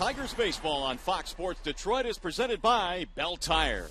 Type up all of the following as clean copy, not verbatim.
Tigers baseball on Fox Sports Detroit is presented by Bell Tire.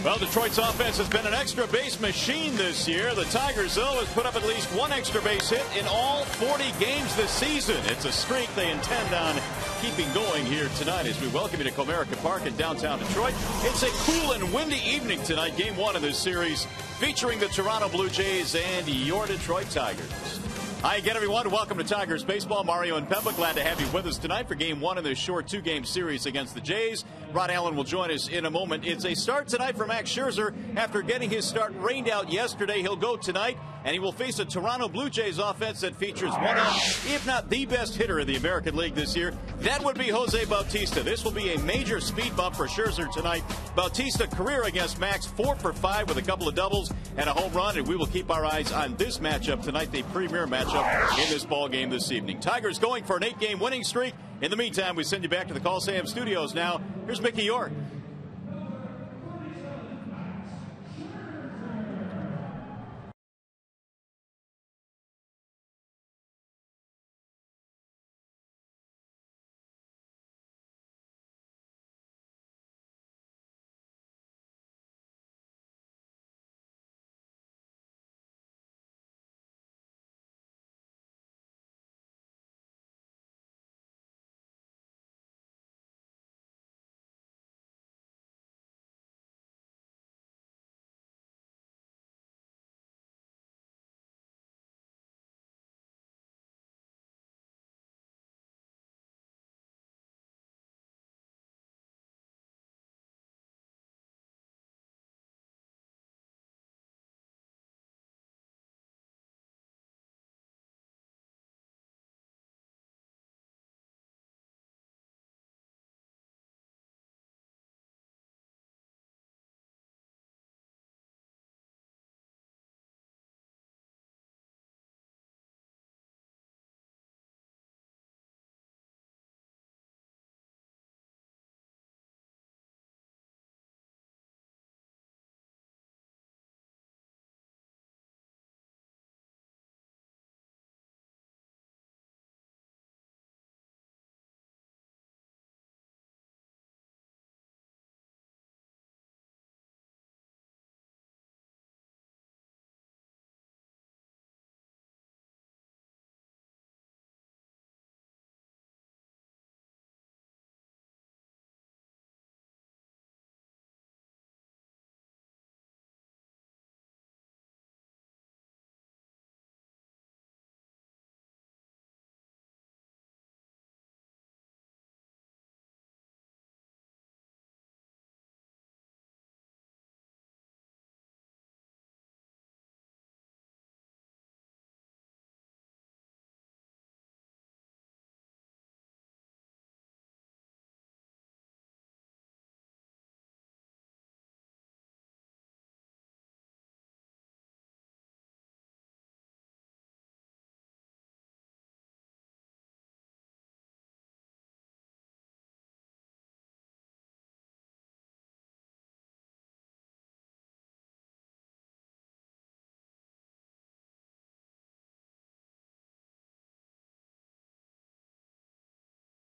Well, Detroit's offense has been an extra base machine this year. The Tigers, though, has put up at least one extra base hit in all 40 games this season. It's a streak they intend on keeping going here tonight as we welcome you to Comerica Park in downtown Detroit. It's a cool and windy evening tonight, game one of this series, featuring the Toronto Blue Jays and your Detroit Tigers. Hi again, everyone. Welcome to Tigers Baseball. Mario and Pemba, glad to have you with us tonight for game one of this short two-game series against the Jays. Rod Allen will join us in a moment. It's a start tonight for Max Scherzer. After getting his start rained out yesterday, he'll go tonight, and he will face a Toronto Blue Jays offense that features one of, if not the best hitter in the American League this year. That would be Jose Bautista. This will be a major speed bump for Scherzer tonight. Bautista career against Max, 4 for 5 with a couple of doubles and a home run, and we will keep our eyes on this matchup tonight, the premier matchup in this ball game this evening. Tigers going for an 8-game winning streak. In the meantime, we send you back to the Coliseum studios now. Here's Mickey York.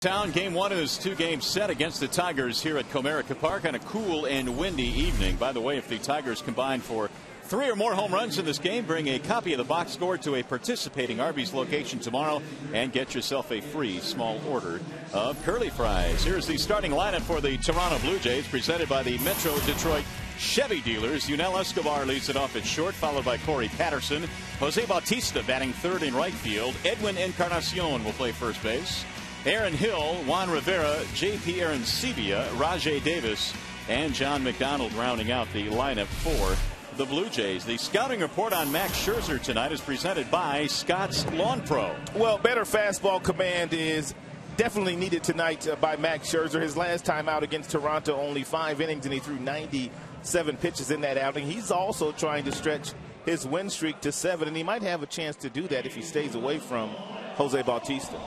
Town game one of this two-game set against the Tigers here at Comerica Park on a cool and windy evening. By the way, if the Tigers combine for 3 or more home runs in this game, bring a copy of the box score to a participating Arby's location tomorrow and get yourself a free small order of curly fries. Here's the starting lineup for the Toronto Blue Jays, presented by the Metro Detroit Chevy dealers. Yunel Escobar leads it off at short, followed by Corey Patterson. Jose Bautista batting third in right field. Edwin Encarnacion will play first base. Aaron Hill, Juan Rivera, J.P. Arancibia, Rajay Davis, and John McDonald rounding out the lineup for the Blue Jays. The scouting report on Max Scherzer tonight is presented by Scott's Lawn Pro. Well, better fastball command is definitely needed tonight by Max Scherzer. His last time out against Toronto, only 5 innings, and he threw 97 pitches in that outing. He's also trying to stretch his win streak to 7, and he might have a chance to do that if he stays away from Jose Bautista.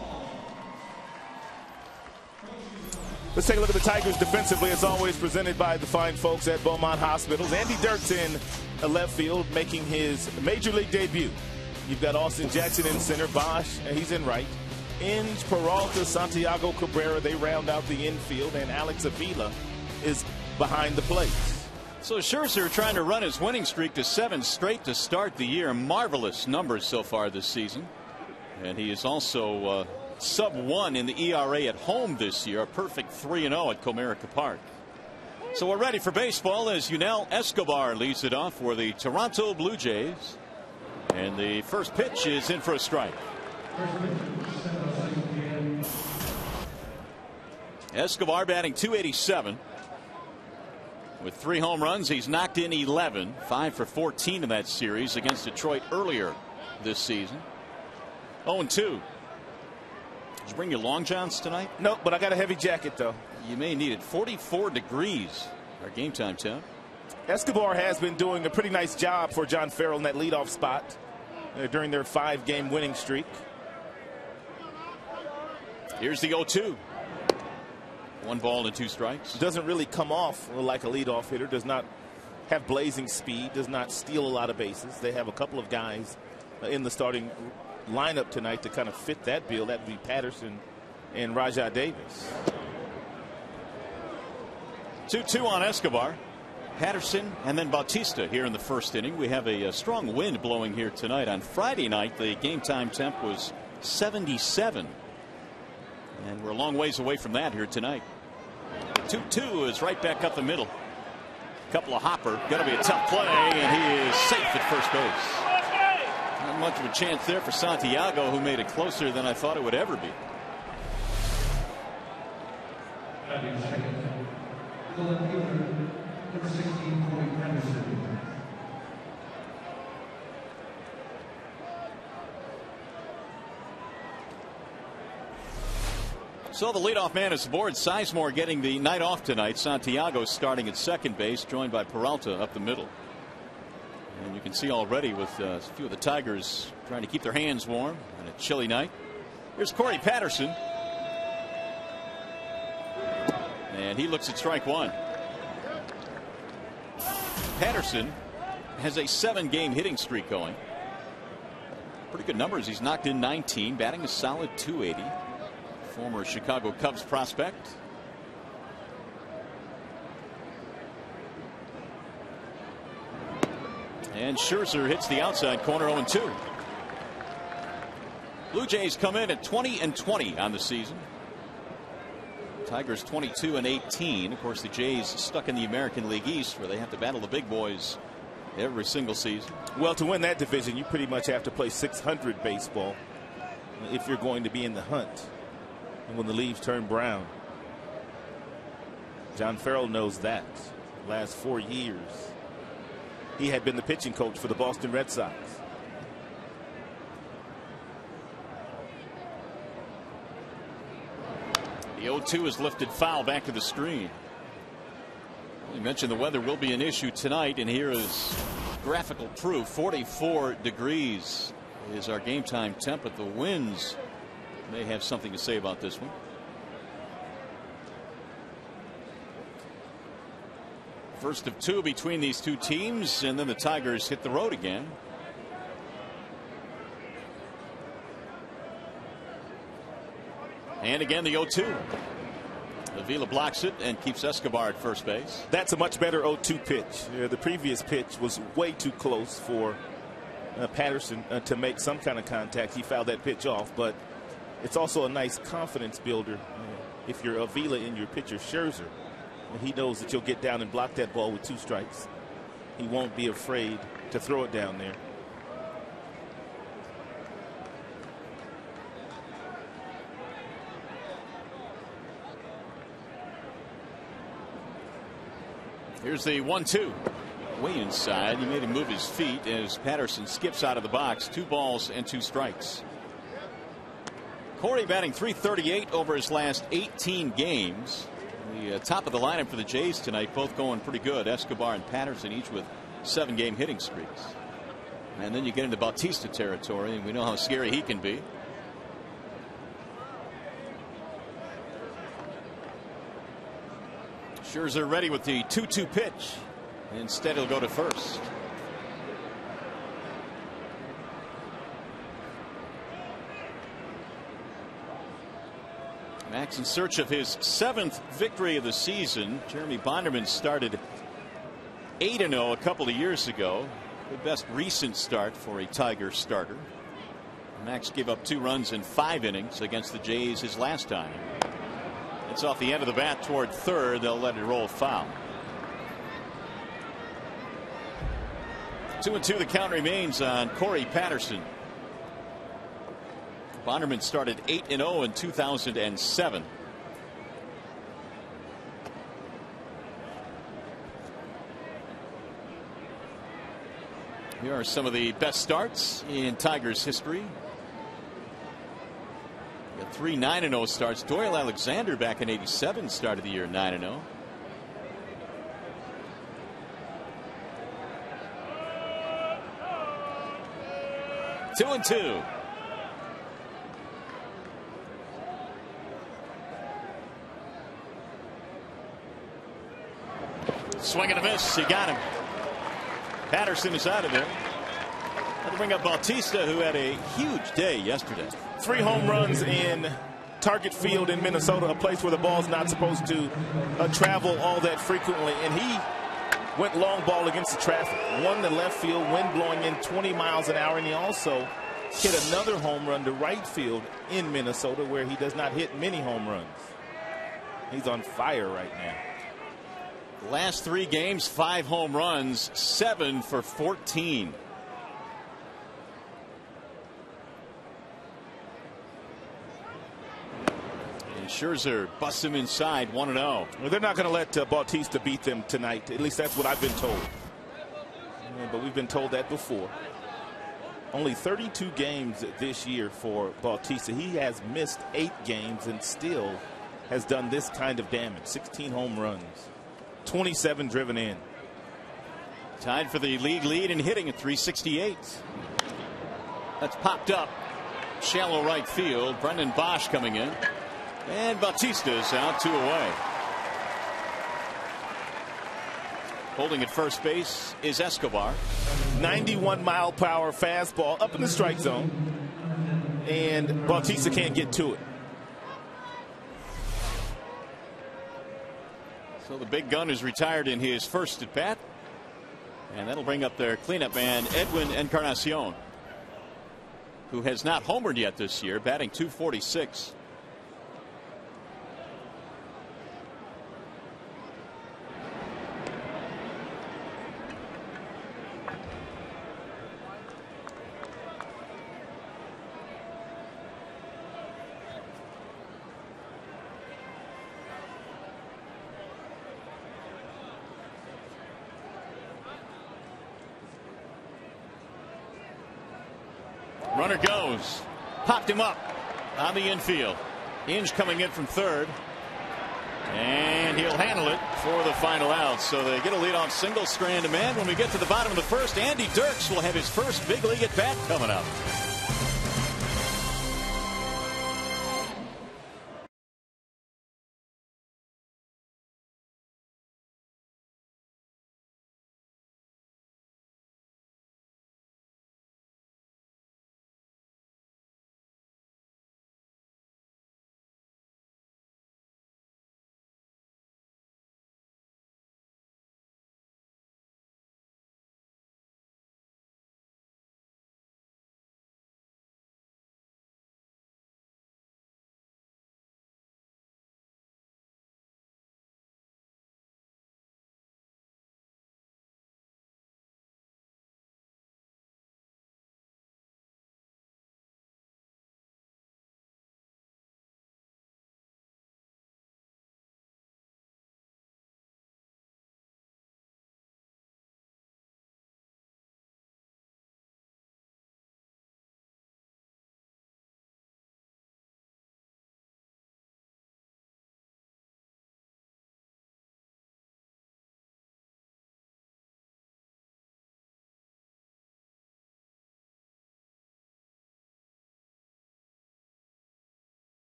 Let's take a look at the Tigers defensively. As always, presented by the fine folks at Beaumont Hospitals. Andy Dirks in left field, making his major league debut. You've got Austin Jackson in center, Bosch, and he's in right. Inge, Peralta, Santiago Cabrera, they round out the infield, and Alex Avila is behind the plate. So Scherzer trying to run his winning streak to 7 straight to start the year. Marvelous numbers so far this season. And he is also sub-1 in the ERA at home this year. A perfect 3-0 at Comerica Park. So we're ready for baseball as Yunel Escobar leads it off for the Toronto Blue Jays. And the first pitch is in for a strike. Escobar batting .287. With 3 home runs, he's knocked in 11, 5 for 14 in that series against Detroit earlier this season. 0-2. Did you bring your long johns tonight? No, but I got a heavy jacket, though. You may need it. 44 degrees, our game time temp. Escobar has been doing a pretty nice job for John Farrell in that leadoff spot during their 5-game winning streak. Here's the 0-2. 1 ball and 2 strikes. Doesn't really come off like a leadoff hitter. Does not have blazing speed. Does not steal a lot of bases. They have a couple of guys in the starting lineup tonight to kind of fit that bill. That would be Patterson and Rajai Davis. 2-2 on Escobar. Patterson and then Bautista here in the first inning. We have a strong wind blowing here tonight. On Friday night, the game time temp was 77. And we're a long ways away from that here tonight. 2-2 is right back up the middle. Couple of hopper. Going to be a tough play, and he is safe at first base. Not much of a chance there for Santiago, who made it closer than I thought it would ever be. So the leadoff man is aboard. Sizemore getting the night off tonight. Santiago starting at second base, joined by Peralta up the middle. And you can see already with a few of the Tigers trying to keep their hands warm on a chilly night. Here's Corey Patterson. And he looks at strike 1. Patterson has a 7-game hitting streak going. Pretty good numbers. He's knocked in 19, batting a solid .280. Former Chicago Cubs prospect. And Scherzer hits the outside corner. 0-2. Blue Jays come in at 20-20 on the season. Tigers 22-18. Of course, the Jays stuck in the American League East, where they have to battle the big boys every single season. Well, to win that division, you pretty much have to play .600 baseball if you're going to be in the hunt. And when the leaves turn brown, John Farrell knows that. Last 4 years, he had been the pitching coach for the Boston Red Sox. The 0-2 is lifted foul back to the screen. You mentioned the weather will be an issue tonight, and here is graphical proof. 44 degrees is our game time temp, but the winds may have something to say about this one. First of 2 between these two teams, and then the Tigers hit the road again. And again the 0-2. Avila blocks it and keeps Escobar at first base. That's a much better 0-2 pitch. The previous pitch was way too close for Patterson to make some kind of contact. He fouled that pitch off, but it's also a nice confidence builder if you're Avila in your pitcher Scherzer. He knows that you'll get down and block that ball with 2 strikes. He won't be afraid to throw it down there. Here's the 1-2. way inside. He made him move his feet as Patterson skips out of the box. 2 balls and 2 strikes. Corey batting .338 over his last 18 games. The top of the lineup for the Jays tonight, both going pretty good. Escobar and Patterson each with 7-game hitting streaks. And then you get into Bautista territory, and we know how scary he can be. Scherzer ready with the 2-2 pitch. Instead, he'll go to first. Max in search of his 7th victory of the season. Jeremy Bonderman started 8-0 a couple of years ago. The best recent start for a Tiger starter. Max gave up 2 runs in 5 innings against the Jays his last time. It's off the end of the bat toward third. They'll let it roll foul. 2-2 the count remains on Corey Patterson. Bonderman started 8-0 in 2007. Here are some of the best starts in Tigers history. 3 9-0 starts. Doyle Alexander back in '87 started the year 9-0. Two and two. Swing and a miss. He got him. Patterson is out of there. That'll bring up Bautista, who had a huge day yesterday. 3 home runs in Target Field in Minnesota, a place where the ball's not supposed to travel all that frequently. And he went long ball against the traffic. One to left field, wind blowing in 20 miles an hour. And he also hit another home run to right field in Minnesota, where he does not hit many home runs. He's on fire right now. Last 3 games, 5 home runs, 7 for 14. And Scherzer busts him inside 1-0. Well, they're not going to let Bautista beat them tonight. At least that's what I've been told. Yeah, but we've been told that before. Only 32 games this year for Bautista. He has missed 8 games and still has done this kind of damage. 16 home runs. 27 driven in. Tied for the league lead in hitting at .368. That's popped up. Shallow right field. Brendan Bosch coming in. And Bautista's out, 2 away. Holding at first base is Escobar. 91-mile-per-hour fastball up in the strike zone. And Bautista can't get to it. So the big gun is retired in his first at bat. And that'll bring up their cleanup man, Edwin Encarnacion, who has not homered yet this year, batting .246. Runner goes. Popped him up on the infield. Inge coming in from third. And he'll handle it for the final out. So they get a leadoff single strand to man. When we get to the bottom of the first, Andy Dirks will have his first big league at bat coming up.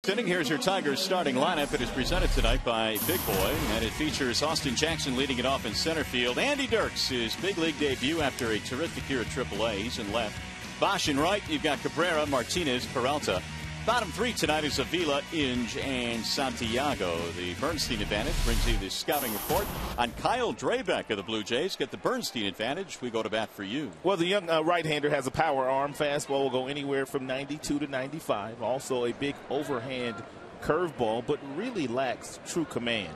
fourth inning. Here's your Tigers starting lineup. It is presented tonight by Big Boy, and it features Austin Jackson leading it off in center field. Andy Dirks, his big league debut after a terrific year at AAA. He's in left. Bosch in right. You've got Cabrera, Martinez, Peralta. Bottom three tonight is Avila, Inge, and Santiago. The Bernstein advantage brings you the scouting report on Kyle Drabek of the Blue Jays. Get the Bernstein advantage. We go to bat for you. Well, the young right-hander has a power arm. Fastball will go anywhere from 92 to 95. Also a big overhand curveball, but really lacks true command.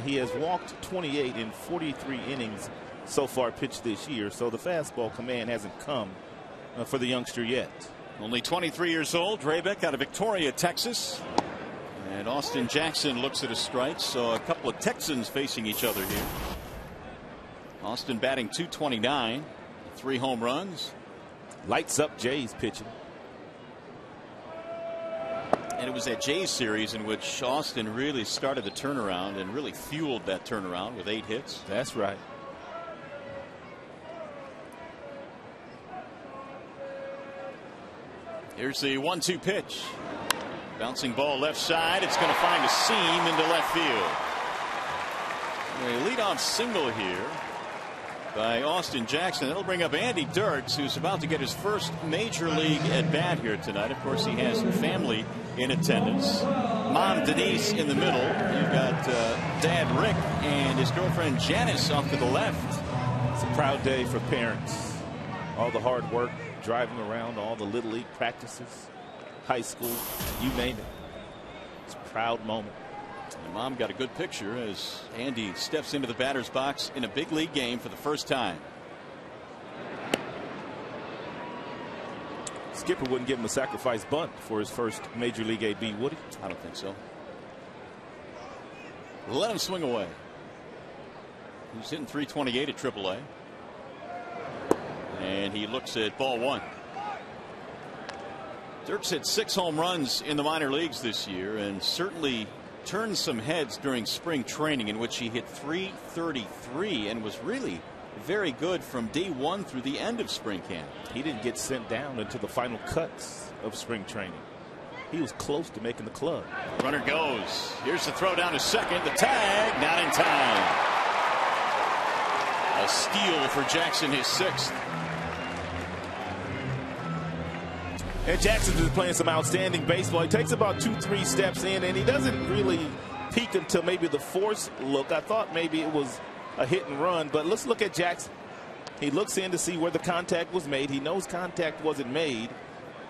He has walked 28 in 43 innings so far pitched this year, so the fastball command hasn't come for the youngster yet. Only 23 years old. Drabek out of Victoria, Texas. And Austin Jackson looks at his strikes. So a couple of Texans facing each other here. Austin batting .229. 3 home runs. Lights up Jays pitching. And it was that Jays series in which Austin really started the turnaround and really fueled that turnaround with 8 hits. That's right. Here's the 1-2 pitch. Bouncing ball left side. It's going to find a seam into left field. A leadoff single here by Austin Jackson. That'll bring up Andy Dirks, who's about to get his first major league at bat here tonight. Of course, he has family in attendance. Mom Denise in the middle. You've got Dad Rick and his girlfriend Janice off to the left. It's a proud day for parents. All the hard work, driving around, all the Little League practices, high school, you name it. It's a proud moment. And Mom got a good picture as Andy steps into the batter's box in a big league game for the first time. Skipper wouldn't give him a sacrifice bunt for his first Major League AB, would he? I don't think so. Let him swing away. He's hitting .328 at AAA. And he looks at ball 1. Dirks hit 6 home runs in the minor leagues this year and certainly turned some heads during spring training, in which he hit .333 and was really very good from day 1 through the end of spring camp. He didn't get sent down until the final cuts of spring training. He was close to making the club. Runner goes. Here's the throw down to second. The tag, not in time. A steal for Jackson, his 6th. And Jackson's been playing some outstanding baseball. He takes about 2-3 steps in, and he doesn't really peak until maybe the force look. I thought maybe it was a hit and run, but let's look at Jackson. He looks in to see where the contact was made. He knows contact wasn't made,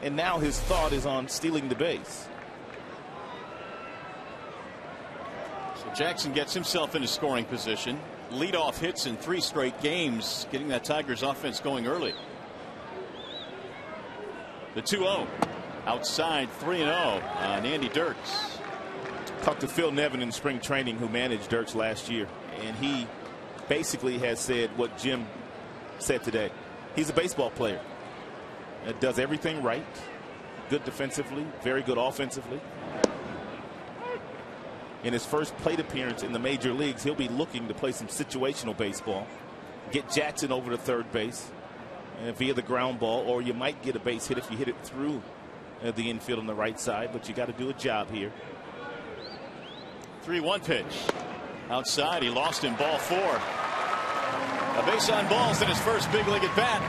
and now his thought is on stealing the base. So Jackson gets himself into scoring position. Leadoff hits in 3 straight games, getting that Tigers offense going early. The 2-0 outside, 3-0 on Andy Dirks. Talked to Phil Nevin in spring training, who managed Dirks last year, and he basically has said what Jim said today. He's a baseball player. Does everything right. Good defensively, very good offensively. In his first plate appearance in the major leagues, he'll be looking to play some situational baseball. Get Jackson over to third base via the ground ball, or you might get a base hit if you hit it through the infield on the right side, but you got to do a job here. 3-1 pitch. Outside, he lost in ball 4. A base on balls in his first big league at bat.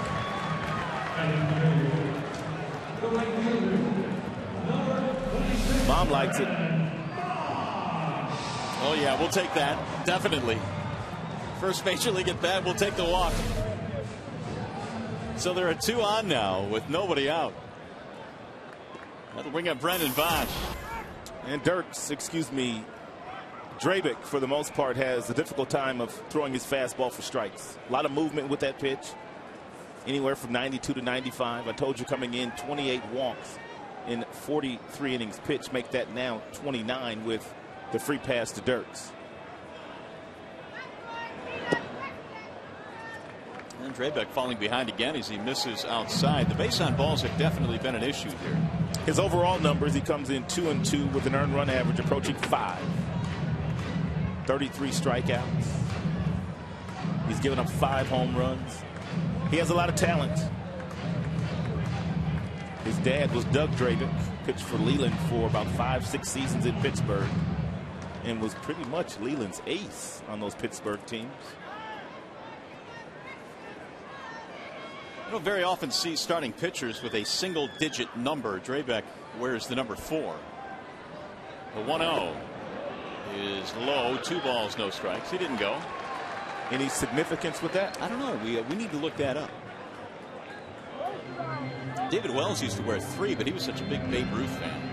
Mom likes it. Oh yeah, we'll take that. Definitely. First major league at bat, we'll take the walk. So there are 2 on now with nobody out. That'll bring up Brendan Bosch. And Dirks, Drabek, for the most part, has a difficult time of throwing his fastball for strikes. A lot of movement with that pitch. Anywhere from 92 to 95. I told you coming in, 28 walks in 43 innings pitched. Make that now 29 with the free pass to Dirks. And Drabek falling behind again as he misses outside. The base on balls have definitely been an issue here. His overall numbers, he comes in 2-2 with an earned run average approaching 5. 33 strikeouts. He's given up 5 home runs. He has a lot of talent. His dad was Doug Drabick, pitched for Leland for about 5-6 seasons in Pittsburgh, and was pretty much Leland's ace on those Pittsburgh teams. You don't very often see starting pitchers with a single-digit number. Drabeck wears the number 4. The 1-0 is low. 2 balls, no strikes. He didn't go. Any significance with that? I don't know. We need to look that up. David Wells used to wear 3, but he was such a big Babe Ruth fan.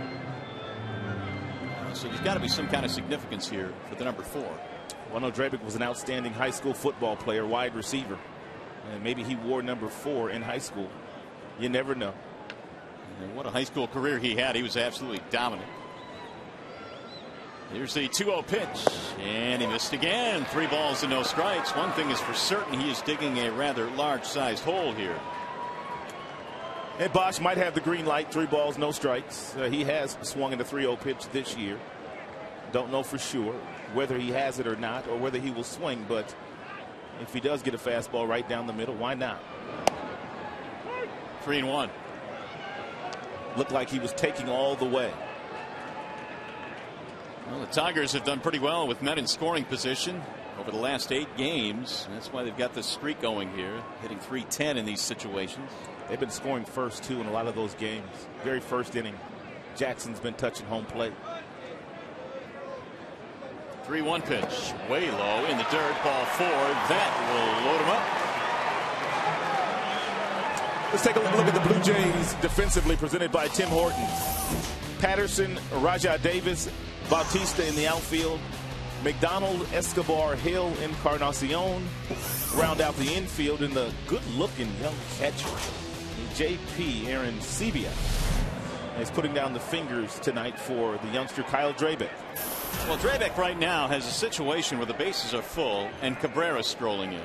So there's got to be some kind of significance here for the number 4. Well, no, Drabick was an outstanding high school football player, wide receiver. And maybe he wore number 4 in high school. You never know. And what a high school career he had. He was absolutely dominant. Here's the 2-0 pitch, and he missed again. 3 balls and no strikes. One thing is for certain, he is digging a rather large-sized hole here. And Bosch might have the green light. 3 balls, no strikes. He has swung in a 3-0 pitch this year. Don't know for sure whether he has it or not, or whether he will swing, but if he does get a fastball right down the middle, why not? 3-1. Looked like he was taking all the way. Well, the Tigers have done pretty well with men in scoring position over the last 8 games. That's why they've got this streak going here, hitting .310 in these situations. They've been scoring first, too, in a lot of those games. Very first inning, Jackson's been touching home plate. 3-1 pitch, way low in the dirt, ball 4. That will load him up. Let's take a look at the Blue Jays defensively, presented by Tim Hortons. Patterson, Rajah Davis, Bautista in the outfield. McDonald, Escobar, Hill, Encarnacion round out the infield, and the good-looking young catcher, J.P. Aaron Sebia, is putting down the fingers tonight for the youngster Kyle Drabeck. Well, Drabeck right now has a situation where the bases are full and Cabrera strolling in.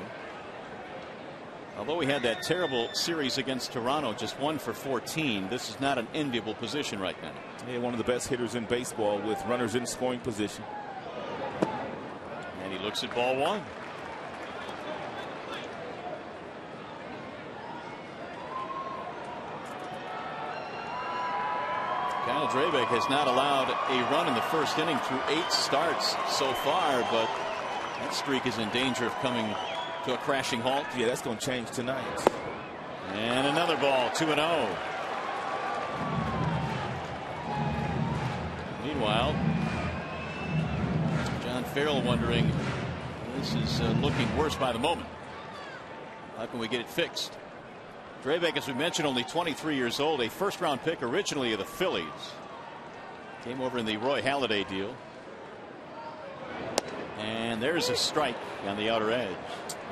Although he had that terrible series against Toronto, just 1 for 14, this is not an enviable position right now. Yeah, one of the best hitters in baseball with runners in scoring position. And he looks at ball 1. Kyle Drabeck has not allowed a run in the first inning through 8 starts so far, but that streak is in danger of coming to a crashing halt. Yeah, that's going to change tonight. And another ball, 2-0. Meanwhile, John Farrell wondering, this is looking worse by the moment. How can we get it fixed? Drabeck, as we mentioned, only 23 years old, a first-round pick originally of the Phillies. Came over in the Roy Halladay deal. And there's a strike on the outer edge.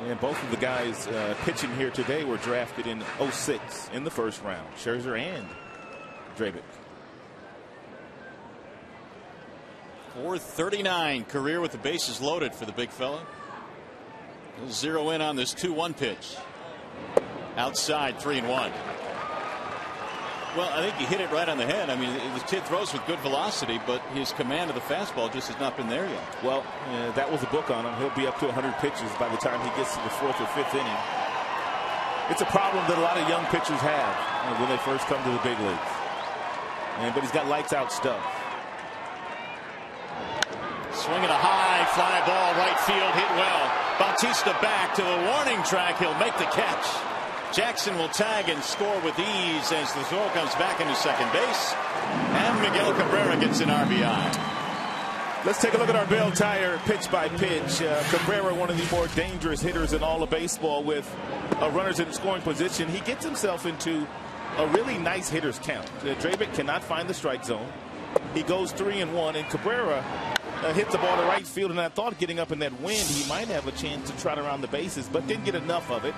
And both of the guys pitching here today were drafted in '06 in the first round. Scherzer and Drabeck. .439 career with the bases loaded for the big fella. He'll zero in on this 2-1 pitch. Outside, 3-1. Well, I think he hit it right on the head. I mean, the kid throws with good velocity, but his command of the fastball just has not been there yet. Well, that was a book on him. He'll be up to 100 pitches by the time he gets to the 4th or 5th inning. It's a problem that a lot of young pitchers have when they first come to the big leagues. But he's got lights out stuff. Swinging a high fly ball, right field, hit well. Bautista back to the warning track. He'll make the catch. Jackson will tag and score with ease as the throw comes back into second base. And Miguel Cabrera gets an RBI. Let's take a look at our Bell Tire pitch by pitch. Cabrera, one of the more dangerous hitters in all of baseball with runners in scoring position. He gets himself into a really nice hitter's count. Drabeck cannot find the strike zone. He goes 3-1, and Cabrera hit the ball to right field, and I thought getting up in that wind he might have a chance to trot around the bases, but didn't get enough of it.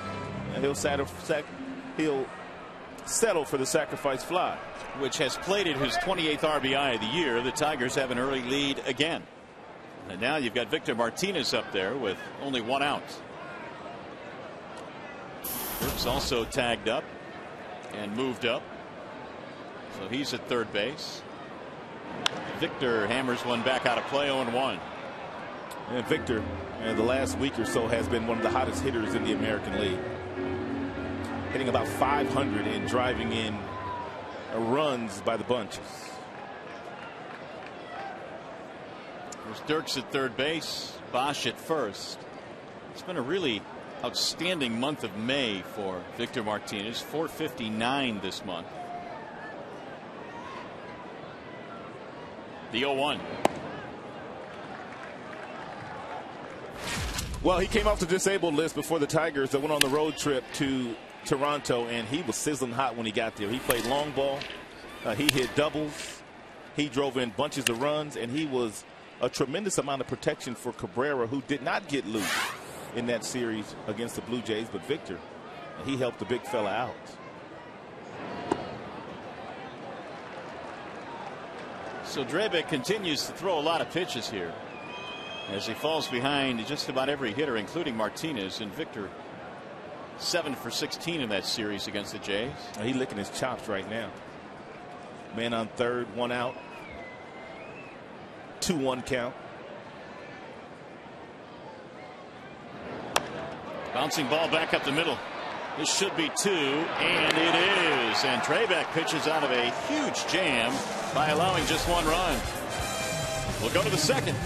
He'll settle for the sacrifice fly, which has plated his 28th RBI of the year. The Tigers have an early lead again, and now you've got Victor Martinez up there with only 1 out. Dirks also tagged up and moved up, so he's at third base. Victor hammers one back out of play, 0-1. And Victor, the last week or so, has been one of the hottest hitters in the American League. Hitting about 500 and driving in runs by the bunches. There's Dirks at third base, Bosch at first. It's been a really outstanding month of May for Victor Martinez. 459 this month. The 0-1. Well, he came off the disabled list before the Tigers that went on the road trip to Toronto, and he was sizzling hot when he got there. He played long ball. He hit doubles. He drove in bunches of runs, and he was a tremendous amount of protection for Cabrera, who did not get loose in that series against the Blue Jays, but Victor, he helped the big fella out. So Drabek continues to throw a lot of pitches here as he falls behind just about every hitter, including Martinez. And Victor 7 for 16 in that series against the Jays. He's licking his chops right now. Man on third, 1 out. 2-1 count. Bouncing ball back up the middle. This should be 2, and it is. And Drabek pitches out of a huge jam by allowing just 1 run. We'll go to the second.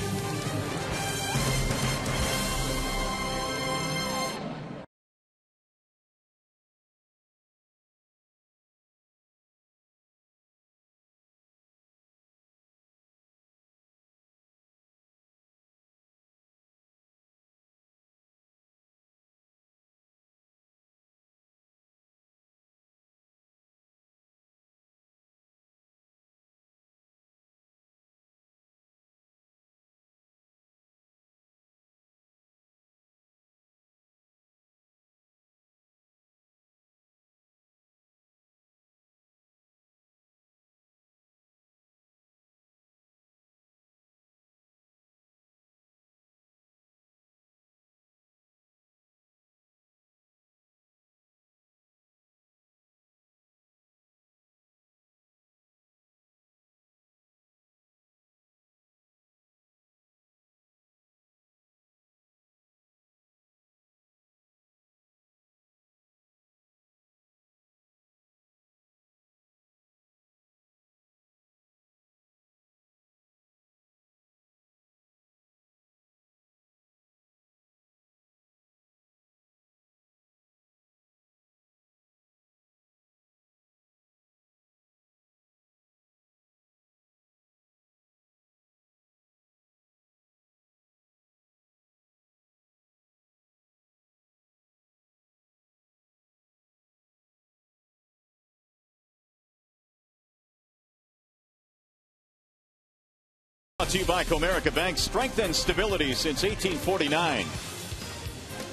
Brought to you by Comerica Bank. Strength and stability since 1849.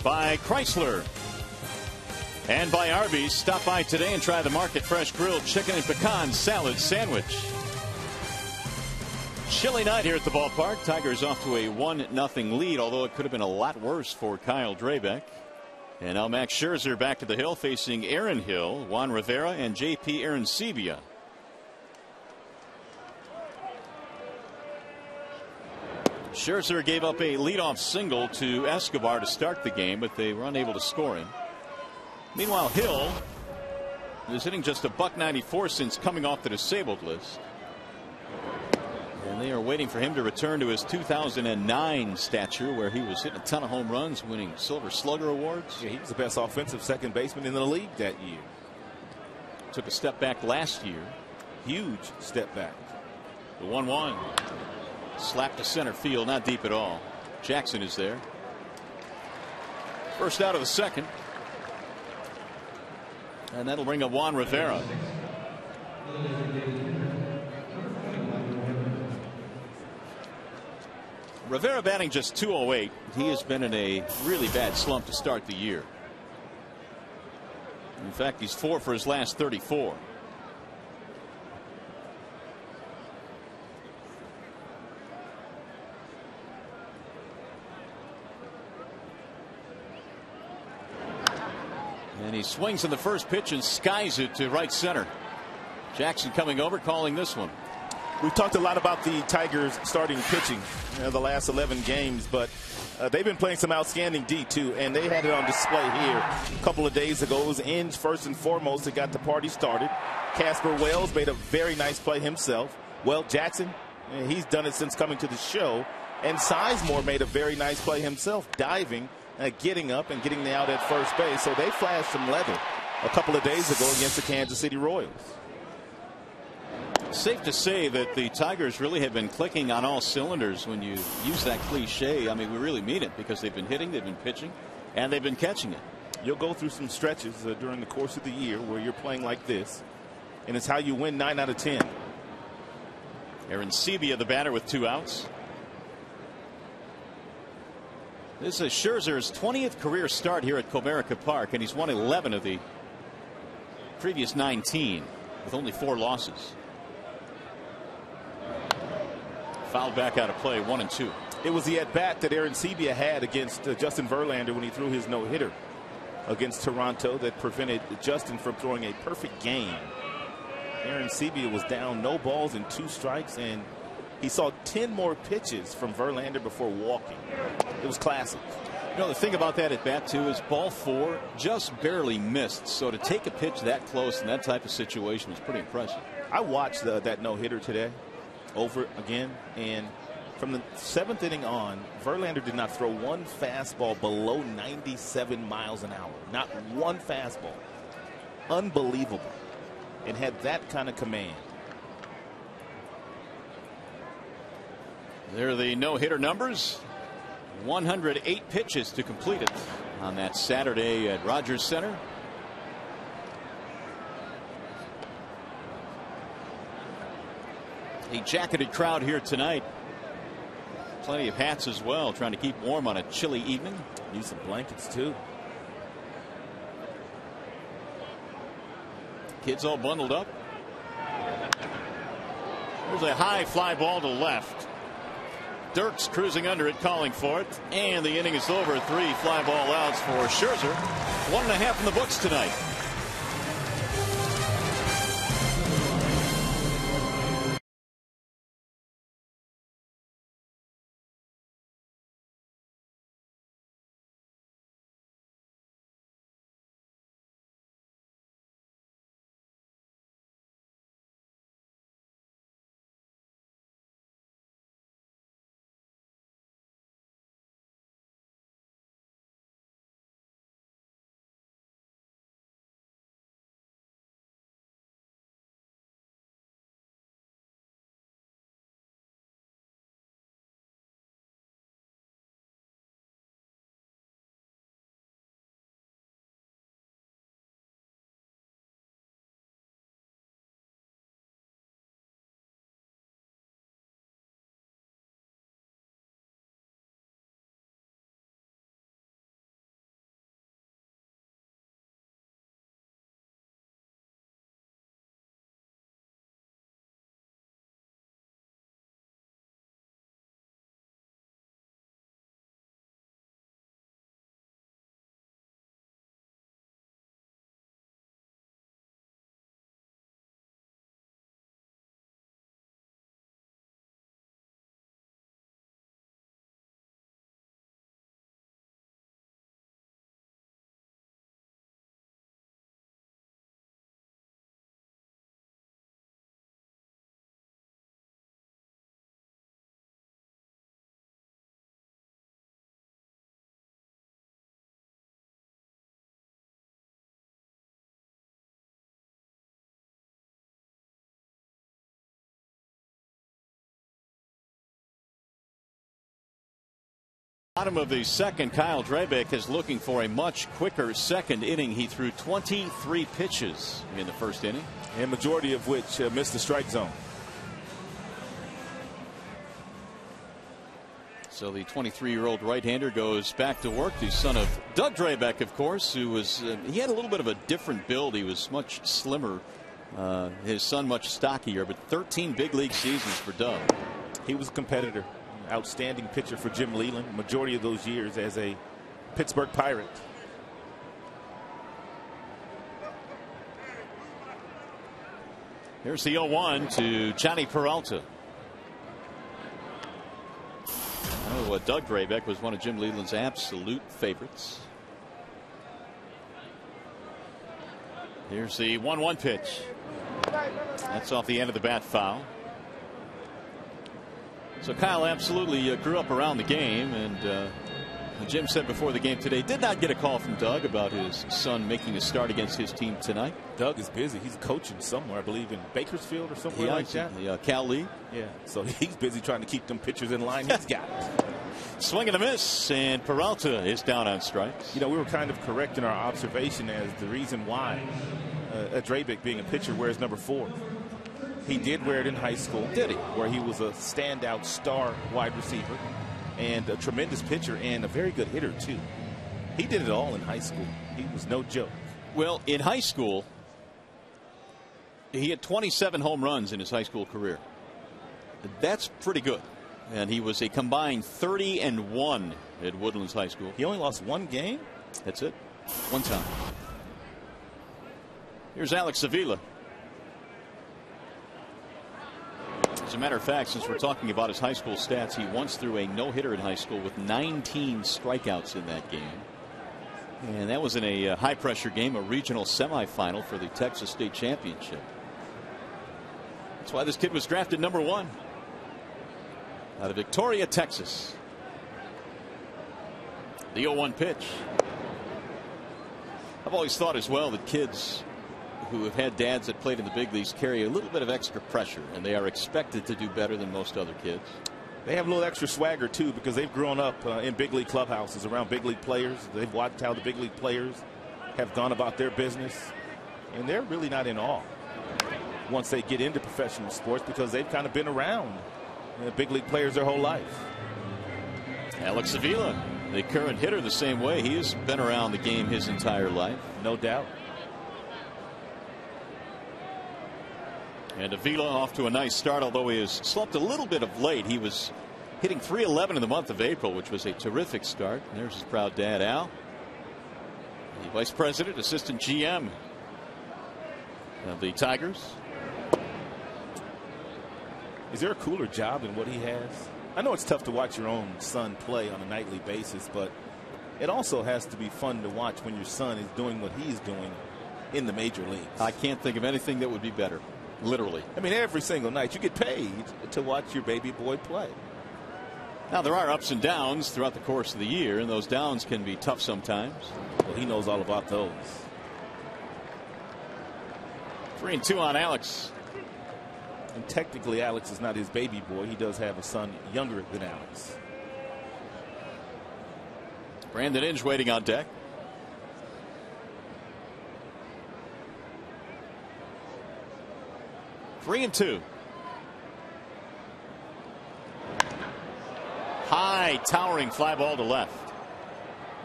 By Chrysler. And by Arby's. Stop by today and try the Market Fresh Grilled Chicken and Pecan Salad Sandwich. Chilly night here at the ballpark. Tigers off to a 1-0 lead, although it could have been a lot worse for Kyle Drabek. And now Max Scherzer back to the hill facing Aaron Hill, Juan Rivera, and J.P. Arancibia. Scherzer gave up a leadoff single to Escobar to start the game, but they were unable to score him. Meanwhile, Hill is hitting just a .194 since coming off the disabled list. And they are waiting for him to return to his 2009 stature, where he was hitting a ton of home runs, winning Silver Slugger awards. Yeah, he was the best offensive second baseman in the league that year. Took a step back last year. Huge step back. The 1-1. Slap to center field, not deep at all. Jackson is there. First out of the second. And that'll bring up Juan Rivera. Rivera batting just .208. He has been in a really bad slump to start the year. In fact, he's 4 for his last 34. And he swings in the first pitch and skies it to right center. Jackson coming over, calling this one. We've talked a lot about the Tigers starting pitching the last 11 games, but they've been playing some outstanding D too, and they had it on display here a couple of days ago. It was Inge first and foremost that got the party started. Casper Wells made a very nice play himself. Well, Jackson, he's done it since coming to the show. And Sizemore made a very nice play himself, diving, getting up and getting the out at first base. So they flashed some leather a couple of days ago against the Kansas City Royals. Safe to say that the Tigers really have been clicking on all cylinders when you use that cliche. I mean, we really mean it, because they've been hitting, they've been pitching, and they've been catching it. You'll go through some stretches during the course of the year where you're playing like this, and it's how you win 9 out of 10. Arancibia, the batter, with 2 outs. This is Scherzer's 20th career start here at Comerica Park, and he's won 11 of the previous 19 with only 4 losses. Fouled back out of play, 1-2. It was the at-bat that Arancibia had against Justin Verlander when he threw his no-hitter against Toronto that prevented Justin from throwing a perfect game. Arancibia was down, no balls and 2 strikes, and he saw 10 more pitches from Verlander before walking. It was classic. You know, the thing about that at bat too is ball 4 just barely missed. So to take a pitch that close in that type of situation was pretty impressive. I watched that no-hitter today over again, and from the 7th inning on, Verlander did not throw one fastball below 97 miles an hour. Not one fastball. Unbelievable. And had that kind of command. There are the no-hitter numbers. 108 pitches to complete it on that Saturday at Rogers Center. A jacketed crowd here tonight. Plenty of hats as well, trying to keep warm on a chilly evening. Need some blankets too. Kids all bundled up. There's a high fly ball to left. Dirks cruising under it, calling for it, and the inning is over. 3 fly ball outs for Scherzer. 1.5 in the books tonight. Bottom of the second, Kyle Drabek is looking for a much quicker second inning. He threw 23 pitches in the first inning, and majority of which missed the strike zone. So the 23-year-old right-hander goes back to work. The son of Doug Drabek, of course, who was he had a little bit of a different build. He was much slimmer. His son much stockier, but 13 big league seasons for Doug. He was a competitor. Outstanding pitcher for Jim Leyland, majority of those years as a Pittsburgh Pirate. Here's the 0-1 to Johnny Peralta. Doug Drabek was one of Jim Leyland's absolute favorites. Here's the 1-1 pitch. That's off the end of the bat foul. So Kyle absolutely grew up around the game, and Jim said before the game today did not get a call from Doug about his son making a start against his team tonight. Doug is busy. He's coaching somewhere, I believe, in Bakersfield or somewhere like that. The Cal League. Yeah, so he's busy trying to keep them pitchers in line. He's got it. Swing and a miss, and Peralta is down on strikes. You know, we were kind of correct in our observation as the reason why Drabek, being a pitcher, wears number 4. He did wear it in high school. Did he? Where he was a standout star wide receiver and a tremendous pitcher and a very good hitter, too. He did it all in high school. He was no joke. Well, in high school, he had 27 home runs in his high school career. That's pretty good. And he was a combined 30-1 at Woodlands High School. He only lost 1 game? That's it. One time. Here's Alex Avila. As a matter of fact, since we're talking about his high school stats, he once threw a no-hitter in high school with 19 strikeouts in that game. And that was in a high-pressure game, a regional semifinal for the Texas State Championship. That's why this kid was drafted number 1 out of Victoria, Texas. The 0-1 pitch. I've always thought as well that kids who have had dads that played in the big leagues carry a little bit of extra pressure, and they are expected to do better than most other kids. They have a little extra swagger, too, because they've grown up in big league clubhouses around big league players. They've watched how the big league players have gone about their business, and they're really not in awe once they get into professional sports because they've kind of been around big league players their whole life. Alex Avila, the current hitter, the same way. He has been around the game his entire life. No doubt. And Avila off to a nice start, although he has slumped a little bit of late. He was hitting .311 in the month of April, which was a terrific start. And there's his proud dad, Al, the vice president, assistant GM of the Tigers. Is there a cooler job than what he has? I know it's tough to watch your own son play on a nightly basis, but it also has to be fun to watch when your son is doing what he's doing in the major leagues. I can't think of anything that would be better. Literally. I mean, every single night you get paid to watch your baby boy play. Now, there are ups and downs throughout the course of the year, and those downs can be tough sometimes. Well, he knows all about those. 3-2 on Alex. And technically, Alex is not his baby boy. He does have a son younger than Alex. Brandon Inge waiting on deck. Three and two. High towering fly ball to left.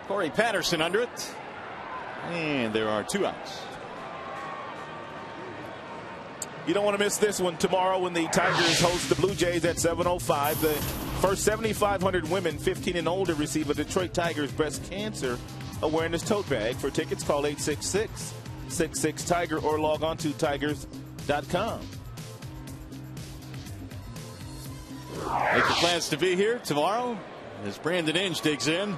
Corey Patterson under it. And there are 2 outs. You don't want to miss this one tomorrow when the Tigers host the Blue Jays at 7:05. The first 7,500 women 15 and older receive a Detroit Tigers breast cancer awareness tote bag. For tickets, call 866-66-TIGER or log on to tigers.com. Make your plans to be here tomorrow as Brandon Inge digs in.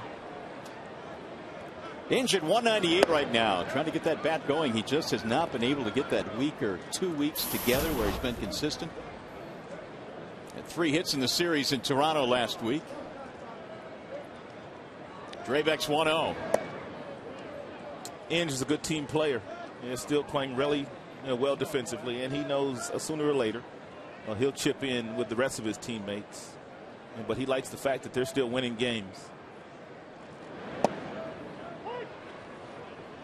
Inge at 198 right now, trying to get that bat going. He just has not been able to get that week or 2 weeks together where he's been consistent. Had 3 hits in the series in Toronto last week. Drabek's 1-0. Inge is a good team player. He's still playing really well defensively, and he knows sooner or later he'll chip in with the rest of his teammates. But he likes the fact that they're still winning games.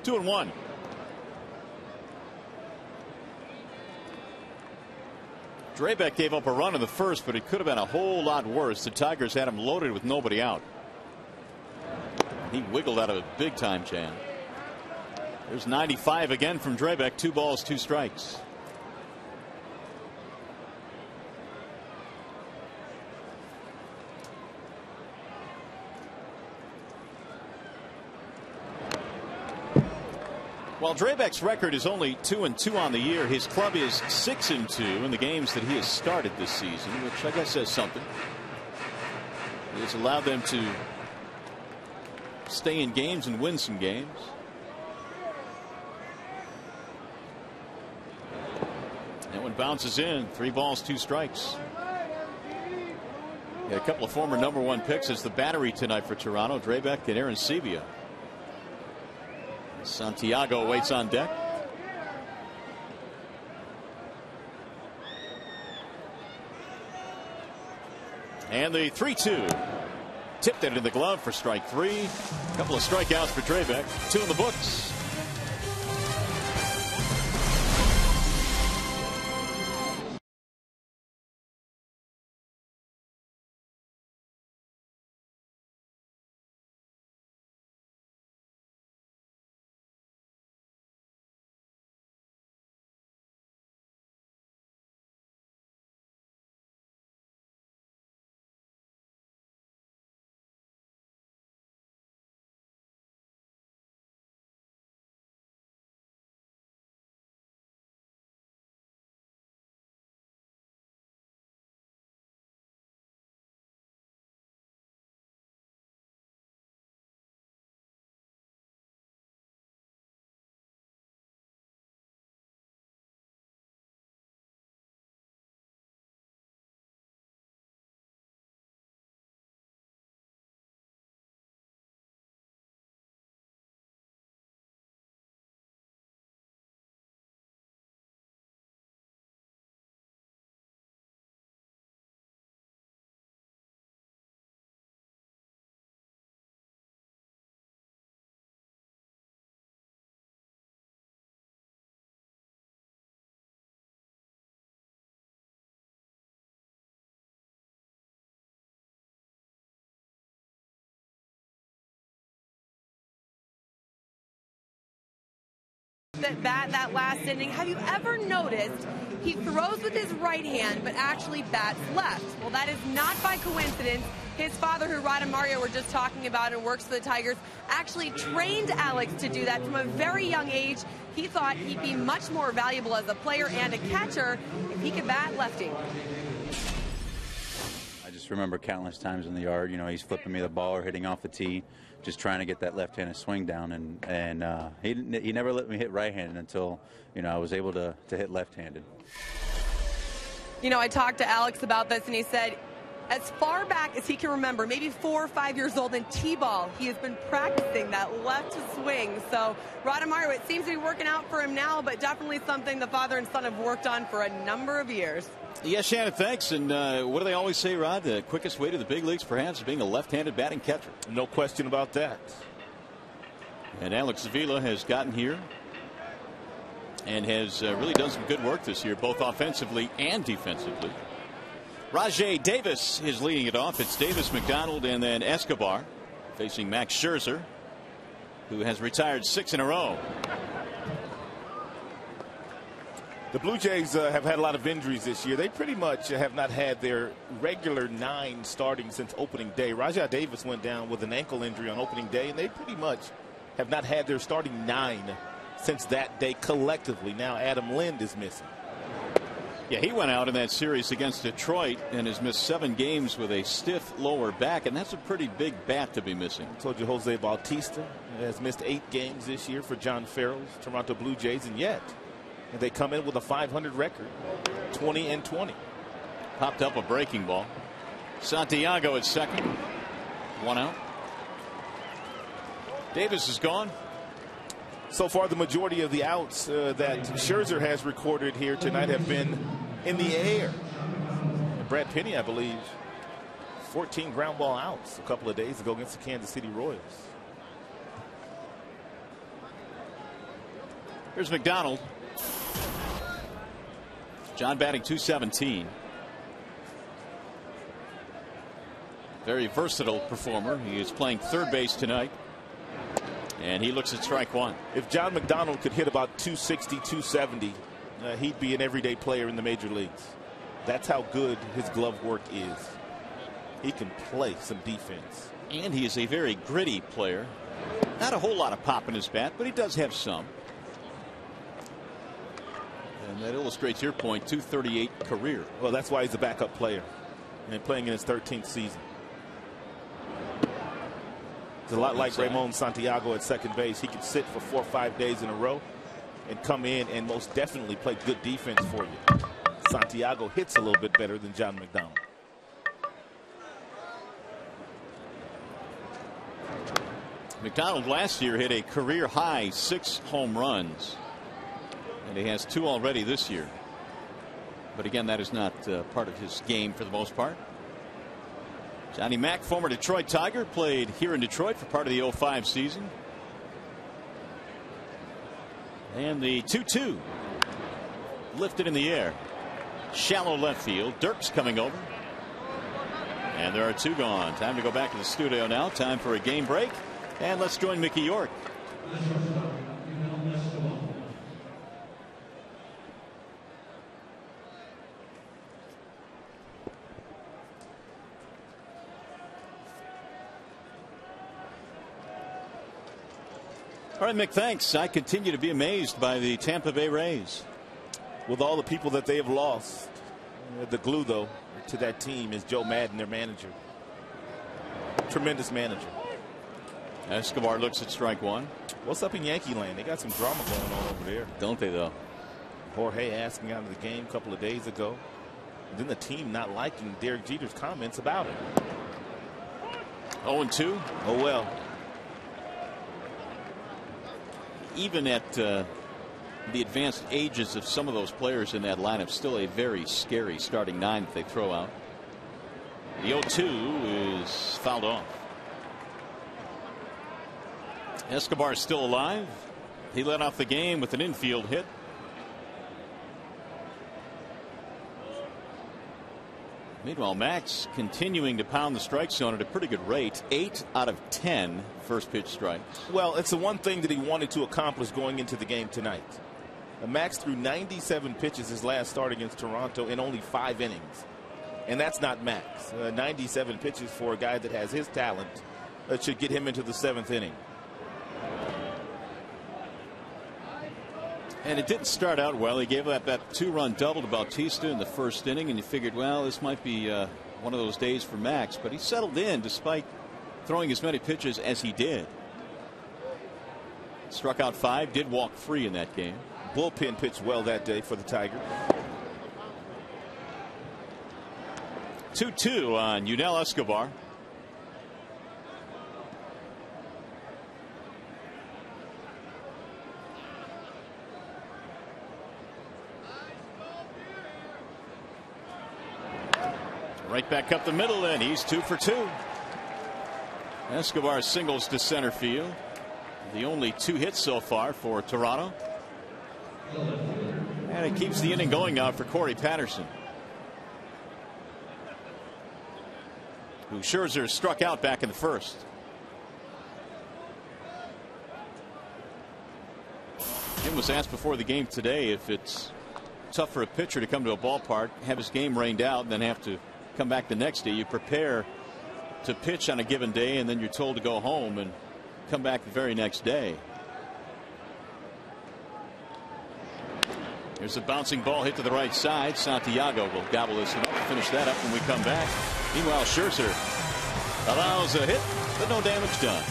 2-1. Drabek gave up a run in the first, but it could have been a whole lot worse. The Tigers had him loaded with nobody out. He wiggled out of a big time jam. There's 95 again from Drabek. 2 balls, 2 strikes. While Drabek's record is only 2-2 on the year, his club is 6-2 in the games that he has started this season, which I guess says something. He has allowed them to stay in games and win some games. One bounces in. 3 balls, 2 strikes. Yeah, a couple of former #1 picks as the battery tonight for Toronto. Drabek and Aaron Sevilla. Santiago waits on deck. And the 3-2. Tipped it in the glove for strike 3. A couple of strikeouts for Drabek. 2 in the books. That bat, that last inning, have you ever noticed he throws with his right hand but actually bats left? Well, that is not by coincidence. His father, who Rod and Mario were just talking about and works for the Tigers, actually trained Alex to do that from a very young age. He thought he'd be much more valuable as a player and a catcher if he could bat lefty. I just remember countless times in the yard, you know, he's flipping me the ball or hitting off the tee, just trying to get that left-handed swing down, and he never let me hit right-handed until, you know, I was able to hit left-handed. You know, I talked to Alex about this, and he said, as far back as he can remember, maybe 4 or 5 years old in T-ball, he has been practicing that left swing. So, Rod and Mario, it seems to be working out for him now, but definitely something the father and son have worked on for a number of years. Yes, Shannon, thanks. And what do they always say, Rod? The quickest way to the big leagues, perhaps, is being a left-handed batting catcher. No question about that. And Alex Sevilla has gotten here and has really done some good work this year, both offensively and defensively. Rajay Davis is leading it off. It's Davis, McDonald, and then Escobar facing Max Scherzer, who has retired 6 in a row. The Blue Jays have had a lot of injuries this year. They pretty much have not had their regular 9 starting since opening day. Rajai Davis went down with an ankle injury on opening day, and they pretty much have not had their starting 9 since that day collectively. Now Adam Lind is missing. Yeah, he went out in that series against Detroit and has missed 7 games with a stiff lower back, and that's a pretty big bat to be missing. I told you Jose Bautista has missed 8 games this year for John Farrell's Toronto Blue Jays, and yet they come in with a .500 record, 20-20. Popped up a breaking ball. Santiago at second. 1 out. Davis is gone. So far, the majority of the outs that Scherzer has recorded here tonight have been in the air. And Brad Penny, I believe, 14 ground ball outs a couple of days ago against the Kansas City Royals. Here's McDonald. John batting .217. Very versatile performer. He is playing third base tonight. And he looks at strike 1. If John McDonald could hit about .260, .270, he'd be an everyday player in the major leagues. That's how good his glove work is. He can play some defense. And he is a very gritty player. Not a whole lot of pop in his bat, but he does have some. And that illustrates your point, .238 career. Well, that's why he's a backup player and playing in his 13th season. It's a lot like Ramon Santiago at second base. He can sit for 4 or 5 days in a row and come in and most definitely play good defense for you. Santiago hits a little bit better than John McDonald. McDonald last year hit a career high 6 home runs, and he has 2 already this year. But again, that is not part of his game for the most part. Johnny Mack, former Detroit Tiger, played here in Detroit for part of the 05 season. And the 2-2 lifted in the air. Shallow left field. Dirks coming over. And there are 2 gone. Time to go back to the studio now. Time for a game break. And let's join Mickey York. All right, Mick, thanks. I continue to be amazed by the Tampa Bay Rays. With all the people that they have lost, the glue, though, to that team is Joe Madden, their manager. Tremendous manager. Escobar looks at strike 1. What's up in Yankee land? They got some drama going on over there. Don't they, though? Jorge asking out of the game a couple of days ago. And then the team not liking Derek Jeter's comments about it. 0-2. Oh, well. Even at the advanced ages of some of those players in that lineup, still a very scary starting 9 that they throw out. The 0-2 is fouled off. Escobar is still alive. He led off the game with an infield hit. Meanwhile, Max continuing to pound the strike zone at a pretty good rate. 8 out of 10 first pitch strikes. Well, it's the one thing that he wanted to accomplish going into the game tonight. Max threw 97 pitches his last start against Toronto in only 5 innings. And that's not Max. 97 pitches for a guy that has his talent should get him into the 7th inning. And it didn't start out well. He gave up that 2-run double to Bautista in the first inning, and you figured, well, this might be one of those days for Max. But he settled in despite throwing as many pitches as he did. Struck out 5, did walk 3 in that game. Bullpen pitched well that day for the Tigers. 2-2 on Yunel Escobar. Right back up the middle, and he's 2 for 2. Escobar singles to center field. The only 2 hits so far for Toronto. And it keeps the inning going now for Corey Patterson, who Scherzer struck out back in the first. Jim was asked before the game today if it's tough for a pitcher to come to a ballpark, have his game rained out, and then have to come back the next day. You prepare to pitch on a given day, and then you're told to go home and come back the very next day. Here's a bouncing ball hit to the right side. Santiago will gobble this one up to finish that up when we come back. Meanwhile, Scherzer allows a hit, but no damage done.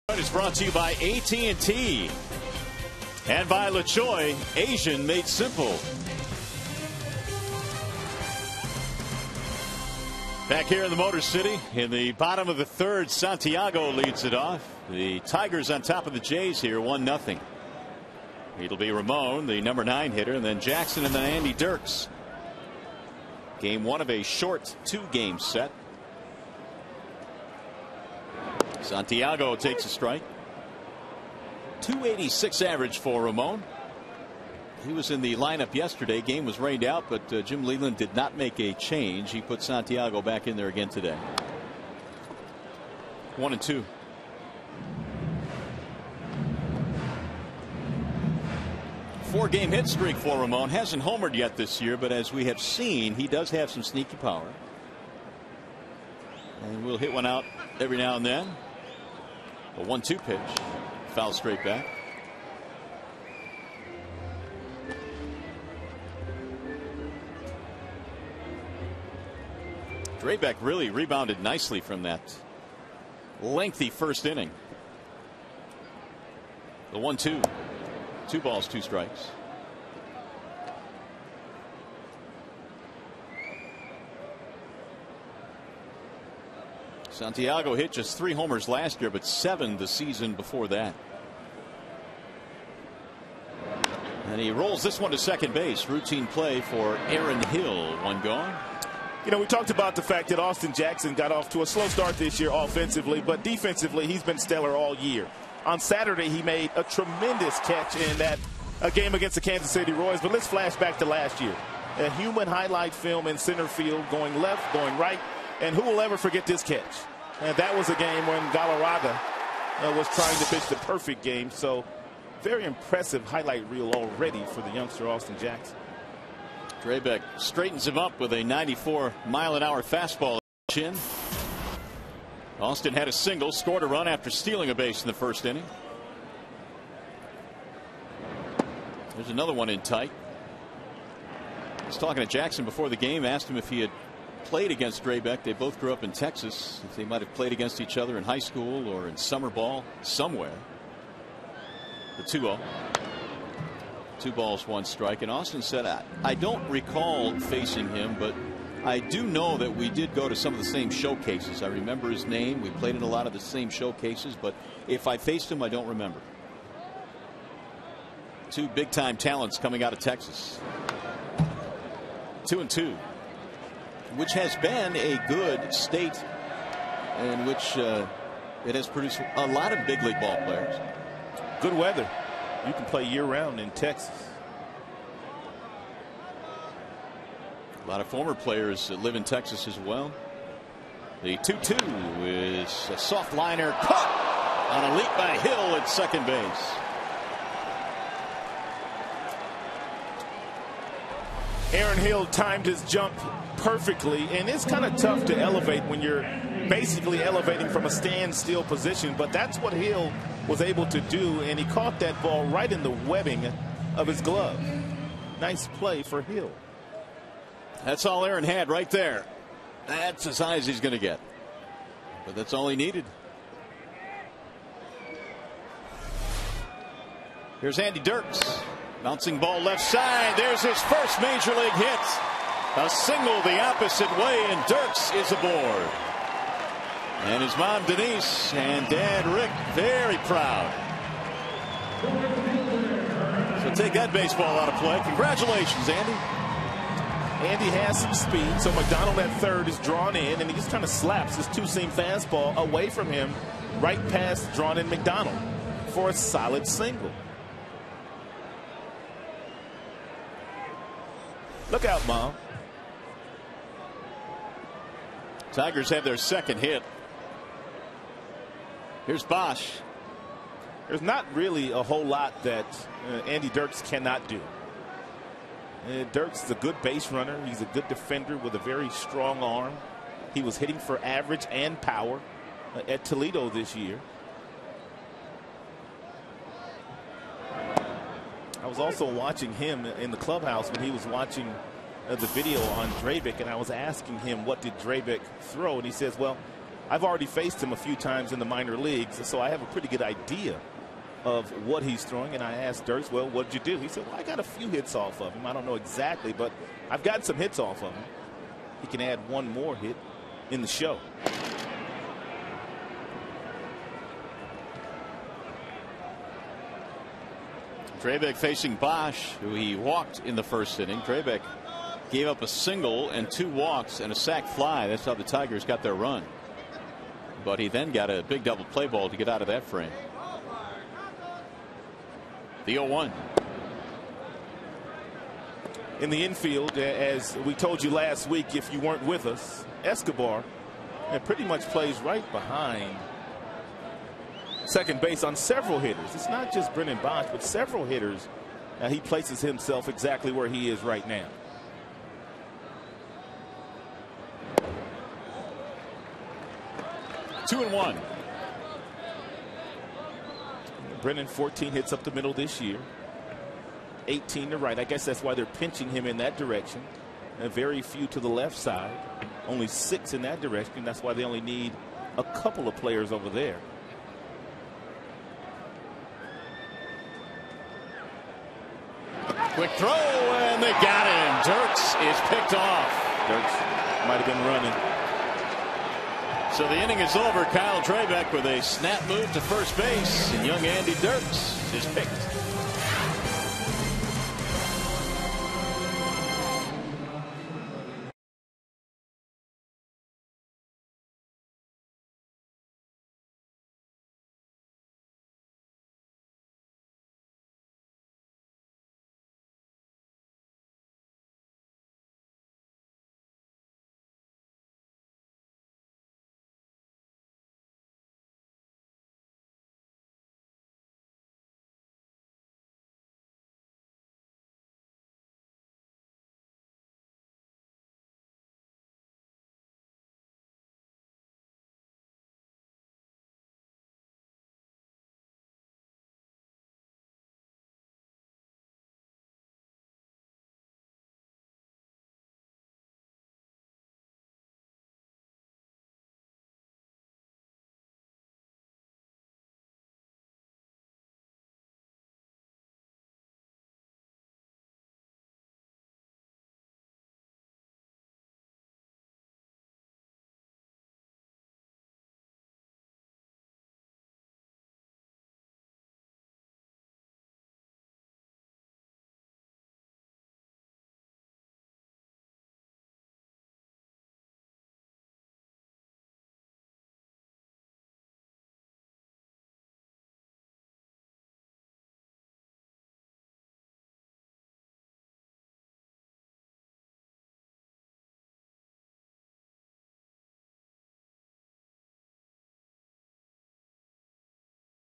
It's brought to you by AT&T and by LaChoy, Asian made simple. Back here in the Motor City, in the bottom of the third, Santiago leads it off. The Tigers on top of the Jays here, 1-0. It'll be Ramon, the number 9 hitter, and then Jackson and then Andy Dirks. Game 1 of a short 2-game set. Santiago takes a strike. 286 average for Ramon. He was in the lineup yesterday. Game was rained out, but Jim Leyland did not make a change. He put Santiago back in there again today. 1-2. Four-game hit streak for Ramon. Hasn't homered yet this year, but as we have seen, he does have some sneaky power. And we'll hit one out every now and then. A 1-2 pitch. Foul straight back. Draybeck really rebounded nicely from that lengthy first inning. The 1-2. 2 balls, 2 strikes. Santiago hit just 3 homers last year, but 7 the season before that. And he rolls this one to second base. Routine play for Aaron Hill. One gone. You know, we talked about the fact that Austin Jackson got off to a slow start this year offensively, but defensively he's been stellar all year. On Saturday he made a tremendous catch in that game against the Kansas City Royals. But let's flash back to last year. A human highlight film in center field, going left, going right. And who will ever forget this catch? And that was a game when Galarraga was trying to pitch the perfect game. So very impressive highlight reel already for the youngster Austin Jackson. Draybeck straightens him up with a 94-mile-an-hour fastball chin. Austin had a single, scored a run after stealing a base in the first inning. There's another one in tight. I was talking to Jackson before the game, asked him if he had played against Draybeck. They both grew up in Texas. If they might have played against each other in high school or in summer ball somewhere. The 2-0. 2 balls, 1 strike. And Austin said, I don't recall facing him, but I do know that we did go to some of the same showcases. I remember his name. We played in a lot of the same showcases, but if I faced him, I don't remember. 2 big-time talents coming out of Texas. 2-2. Which has been a good state in which it has produced a lot of big league ball players. Good weather. You can play year-round in Texas. A lot of former players that live in Texas as well. The 2-2 is a soft liner caught on a leap by Hill at second base. Aaron Hill timed his jump perfectly, and it's kind of tough to elevate when you're basically elevating from a standstill position, but that's what Hill was able to do, and he caught that ball right in the webbing of his glove. Nice play for Hill. That's all Aaron had right there. That's as high as he's going to get, but that's all he needed. Here's Andy Dirks. Bouncing ball left side. There's his first major league hit. A single the opposite way, and Dirks is aboard. And his mom Denise and dad Rick very proud. So take that baseball out of play. Congratulations, Andy. Andy has some speed, so McDonald at third is drawn in, and he just kind of slaps his 2-seam fastball away from him, right past drawn in McDonald for a solid single. Look out, Mom. Tigers have their second hit. Here's Bosch. There's not really a whole lot that Andy Dirks cannot do. Dirks is a good base runner. He's a good defender with a very strong arm. He was hitting for average and power at Toledo this year. I was also watching him in the clubhouse when he was watching the video on Draybeck, and I was asking him what did Draybeck throw, and he says, well, I've already faced him a few times in the minor leagues, so I have a pretty good idea of what he's throwing. And I asked Dirks, well, what'd you do? He said, well, I got a few hits off of him. I don't know exactly, but I've gotten some hits off of him. He can add one more hit in the show. Drabek facing Bosch, who he walked in the first inning. Drabek gave up a single and 2 walks and a sac fly. That's how the Tigers got their run. But he then got a big double play ball to get out of that frame. The 0-1. In the infield, as we told you last week, if you weren't with us, Escobar pretty much plays right behind second base on several hitters. It's not just Brennan Bosch, but several hitters. He places himself exactly where he is right now. Two and one. Brennan 14 hits up the middle this year. 18 to right. I guess that's why they're pinching him in that direction. Very few to the left side. Only 6 in that direction. That's why they only need a couple of players over there. Quick throw, and they got him. Dirks is picked off. Dirks might have been running. So the inning is over. Kyle Drabek with a snap move to first base, and young Andy Dirks is picked.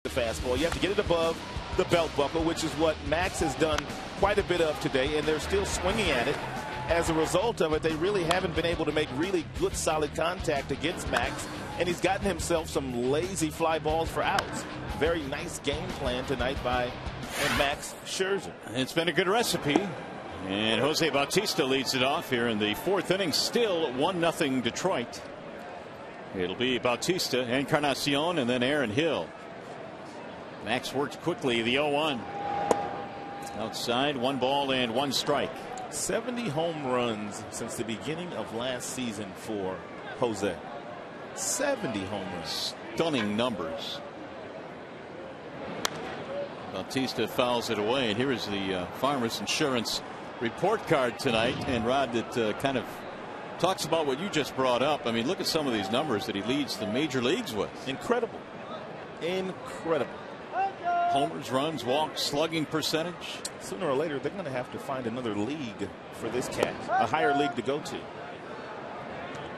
Fastball. You have to get it above the belt buckle, which is what Max has done quite a bit of today, and they're still swinging at it. As a result of it, they really haven't been able to make really good, solid contact against Max, and he's gotten himself some lazy fly balls for outs. Very nice game plan tonight by Max Scherzer. It's been a good recipe, and Jose Bautista leads it off here in the 4th inning. Still 1-0 Detroit. It'll be Bautista, Encarnacion, and then Aaron Hill. Max works quickly. The 0-1. Outside, 1 ball and 1 strike. 70 home runs since the beginning of last season for Jose. 70 home runs. Stunning numbers. Bautista fouls it away, and here is the Farmers Insurance report card tonight. And Rod, that kind of talks about what you just brought up. I mean, look at some of these numbers that he leads the major leagues with. Incredible. Incredible. Homers, runs, walks, slugging percentage. Sooner or later, they're going to have to find another league for this cat, a higher league to go to.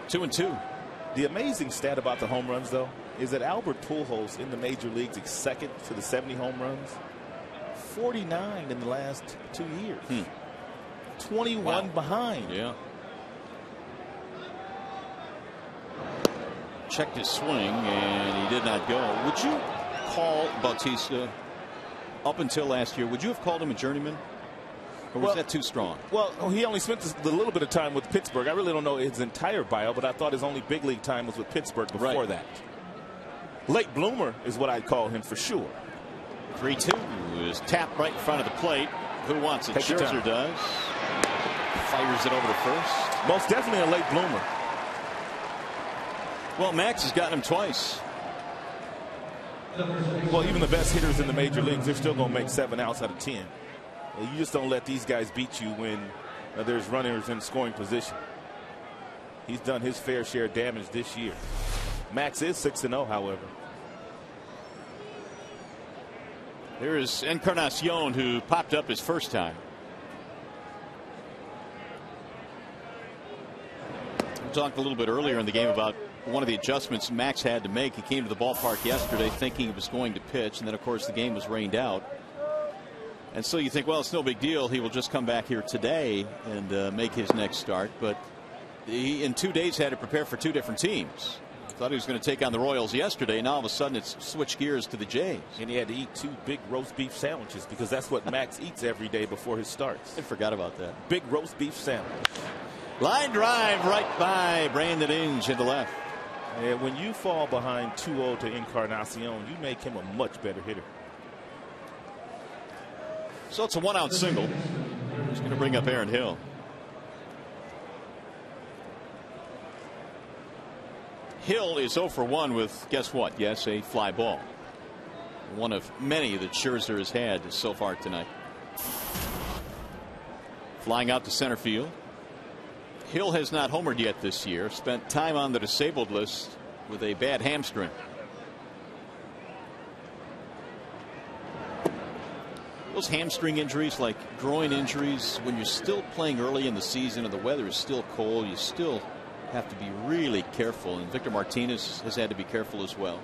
2-2. The amazing stat about the home runs, though, is that Albert Pujols in the major leagues is second to the 70 home runs. 49 in the last 2 years. 21 behind. Yeah. Checked his swing, and he did not go. Would you call Bautista, up until last year, would you have called him a journeyman? Or was that too strong? Well, he only spent a little bit of time with Pittsburgh. I really don't know his entire bio, but I thought his only big league time was with Pittsburgh before that. Late bloomer is what I'd call him for sure. 3-2 is tapped right in front of the plate. Who wants it? Scherzer does. Fires it over to first. Most definitely a late bloomer. Well, Max has gotten him twice. Well, even the best hitters in the major leagues, they're still going to make 7 outs out of 10. You just don't let these guys beat you when there's runners in scoring position. He's done his fair share of damage this year. Max is 6-0, however. There is Encarnacion, who popped up his first time. We talked a little bit earlier in the game about one of the adjustments Max had to make. He came to the ballpark yesterday thinking he was going to pitch, and then of course the game was rained out. And so you think, well, it's no big deal. He will just come back here today and make his next start. But he, in 2 days, had to prepare for 2 different teams. Thought he was going to take on the Royals yesterday. Now all of a sudden it's switched gears to the Jays. And he had to eat 2 big roast beef sandwiches because that's what Max eats every day before his starts. I forgot about that. Big roast beef sandwich. Line drive right by Brandon Inge in the left. And when you fall behind 2-0 to Encarnacion, you make him a much better hitter. So it's a 1-out single. He's going to bring up Aaron Hill. Hill is 0 for 1 with, guess what? Yes, a fly ball. One of many that Scherzer has had so far tonight. Flying out to center field. Hill has not homered yet this year. Spent time on the disabled list with a bad hamstring. Those hamstring injuries, like groin injuries, when you're still playing early in the season and the weather is still cold, you still have to be really careful. And Victor Martinez has had to be careful as well.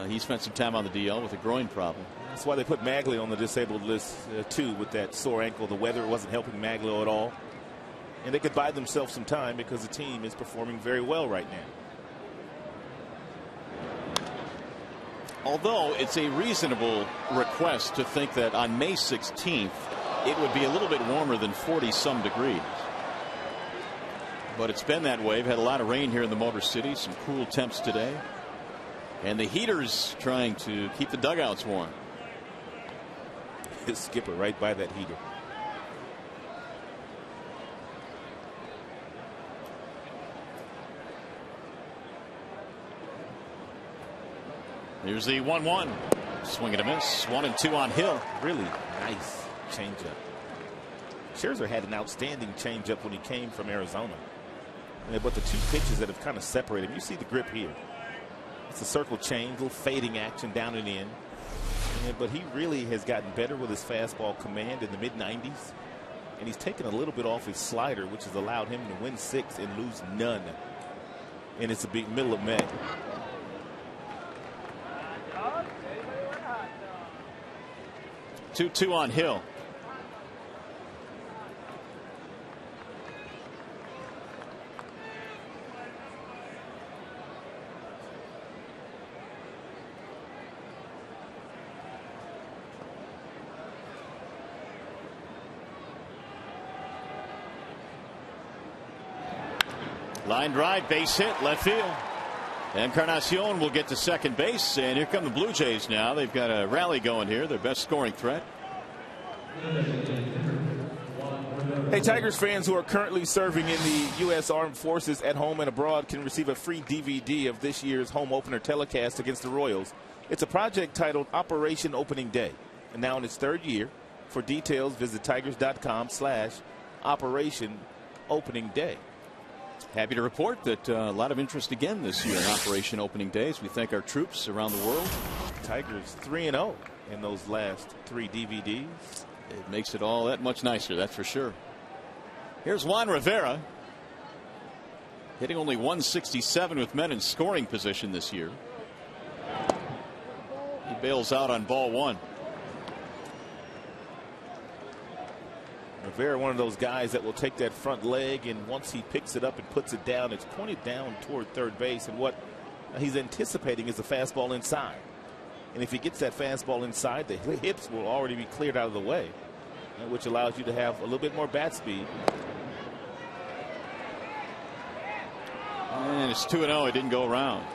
He spent some time on the DL with a groin problem. That's why they put Maglio on the disabled list too, with that sore ankle. The weather wasn't helping Maglio at all. And they could buy themselves some time because the team is performing very well right now. Although it's a reasonable request to think that on May 16th it would be a little bit warmer than 40-some degrees. But it's been that way. We've had a lot of rain here in the Motor City, some cool temps today. And the heaters trying to keep the dugouts warm. His skipper right by that heater. Here's the 1-1. Swing and a miss. 1-2 on Hill. Really nice changeup. Scherzer had an outstanding changeup when he came from Arizona. But the 2 pitches that have kind of separated him, you see the grip here. It's a circle change, little fading action down and in. But he really has gotten better with his fastball command in the mid-90s. And he's taken a little bit off his slider, which has allowed him to win 6 and lose none. And it's a big middle of May. Two on Hill. Line drive, base hit, left field. Encarnacion will get to second base, and here come the Blue Jays now. They've got a rally going here, their best scoring threat. Hey, Tigers fans who are currently serving in the U.S. Armed Forces at home and abroad can receive a free DVD of this year's home opener telecast against the Royals. It's a project titled Operation Opening Day, and now in its 3rd year. For details, visit tigers.com/Operation Opening Day. Happy to report that a lot of interest again this year in Operation Opening Days. We thank our troops around the world. Tigers 3-0 in those last 3 DVDs. It makes it all that much nicer, that's for sure. Here's Juan Rivera, hitting only 167 with men in scoring position this year. He bails out on ball 1. Rivera, one of those guys that will take that front leg, and once he picks it up and puts it down, it's pointed down toward third base, and what he's anticipating is a fastball inside. And if he gets that fastball inside, the hips will already be cleared out of the way. which allows you to have a little bit more bat speed. And it's 2-0. It didn't go around.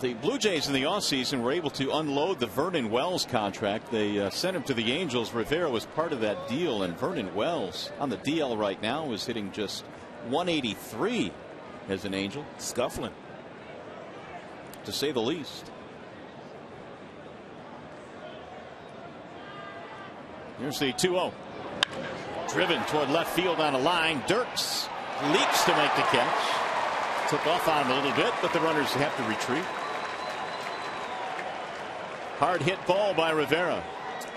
The Blue Jays in the offseason were able to unload the Vernon Wells contract. They sent him to the Angels. Rivera was part of that deal, and Vernon Wells on the DL right now is hitting just 183 as an Angel. Scuffling, to say the least. Here's the 2-0. Driven toward left field on a line. Dirks leaps to make the catch. Took off on him a little bit, but the runners have to retreat. Hard hit ball by Rivera.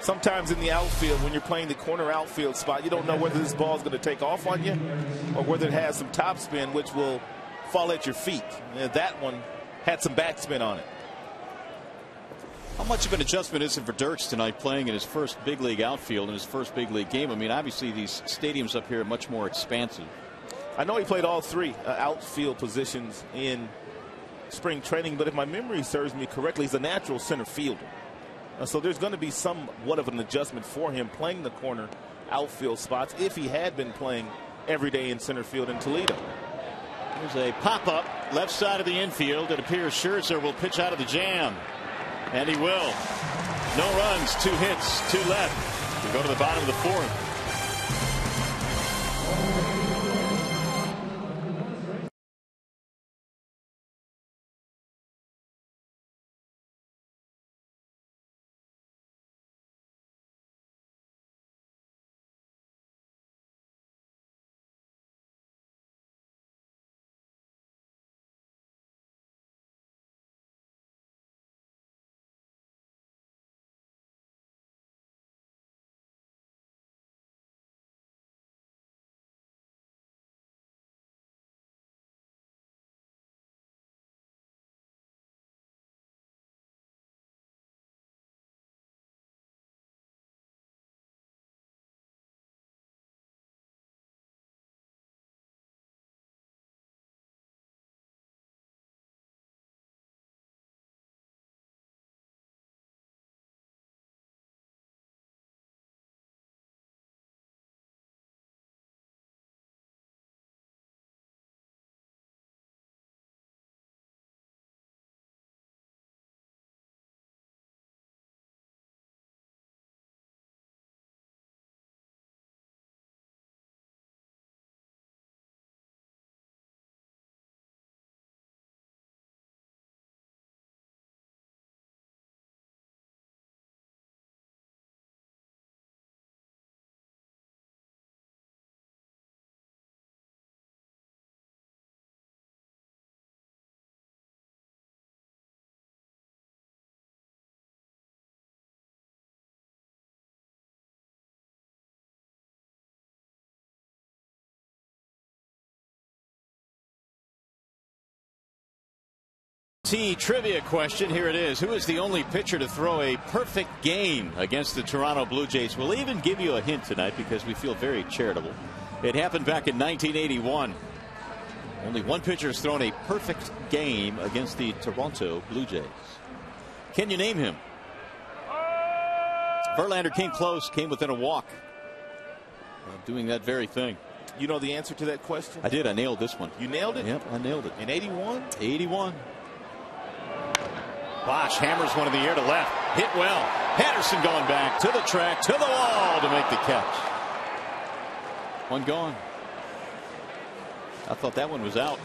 Sometimes in the outfield, when you're playing the corner outfield spot, you don't know whether this ball is going to take off on you or whether it has some topspin, which will fall at your feet. And that one had some backspin on it. How much of an adjustment is it for Dirks tonight, playing in his first big league outfield in his first big league game? I mean, obviously these stadiums up here are much more expansive. I know he played all three outfield positions in spring training, but if my memory serves me correctly, he's a natural center fielder. So there's going to be somewhat of an adjustment for him playing the corner outfield spots if he had been playing every day in center field in Toledo. There's a pop-up left side of the infield. It appears Scherzer will pitch out of the jam. And he will. No runs, 2 hits, 2 left. We go to the bottom of the fourth. Trivia question. Here it is. Who is the only pitcher to throw a perfect game against the Toronto Blue Jays? We'll even give you a hint tonight because we feel very charitable. It happened back in 1981. Only one pitcher has thrown a perfect game against the Toronto Blue Jays. Can you name him? Verlander came close, came within a walk of doing that very thing. You know the answer to that question? I did. I nailed this one. You nailed it? Yep, I nailed it. In 81? 81. Bosch hammers one in the air to left. Hit well. Patterson going back to the track, to the wall to make the catch. One gone. I thought that one was out.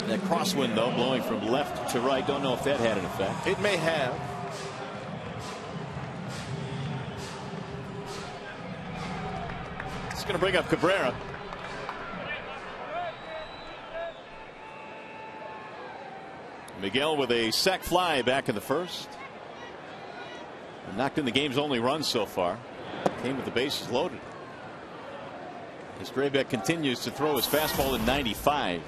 That crosswind, though, blowing from left to right. Don't know if that had an effect. It may have. It's going to bring up Cabrera. Miguel with a sac fly back in the first. Knocked in the game's only run so far. Came with the bases loaded. As Graybeck continues to throw his fastball in 95.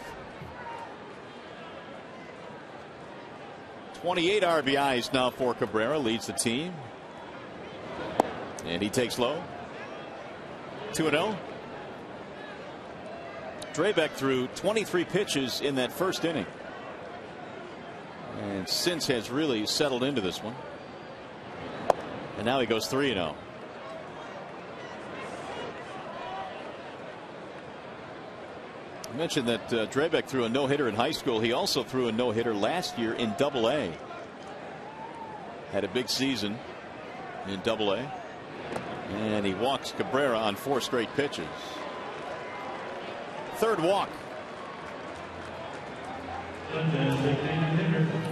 28 RBIs now for Cabrera. Leads the team. And he takes low. 2-0. Draybeck threw 23 pitches in that first inning. And since has really settled into this one. And now he goes 3-0. I mentioned that Drabek threw a no-hitter in high school. He also threw a no-hitter last year in Double-A. Had a big season in Double-A. And he walks Cabrera on 4 straight pitches. Third walk.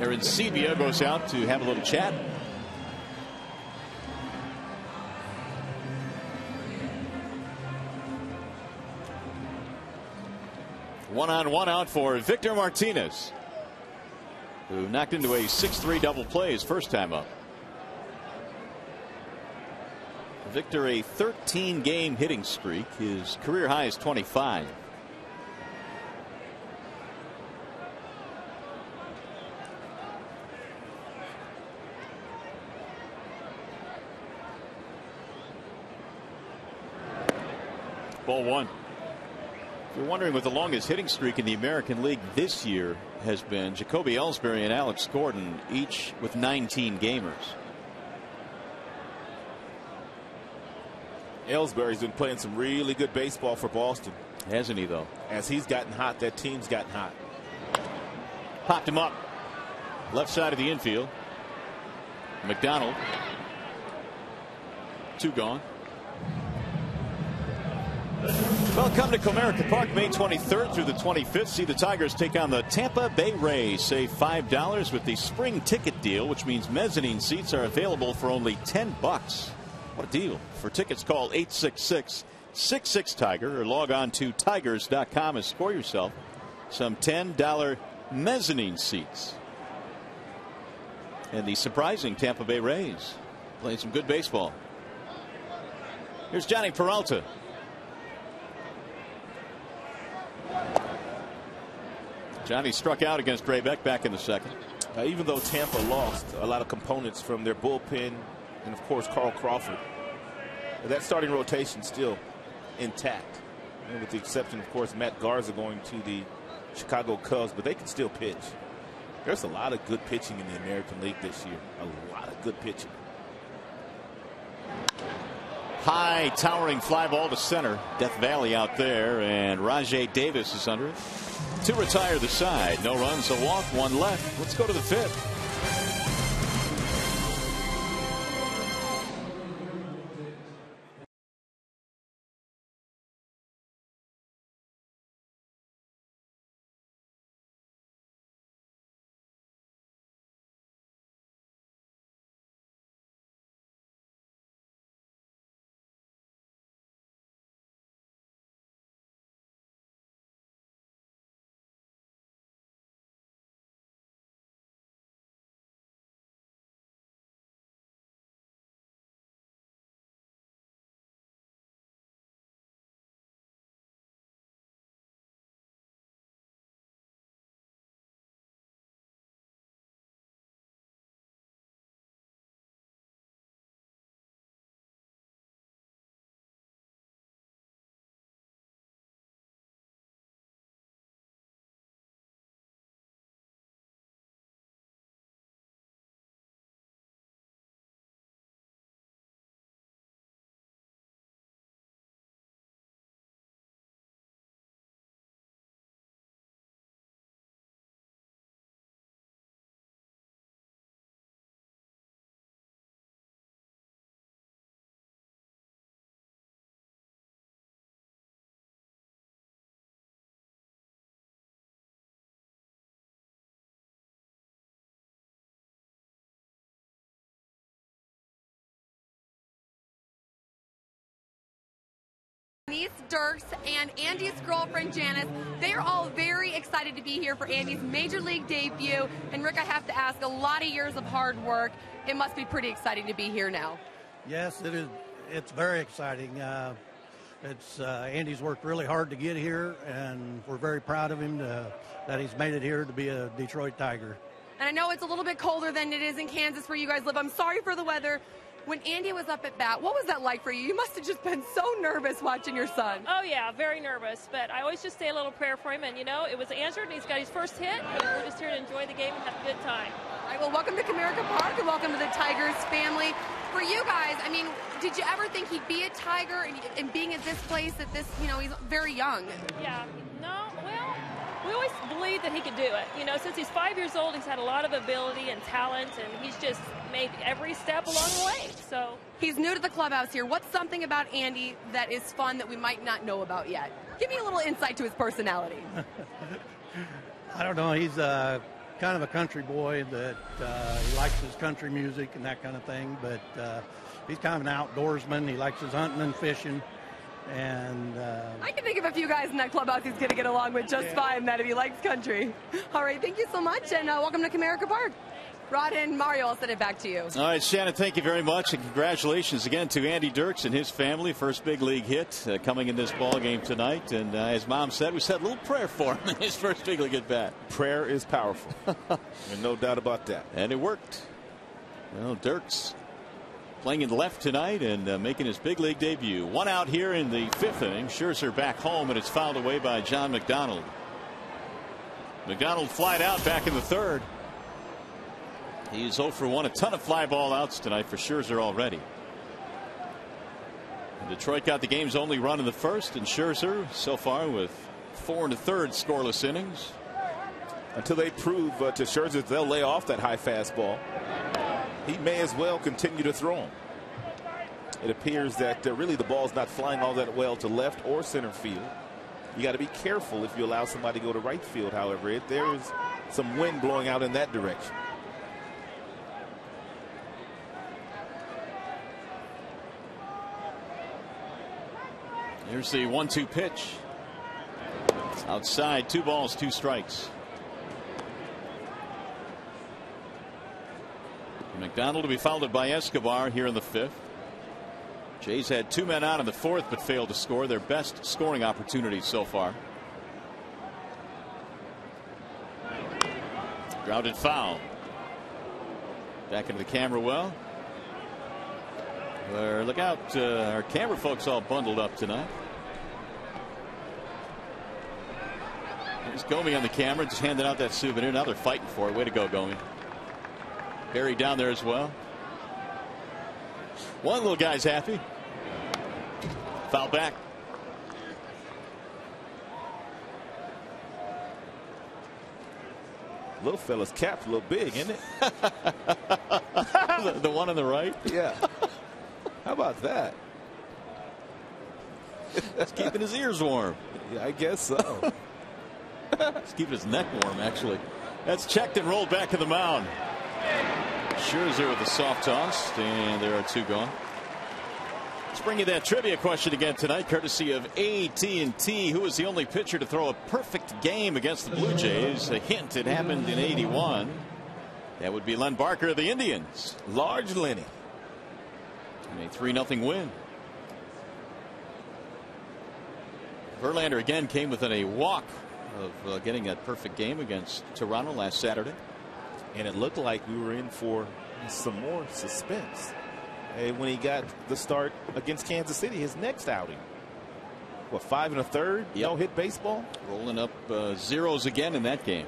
Aaron Sebia goes out to have a little chat. One on, one out for Victor Martinez, who knocked into a 6-3 double play his first time up. Victor, a 13-game hitting streak. His career high is 25. Ball 1. If you're wondering what the longest hitting streak in the American League this year has been, Jacoby Ellsbury and Alex Gordon, each with 19 gamers. Ellsbury's been playing some really good baseball for Boston. Hasn't he, though? As he's gotten hot, that team's gotten hot. Popped him up. Left side of the infield. McDonald. 2 gone. Well, come to Comerica Park May 23rd through the 25th. See the Tigers take on the Tampa Bay Rays. Save $5 with the spring ticket deal, which means mezzanine seats are available for only $10. What a deal. For tickets, call 866-66-TIGER or log on to tigers.com and score yourself some $10 mezzanine seats. And the surprising Tampa Bay Rays playing some good baseball. Here's Johnny Peralta. Johnny struck out against Drabek back in the second. Even though Tampa lost a lot of components from their bullpen and, of course, Carl Crawford, that starting rotation still intact. And with the exception, of course, Matt Garza going to the Chicago Cubs, but they can still pitch. There's a lot of good pitching in the American League this year. A lot of good pitching. High towering fly ball to center. Death Valley out there, and Rajay Davis is under it to retire the side. No runs, a walk, 1 left. Let's go to the 5th. Dirks and Andy's girlfriend Janice, they are all very excited to be here for Andy's major league debut. And Rick, I have to ask, a lot of years of hard work. It must be pretty exciting to be here now. Yes, it is. It's very exciting. Andy's worked really hard to get here, and we're very proud of him that he's made it here to be a Detroit Tiger. And I know it's a little bit colder than it is in Kansas where you guys live. I'm sorry for the weather. When Andy was up at bat, what was that like for you? You must have just been so nervous watching your son. Oh, yeah, very nervous. But I always just say a little prayer for him. And, you know, it was answered, and he's got his first hit. And we're just here to enjoy the game and have a good time. All right, well, welcome to Comerica Park and welcome to the Tigers family. For you guys, I mean, did you ever think he'd be a Tiger and being at this place at this, he's very young? Yeah, no, well, we always believed that he could do it. Since he's 5 years old, he's had a lot of ability and talent, and he's just made every step along the way. So he's new to the clubhouse here. What's something about Andy that is fun that we might not know about yet? Give me a little insight to his personality. I don't know. He's kind of a country boy that he likes his country music and that kind of thing, but he's kind of an outdoorsman. He likes his hunting and fishing. And I can think of a few guys in that clubhouse he's going to get along with just fine, that if he likes country. All right, thank you so much, and welcome to Comerica Park. Rod and Mario, I'll send it back to you. All right, Shannon, thank you very much, and congratulations again to Andy Dirks and his family. First big league hit coming in this ball game tonight. And as Mom said, we said a little prayer for him in his first big league at bat. Prayer is powerful, and no doubt about that. And it worked. Well, Dirks playing in left tonight and making his big league debut. One out here in the fifth inning. Scherzer back home, and it's fouled away by John McDonald. McDonald flied out back in the third. He's 0 for 1. A ton of fly ball outs tonight for Scherzer already. And Detroit got the game's only run in the first, and Scherzer so far with 4 1/3 scoreless innings. Until they prove to Scherzer they'll lay off that high fastball, he may as well continue to throw him. It appears that really the ball's not flying all that well to left or center field. You got to be careful if you allow somebody to go to right field. However, there is some wind blowing out in that direction. Here's the 1-2 pitch. Outside, 2 balls, 2 strikes. McDonald to be followed by Escobar here in the fifth. Jays had 2 men out in the fourth, but failed to score. Their best scoring opportunity so far. Grounded foul. Back into the camera well. Look out, our camera folks all bundled up tonight. There's Gomi on the camera, just handing out that souvenir. Now they're fighting for it. Way to go, Gomi. Barry down there as well. One little guy's happy. Foul back. Little fella's cap's a little big, isn't it? the one on the right? Yeah. How about that? He's keeping his ears warm. Yeah, I guess so. He's keeping his neck warm, actually. That's checked and rolled back to the mound. Scherzer with a soft toss, and there are 2 gone. Let's bring you that trivia question again tonight, courtesy of AT&T. Who was the only pitcher to throw a perfect game against the Blue Jays? A hint, it happened in '81. That would be Len Barker of the Indians. Large Lenny. And a 3-0 win. Verlander again came within a walk of getting that perfect game against Toronto last Saturday. And it looked like we were in for some more suspense when he got the start against Kansas City, his next outing. What, 5 1/3? Yep. No hit baseball? Rolling up zeros again in that game.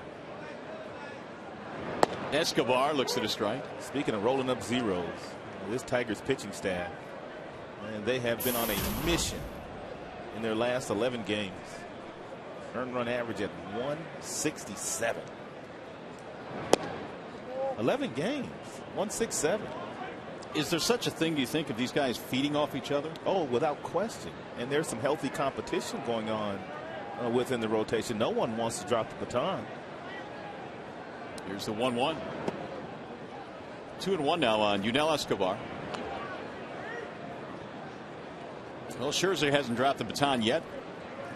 Escobar looks at a strike. Speaking of rolling up zeros, this Tigers pitching staff, and they have been on a mission in their last 11 games. Earned run average at 167. 11 games, 167. Is there such a thing, do you think, of these guys feeding off each other? Oh, without question. And there's some healthy competition going on within the rotation. No one wants to drop the baton. Here's the 1-1. 2-1 now on Yunel Escobar. Well, Scherzer hasn't dropped the baton yet.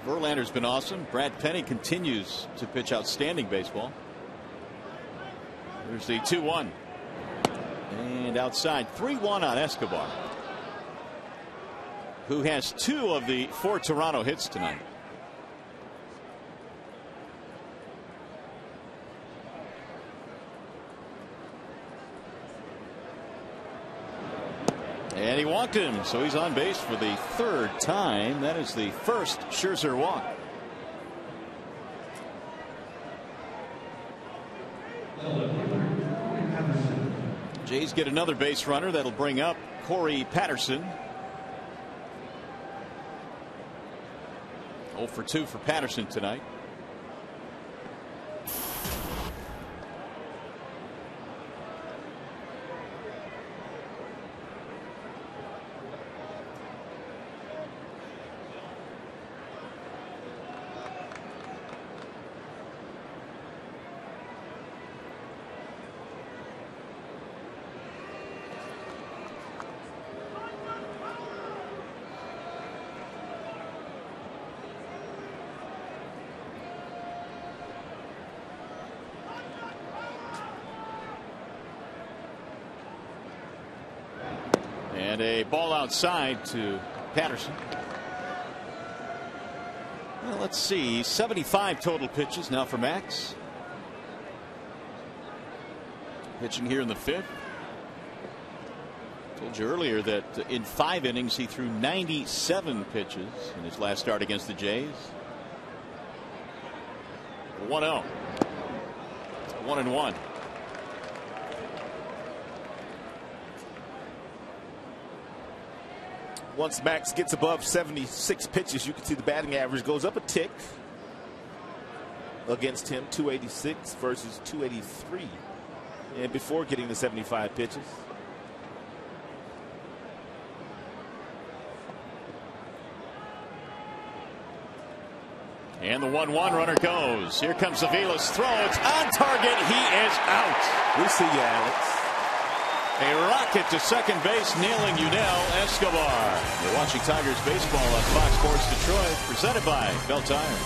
Verlander's been awesome. Brad Penny continues to pitch outstanding baseball. There's the 2-1. And outside, 3-1 on Escobar, who has 2 of the 4 Toronto hits tonight. And he walked him, so he's on base for the 3rd time. That is the first Scherzer walk. Jays get another base runner that'll bring up Corey Patterson. 0 for 2 for Patterson tonight. And a ball outside to Patterson. Well, let's see. 75 total pitches now for Max. Pitching here in the 5th. Told you earlier that in 5 innings he threw 97 pitches in his last start against the Jays. 1-0. 1-1. Once Max gets above 76 pitches, you can see the batting average goes up a tick against him. 286 versus 283. And before getting to 75 pitches. And the 1-1 runner goes. Here comes Avila's throw. It's on target. He is out. We see you, Alex. A rocket to second base, nailing Yunel Escobar. You're watching Tigers baseball on Fox Sports Detroit, presented by Bell Tire.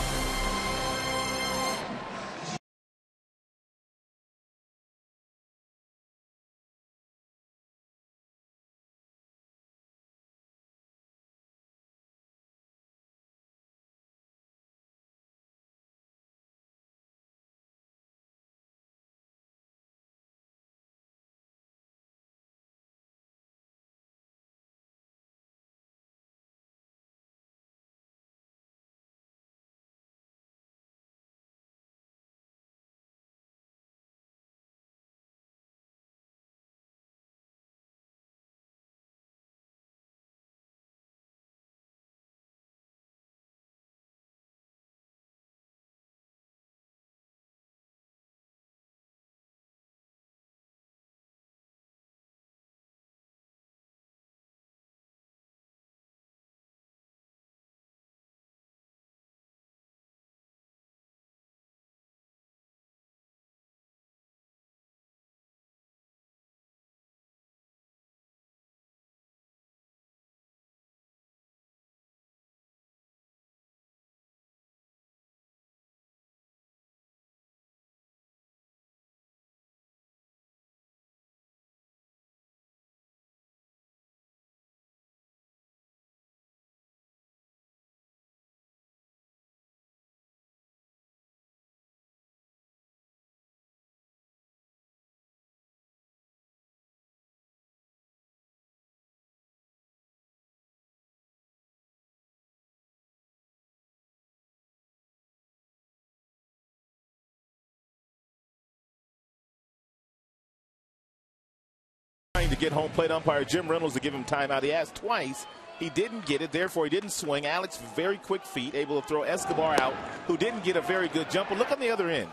Trying to get home plate umpire Jim Reynolds to give him timeout. He asked twice. He didn't get it, therefore he didn't swing. Alex, very quick feet, able to throw Escobar out, who didn't get a very good jump. But look on the other end.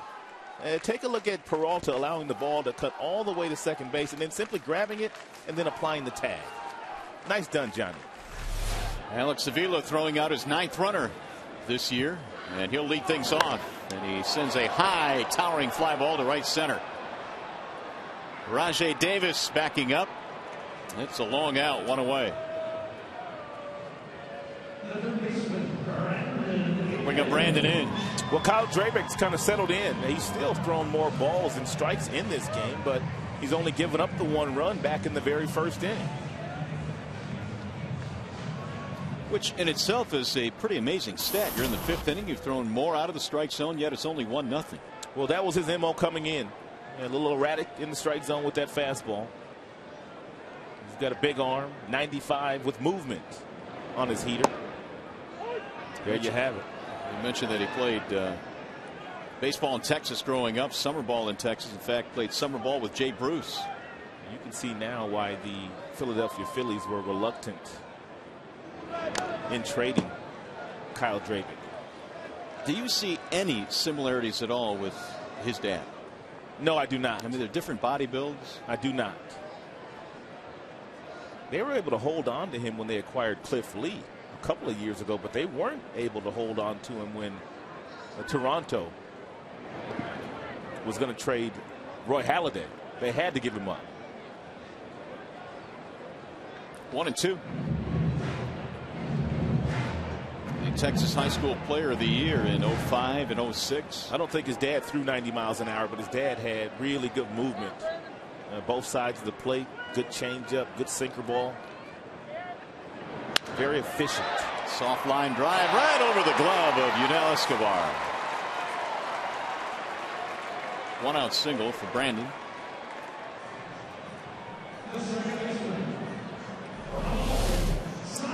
Take a look at Peralta allowing the ball to cut all the way to second base and then simply grabbing it and then applying the tag. Nice done, Johnny. Alex Avila throwing out his 9th runner this year, and he'll lead things off. And he sends a high, towering fly ball to right center. Rajai Davis backing up. It's a long out, 1 away. Bring up Brandon in. Well, Kyle Drabeck's kind of settled in. He's still thrown more balls than strikes in this game, but he's only given up the 1 run back in the very first inning. Which in itself is a pretty amazing stat. You're in the 5th inning. You've thrown more out of the strike zone, yet it's only 1-0. Well, that was his MO coming in. A little erratic in the strike zone with that fastball. He's got a big arm, 95 with movement on his heater. There you have it. You mentioned that he played baseball in Texas growing up, summer ball in Texas. In fact, played summer ball with Jay Bruce You can see now why the Philadelphia Phillies were reluctant in trading Kyle Drabek. Do you see any similarities at all with his dad? No, I do not. I mean, they're different body builds. I do not. They were able to hold on to him when they acquired Cliff Lee a couple of years ago, but they weren't able to hold on to him when Toronto was going to trade Roy Halladay. They had to give him up. 1-2. The Texas High School Player of the Year in 05 and 06. I don't think his dad threw 90 miles an hour, but his dad had really good movement. Both sides of the plate, good changeup, good sinker ball. Very efficient. Soft line drive right over the glove of Yunel Escobar. 1-out single for Brandon.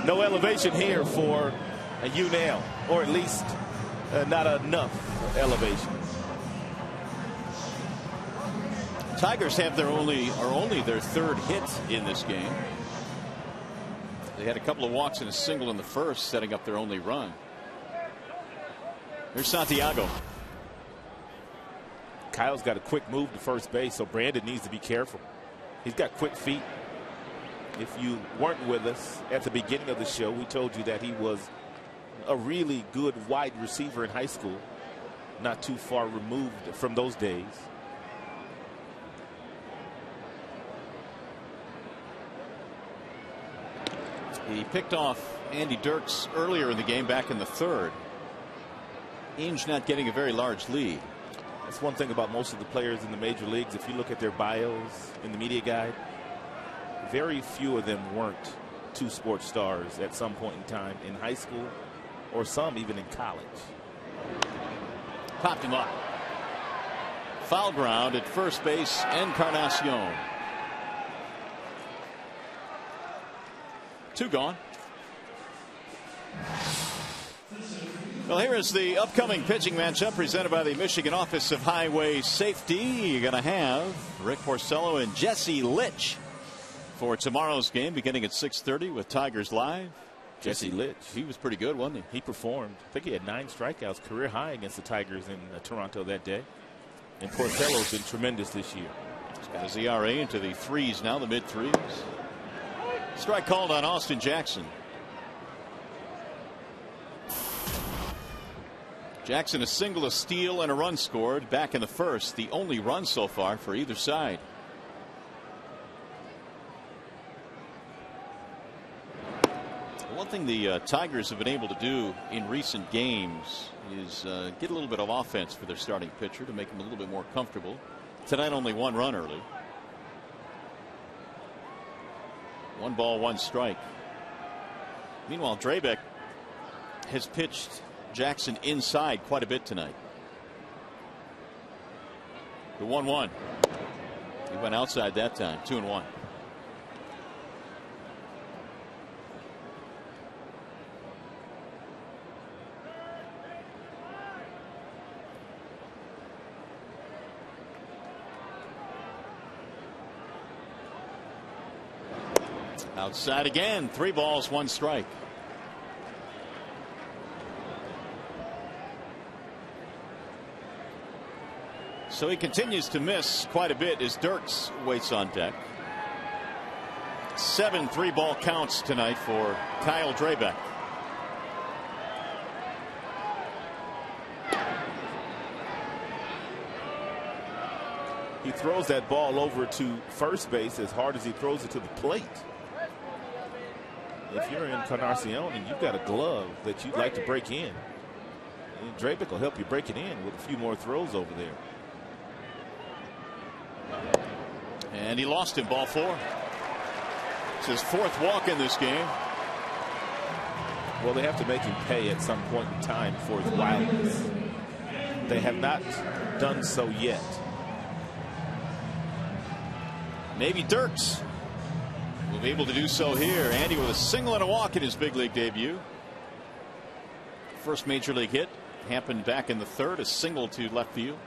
No elevation here for Yunel, or at least not enough elevation. Tigers have only their third hit in this game. They had a couple of walks and a single in the first, setting up their only run. Here's Santiago. Kyle's got a quick move to first base, so Brandon needs to be careful. He's got quick feet. If you weren't with us at the beginning of the show, we told you that he was a really good wide receiver in high school, not too far removed from those days. He picked off Andy Dirks earlier in the game, back in the third. Ainge not getting a very large lead. That's one thing about most of the players in the major leagues. If you look at their bios in the media guide, very few of them weren't two sports stars at some point in time in high school, or some even in college. Popped him up. Foul ground at first base, Encarnacion. 2 gone. Well, here is the upcoming pitching matchup presented by the Michigan Office of Highway Safety. You're going to have Rick Porcello and Jesse Litch for tomorrow's game, beginning at 6:30 with Tigers Live. Jesse Litch, he was pretty good, wasn't he? He performed. I think he had 9 strikeouts, career high against the Tigers in Toronto that day. And Porcello's been tremendous this year. He's got his ERA into the 3s now, the mid-3s. Strike called on Austin Jackson. Jackson a single, a steal, and a run scored back in the first. The only run so far for either side. One thing the Tigers have been able to do in recent games is get a little bit of offense for their starting pitcher to make him a little bit more comfortable. Tonight only 1 run early. 1 ball, 1 strike. Meanwhile, Drabek has pitched Jackson inside quite a bit tonight. The 1-1. He went outside that time. 2-1. Outside again. 3 balls, 1 strike. So he continues to miss quite a bit as Dirks waits on deck. 7 3-ball counts tonight for Kyle Drabek. He throws that ball over to first base as hard as he throws it to the plate. If you're in Encarnacion and you've got a glove that you'd like to break in, Drabek will help you break it in with a few more throws over there. And he lost him, ball 4. It's his 4th walk in this game. Well, they have to make him pay at some point in time for his wildness. They have not done so yet. Maybe Dirks will be able to do so here. Andy with a single and a walk in his big league debut. First major league hit happened back in the 3rd, a single to left field.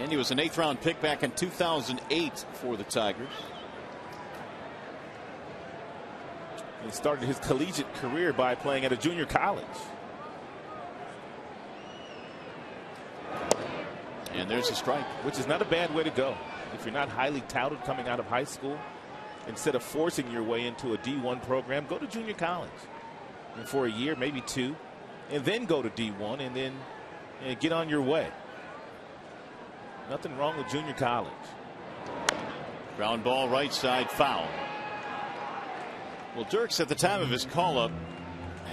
And he was an 8th round pick back in 2008 for the Tigers. He started his collegiate career by playing at a junior college. And there's a strike. Which is not a bad way to go. If you're not highly touted coming out of high school, instead of forcing your way into a D1 program, go to junior college. And for a year, maybe 2, and then go to D1 and then get on your way. Nothing wrong with junior college. Ground ball right side, foul. Well, Dirks at the time of his call-up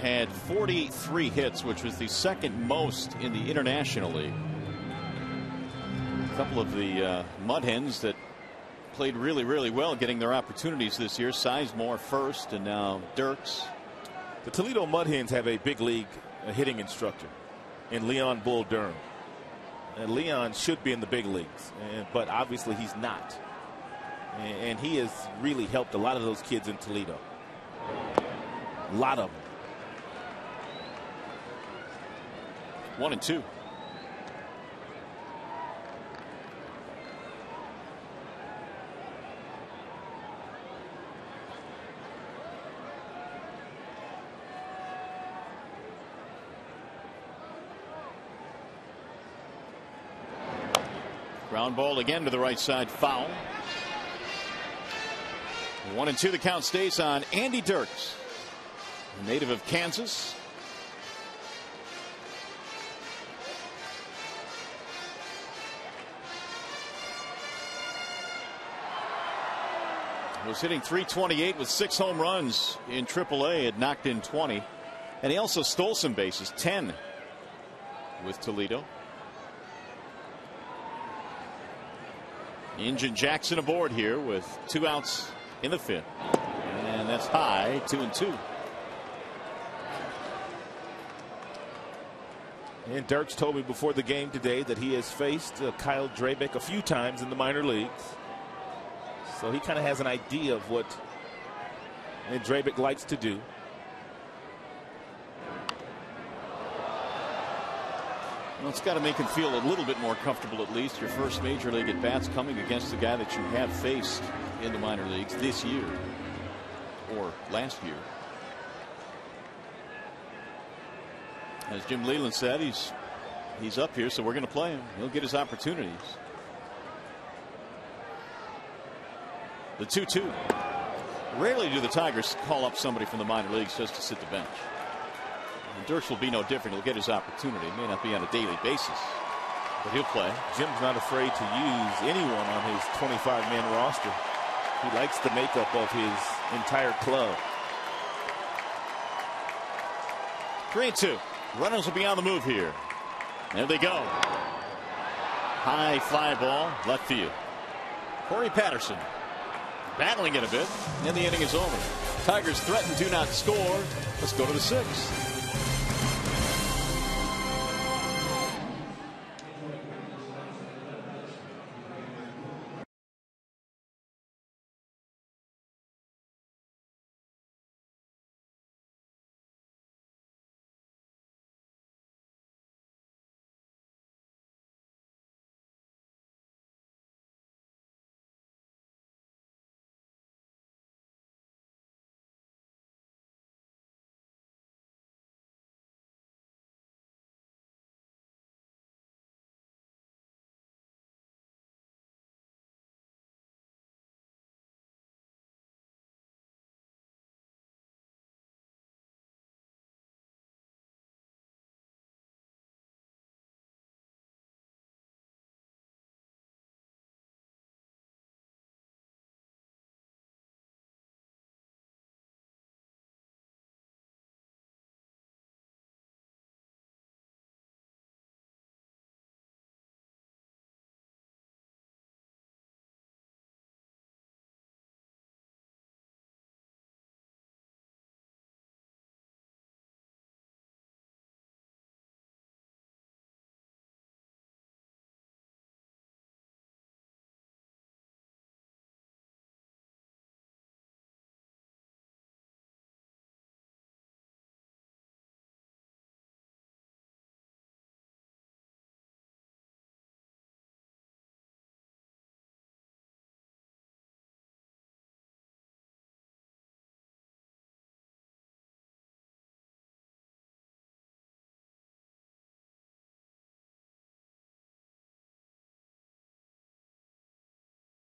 had 43 hits, which was the second most in the International League. A couple of the Mud Hens that played really, really well getting their opportunities this year. Sizemore first, and now Dirks. The Toledo Mud Hens have a big league hitting instructor in Leon Bull Durham. And Leon should be in the big leagues, but obviously he's not. And he has really helped a lot of those kids in Toledo. A lot of them. 1-2. Ground ball again to the right side, foul. 1-2. The count stays on Andy Dirks, a native of Kansas. Was hitting .328 with 6 home runs in AAA. Had knocked in 20, and he also stole some bases, 10 with Toledo. Injun Jackson aboard here with 2 outs in the 5th, and that's high, 2-2. And Dirks told me before the game today that he has faced Kyle Drabeck a few times in the minor leagues. So he kind of has an idea of what Drabeck likes to do. Well, it's got to make him feel a little bit more comfortable, at least. Your first major league at bats coming against the guy that you have faced in the minor leagues this year or last year. As Jim Leland said, he's up here, so we're going to play him. He'll get his opportunities. The 2-2. Rarely do the Tigers call up somebody from the minor leagues just to sit the bench. And Dirks will be no different. He'll get his opportunity. It may not be on a daily basis, but he'll play. Jim's not afraid to use anyone on his 25-man roster. He likes the makeup of his entire club. 3-2. Runners will be on the move here. There they go. High fly ball, left field. Corey Patterson battling it a bit, and the inning is over. Tigers threaten to not score. Let's go to the 6th.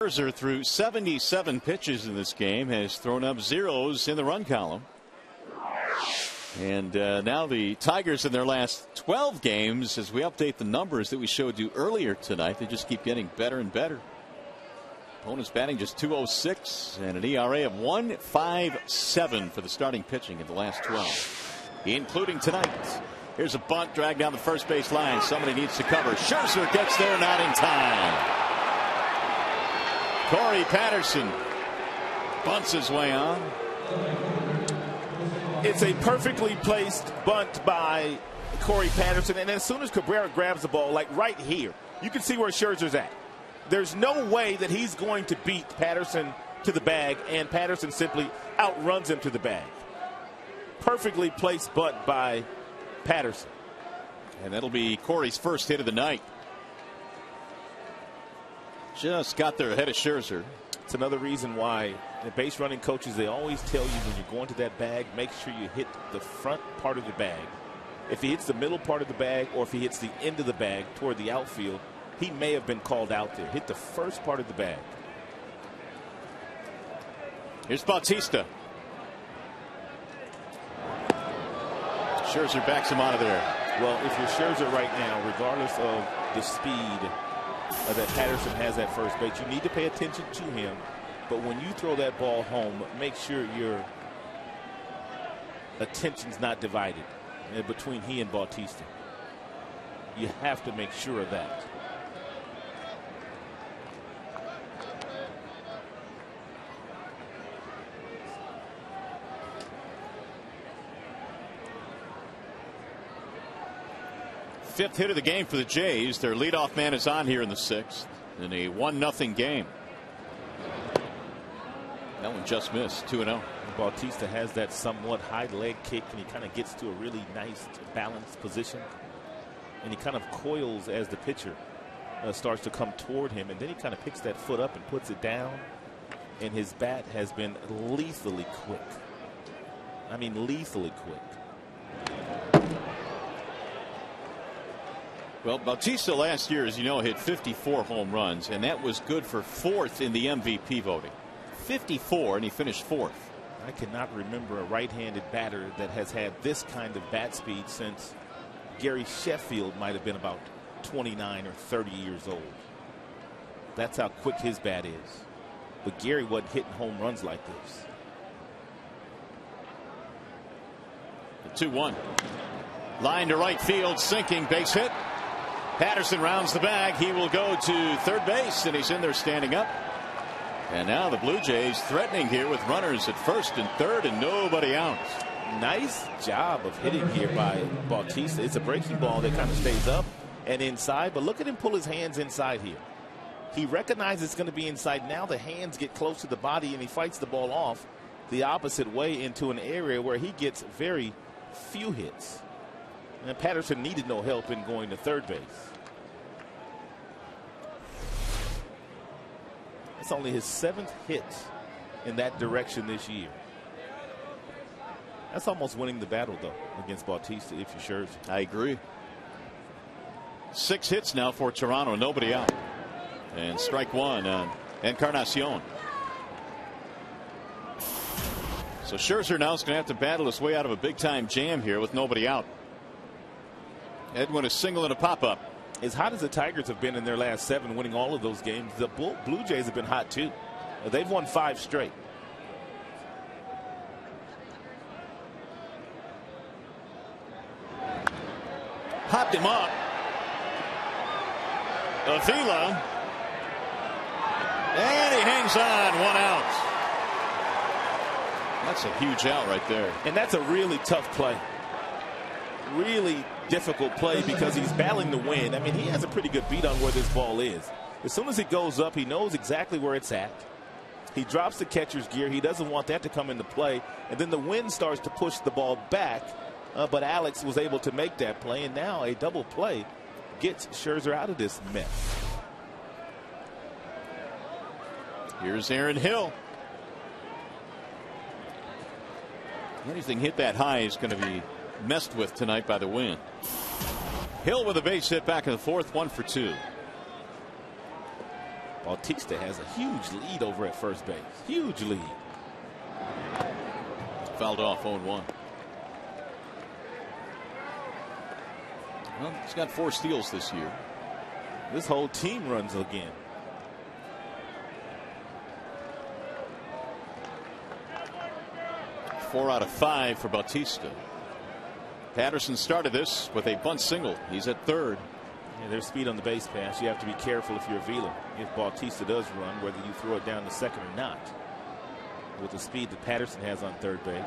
Scherzer threw 77 pitches in this game, has thrown up zeros in the run column. And now the Tigers in their last 12 games, as we update the numbers that we showed you earlier tonight, they just keep getting better and better. Opponents batting just .206 and an ERA of 1.57 for the starting pitching in the last 12, including tonight. Here's a bunt dragged down the first base line. Somebody needs to cover. Scherzer gets there, not in time. Corey Patterson bunts his way on. It's a perfectly placed bunt by Corey Patterson, and as soon as Cabrera grabs the ball, like right here, you can see where Scherzer's at. There's no way that he's going to beat Patterson to the bag, and Patterson simply outruns him to the bag. Perfectly placed bunt by Patterson. And that'll be Corey's first hit of the night. Just got there ahead of Scherzer. It's another reason why the base running coaches, they always tell you when you're going to that bag, make sure you hit the front part of the bag. If he hits the middle part of the bag, or if he hits the end of the bag toward the outfield, he may have been called out there. Hit the first part of the bag. Here's Bautista. Scherzer backs him out of there. Well, if you're Scherzer right now, regardless of the speed that Patterson has at first base, you need to pay attention to him. But when you throw that ball home, make sure your attention's not divided between he and Bautista. You have to make sure of that. Fifth hit of the game for the Jays. Their leadoff man is on here in the sixth in a 1-0 game. That one just missed. 2-0. Bautista has that somewhat high leg kick, and he kind of gets to a really nice balanced position, and he kind of coils as the pitcher starts to come toward him, and then he kind of picks that foot up and puts it down, and his bat has been lethally quick. I mean, lethally quick. Well, Bautista last year, as you know, hit 54 home runs, and that was good for fourth in the MVP voting. 54, and he finished fourth. I cannot remember a right-handed batter that has had this kind of bat speed since Gary Sheffield might have been about 29 or 30 years old. That's how quick his bat is. But Gary wasn't hitting home runs like this. 2-1. Line to right field, sinking, base hit. Patterson rounds the bag. He will go to third base, and he's in there standing up. And now the Blue Jays threatening here with runners at first and third and nobody out. Nice job of hitting here by Bautista. It's a breaking ball that kind of stays up and inside, but look at him pull his hands inside here. He recognizes it's going to be inside. Now the hands get close to the body, and he fights the ball off the opposite way into an area where he gets very few hits. And Patterson needed no help in going to third base. It's only his 7th hit in that direction this year. That's almost winning the battle, though, against Bautista if you're Scherzer. I agree. 6 hits now for Toronto, nobody out. And strike one on Encarnacion. So Scherzer now is going to have to battle his way out of a big-time jam here with nobody out. Edwin, a single and a pop-up. As hot as the Tigers have been in their last 7, winning all of those games, the Blue Jays have been hot too. They've won 5 straight. Hopped him up. Avila. And he hangs on, 1 out. That's a huge out right there. And that's a really tough play. Really difficult play because he's battling the wind. I mean, he has a pretty good beat on where this ball is. As soon as it goes up, he knows exactly where it's at. He drops the catcher's gear. He doesn't want that to come into play. And then the wind starts to push the ball back. But Alex was able to make that play. And now a double play gets Scherzer out of this mess. Here's Aaron Hill. Anything hit that high is going to be messed with tonight by the wind. Hill with a base hit back in the 4th, 1 for 2. Bautista has a huge lead over at first base. Huge lead. Fouled off 0-1. Well, he's got 4 steals this year. This whole team runs again. Four out of 5 for Bautista. Patterson started this with a bunt single. He's at third. Yeah, there's speed on the base pass. You have to be careful if you're Avila. If Bautista does run, whether you throw it down to second or not. With the speed that Patterson has on third base.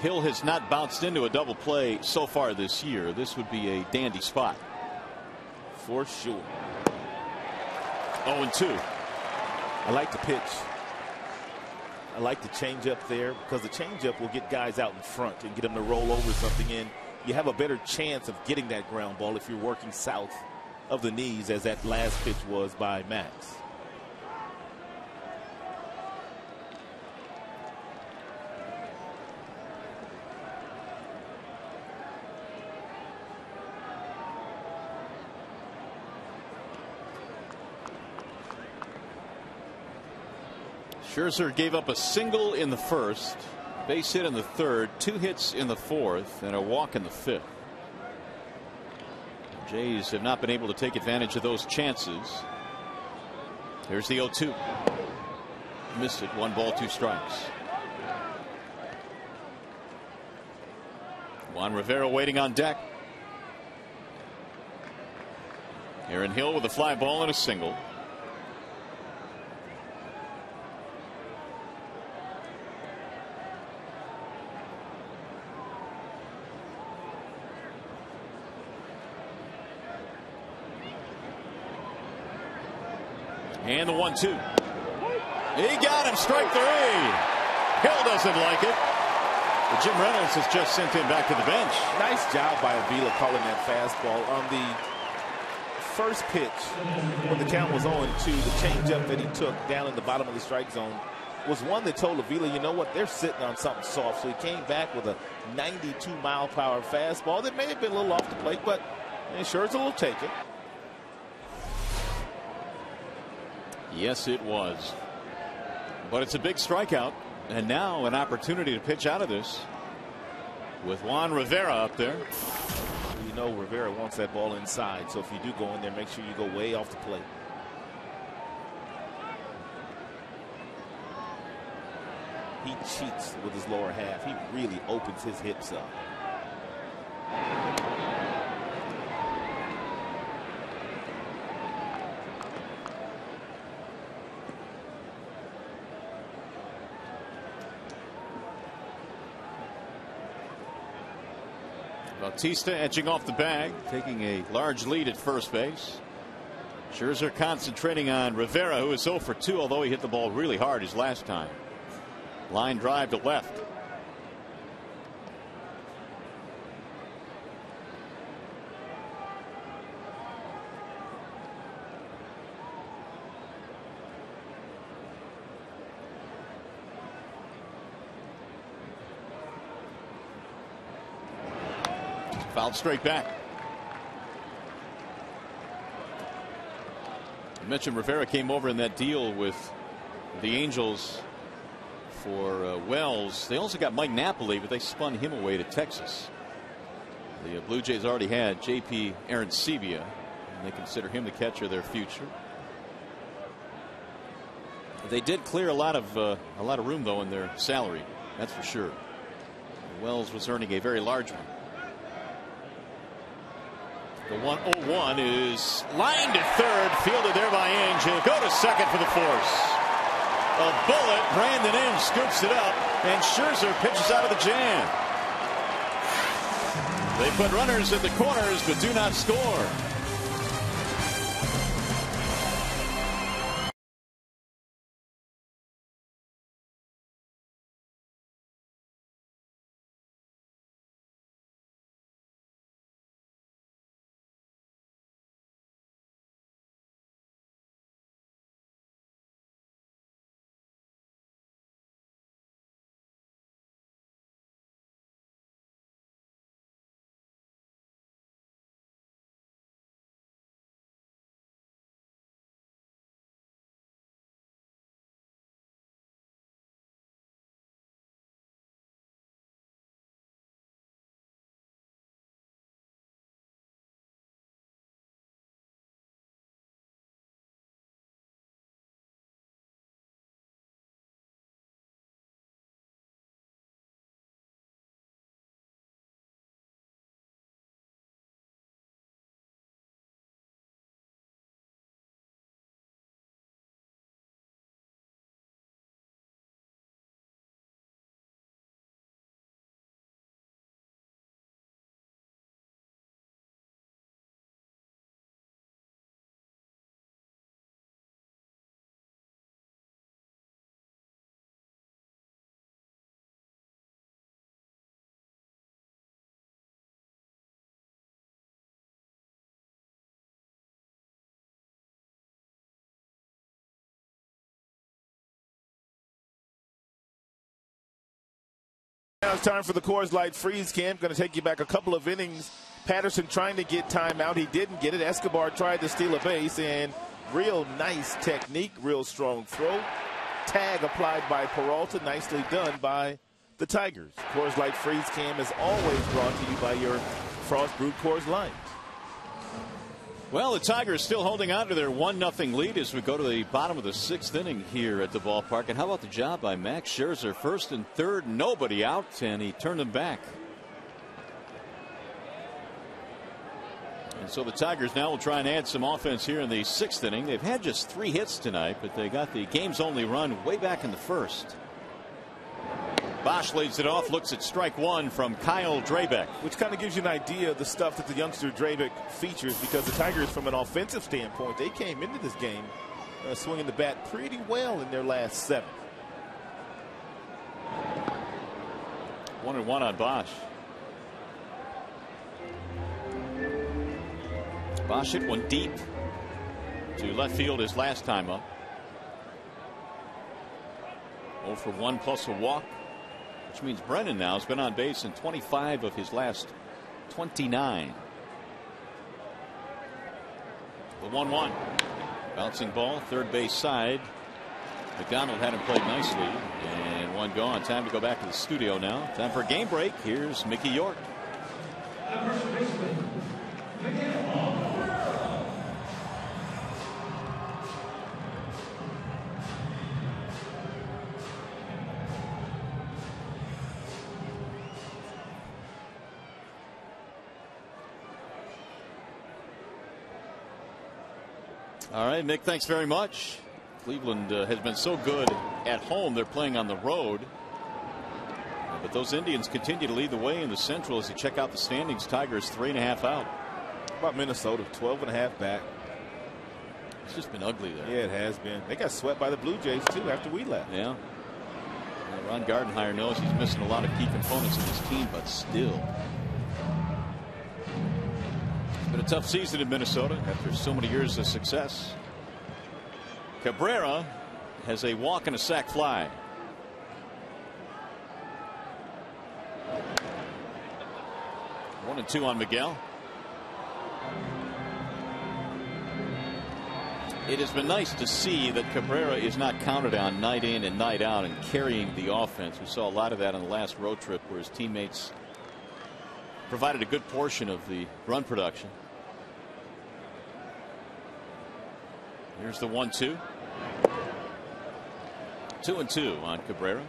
Hill has not bounced into a double play so far this year. This would be a dandy spot. For sure. 0-2. I like the pitch. I like the changeup there because the changeup will get guys out in front and get them to roll over something in. You have a better chance of getting that ground ball if you're working south of the knees, as that last pitch was by Max. Scherzer gave up a single in the first, base hit in the third, 2 hits in the fourth, and a walk in the fifth. Jays have not been able to take advantage of those chances. Here's the 0-2. Missed it. 1 ball, 2 strikes. Juan Rivera waiting on deck. Aaron Hill with a fly ball and a single. And the 1-2. He got him. Strike 3. Hill doesn't like it. But Jim Reynolds has just sent him back to the bench. Nice job by Avila calling that fastball. On the first pitch, when the count was 0-2, the changeup that he took down in the bottom of the strike zone was one that told Avila, you know what, they're sitting on something soft. So he came back with a 92-mile-per-hour fastball that may have been a little off the plate, but Scherzer will take it. Yes, it was. But it's a big strikeout. And now an opportunity to pitch out of this with Juan Rivera up there. You know Rivera wants that ball inside. So if you do go in there, make sure you go way off the plate. He cheats with his lower half. He really opens his hips up. Bautista edging off the bag, taking a large lead at first base. Scherzer concentrating on Rivera, who is 0 for 2, although he hit the ball really hard his last time. Line drive to left. Fouled straight back. I mentioned Rivera came over in that deal with the Angels for Wells. They also got Mike Napoli, but they spun him away to Texas. The Blue Jays already had J.P. Arancibia, and they consider him the catcher of their future. They did clear a lot of room, though, in their salary. That's for sure. Wells was earning a very large one. The 1-0-1 is lined to third, fielded there by Inge. He'll go to second for the force. A bullet. Brandon Inge scoops it up, and Scherzer pitches out of the jam. They put runners at the corners, but do not score. Now it's time for the Coors Light freeze camp. Going to take you back a couple of innings. Patterson trying to get time out. He didn't get it. Escobar tried to steal a base, and real nice technique, real strong throw. Tag applied by Peralta. Nicely done by the Tigers. Coors Light freeze cam is always brought to you by your Frost Brewed Coors Light. Well, the Tigers still holding on to their 1-0 lead as we go to the bottom of the 6th inning here at the ballpark. And how about the job by Max Scherzer? First and third, nobody out, and he turned them back. And so the Tigers now will try and add some offense here in the 6th inning. They've had just 3 hits tonight, but they got the game's only run way back in the first. Bosch leads it off, looks at strike one from Kyle Drabek. Which kind of gives you an idea of the stuff that the youngster Drabek features, because the Tigers, from an offensive standpoint, they came into this game swinging the bat pretty well in their last 7. 1-1 on Bosch. Bosch hit one deep to left field his last time up. 0 for 1 plus a walk, which means Brennan now has been on base in 25 of his last 29. The 1-1. Bouncing ball, third base side. McDonald had him played nicely, and one gone. Time to go back to the studio now. Time for a game break. Here's Mickey York. All right, Mick, thanks very much. Cleveland has been so good at home. They're playing on the road. But those Indians continue to lead the way in the Central as you check out the standings. Tigers 3.5 out. How about Minnesota? 12.5 back. It's just been ugly there. Yeah, it has been. They got swept by the Blue Jays, too, after we left. Yeah. Ron Gardenhire knows he's missing a lot of key components in his team, but still. Been a tough season in Minnesota after so many years of success. Cabrera has a walk and a sac fly. One and 2 on Miguel. It has been nice to see that Cabrera is not counted on night in and night out and carrying the offense. We saw a lot of that on the last road trip where his teammates provided a good portion of the run production. Here's the 1-2. 2-2 on Cabrera.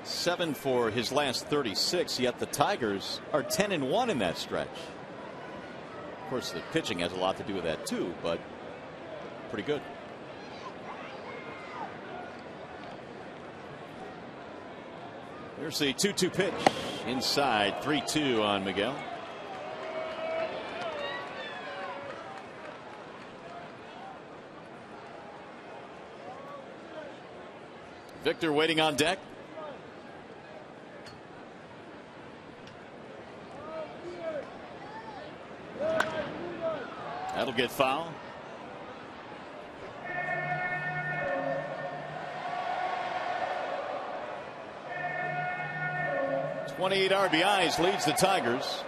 7 for his last 36, yet the Tigers are 10-1 in that stretch. Of course, the pitching has a lot to do with that too, but pretty good. Here's the 2-2 pitch. Inside, 3-2 on Miguel. Victor waiting on deck. That'll get foul. "28 RBIs leads the Tigers.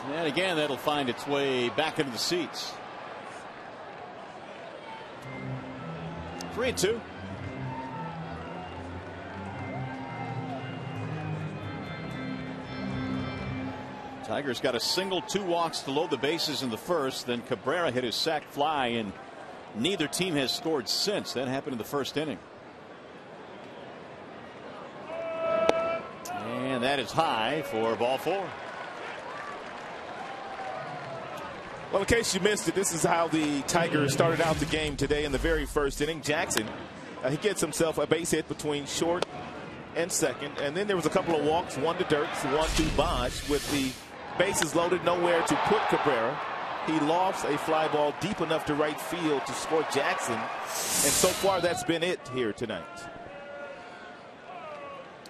And again, that'll find its way back into the seats. 3-2. Tigers got a single, 2 walks to load the bases in the first. Then Cabrera hit his sac fly, and neither team has scored since. That happened in the first inning. And that is high for ball 4. Well, in case you missed it, this is how the Tigers started out the game today in the very first inning. Jackson, he gets himself a base hit between short and second, and then there was a couple of walks, 1 to Dirks, 1 to Bosch, with the bases loaded, nowhere to put Cabrera. He lofts a fly ball deep enough to right field to score Jackson, and so far that's been it here tonight.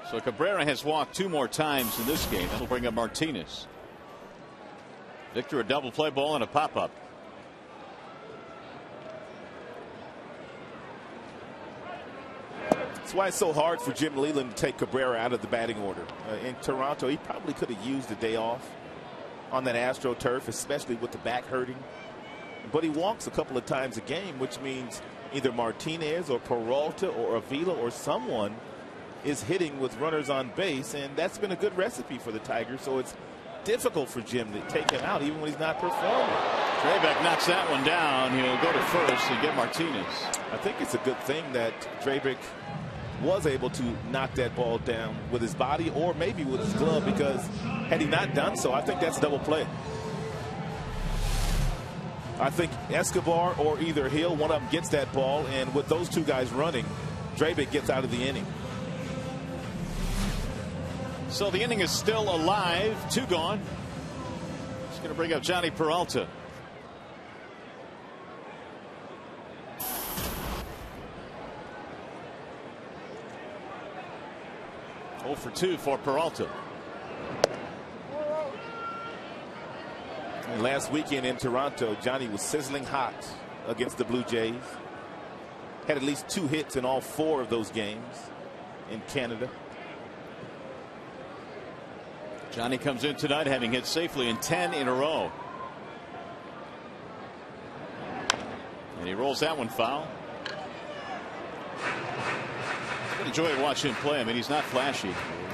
So Cabrera has walked 2 more times in this game. That'll bring up Martinez. Victor, a double play ball and a pop-up. That's why it's so hard for Jim Leyland to take Cabrera out of the batting order. In Toronto, he probably could have used the day off on that AstroTurf, especially with the back hurting. But he walks a couple of times a game, which means either Martinez or Peralta or Avila or someone is hitting with runners on base, and that's been a good recipe for the Tigers. So it's difficult for Jim to take him out even when he's not performing. Drabek knocks that one down. He'll go to first and get Martinez. I think it's a good thing that Drabek was able to knock that ball down with his body or maybe with his glove, because had he not done so, I think that's a double play. I think Escobar or either Hill, one of them gets that ball, and with those two guys running, Drabek gets out of the inning. So the inning is still alive. 2 gone. He's going to bring up Johnny Peralta. Oh for 2 for Peralta. And last weekend in Toronto, Johnny was sizzling hot against the Blue Jays. Had at least 2 hits in all 4 of those games in Canada. Johnny comes in tonight having hit safely in 10 in a row. And he rolls that one foul. I enjoy watching him play. I mean, he's not flashy.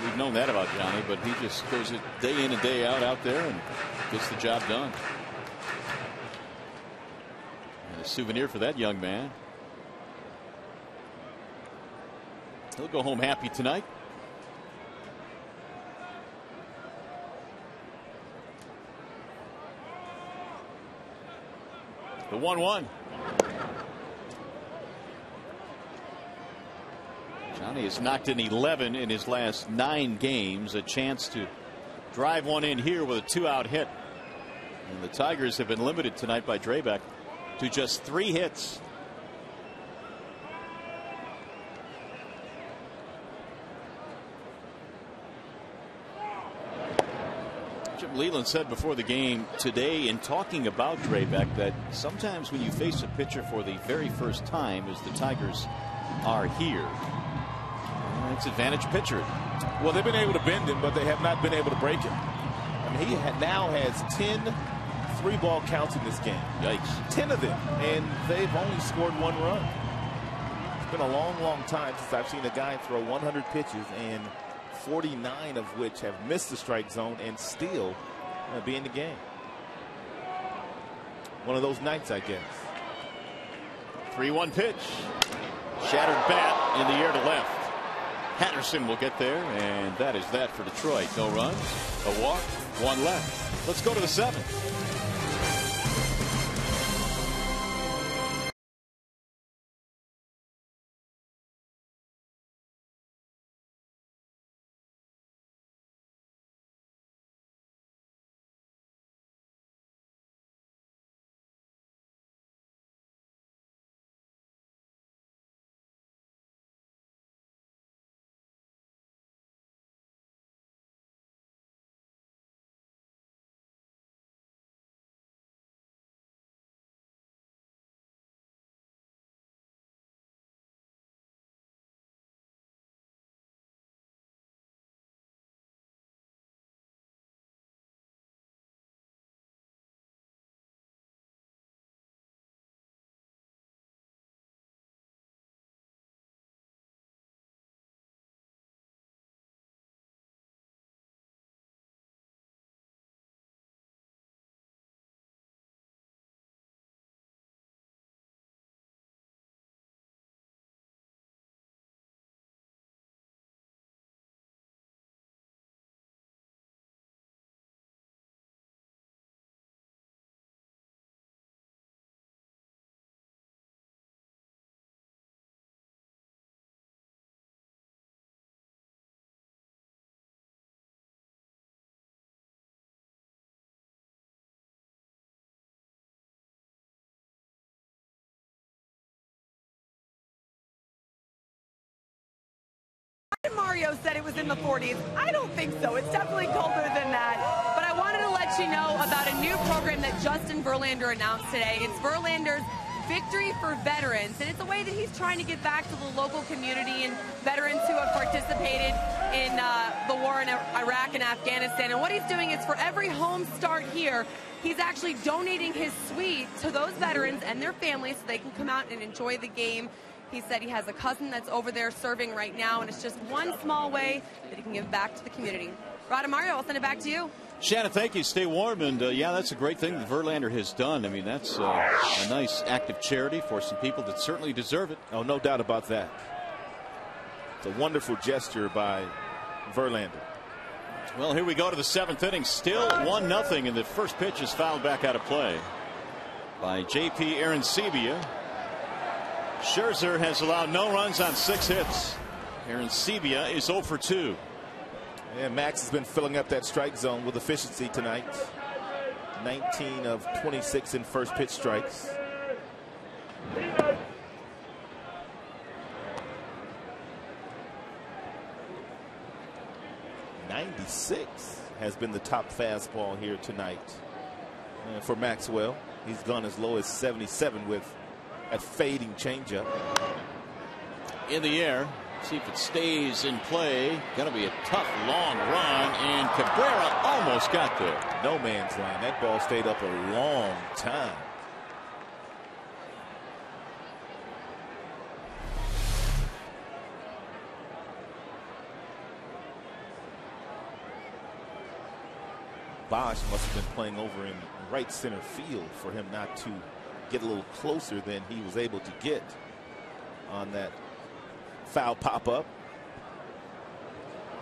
We've known that about Johnny, but he just goes day in and day out there and gets the job done. And a souvenir for that young man. He'll go home happy tonight. The 1-1. Johnny has knocked in 11 in his last 9 games. A chance to drive one in here with a 2-out hit. And the Tigers have been limited tonight by Drabek to just 3 hits. Jim Leyland said before the game today in talking about Drabek that sometimes when you face a pitcher for the very first time, as the Tigers are here, it's advantage pitcher. Well, they've been able to bend him, but they have not been able to break him. I mean, he now has 10 3-ball counts in this game. Yikes. 10 of them, and they've only scored 1 run. It's been a long time since I've seen a guy throw 100 pitches and 49 of which have missed the strike zone and still be in the game. One of those nights, I guess. 3-1 pitch. Shattered bat in the air to left. Patterson will get there, and that is that for Detroit. No runs, a walk, 1 left. Let's go to the 7th. Mario said it was in the 40s. I don't think so. It's definitely colder than that. But I wanted to let let you know about a new program that Justin Verlander announced today. It's Verlander's Victory for Veterans, and it's a way that he's trying to give back to the local community and veterans who have participated in the war in Iraq and Afghanistan. And what he's doing is for every home start here, he's actually donating his suite to those veterans and their families so they can come out and enjoy the game. He said he has a cousin that's over there serving right now, and it's just one small way that he can give back to the community. Rod and Mario, I'll send it back to you. Shannon, thank you. Stay warm. And, yeah, that's a great thing that Verlander has done. I mean, that's a nice active charity for some people that certainly deserve it. Oh, no doubt about that. It's a wonderful gesture by Verlander. Well, here we go to the 7th inning. Still 1-0, and the first pitch is fouled back out of play by J.P. Arancibia. Scherzer has allowed no runs on 6 hits. Arancibia is 0 for 2. And Max has been filling up that strike zone with efficiency tonight. 19 of 26 in first pitch strikes. .96 has been the top fastball here tonight for Maxwell. He's gone as low as 77 with a fading changeup. In the air. See if it stays in play. Going to be a tough, long run, and Cabrera almost got there. No man's land. That ball stayed up a long time. Bosch must have been playing over in right center field for him not to get a little closer than he was able to get on that foul pop-up.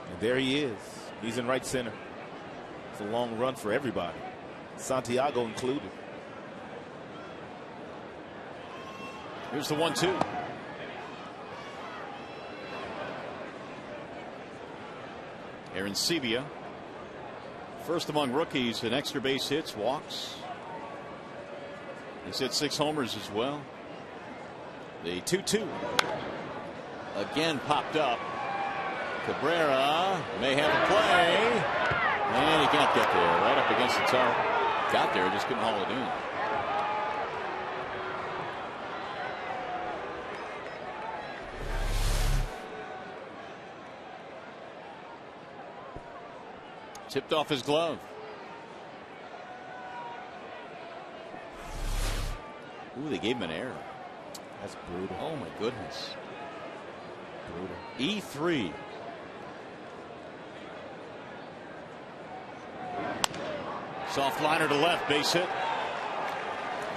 And there he is. He's in right center. It's a long run for everybody, Santiago included. Here's the 1-2. Arancibia, first among rookies in extra base hits, walks. He's hit 6 homers as well. The 2-2 again popped up. Cabrera may have a play, and he can't get there. Right up against the target. Got there, just couldn't haul it in. Tipped off his glove. Ooh, they gave him an error. That's brutal. Oh my goodness. Brutal. E3. Soft liner to left, base hit.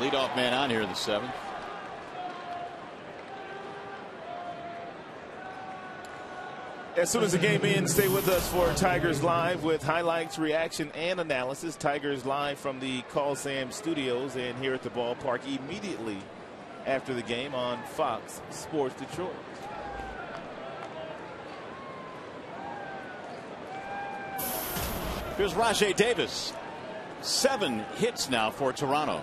Leadoff man on here in the 7th. As soon as the game ends, stay with us for Tigers Live with highlights, reaction, and analysis. Tigers Live from the Call Sam Studios and here at the ballpark immediately after the game on Fox Sports Detroit. Here's Rajai Davis. 7 hits now for Toronto.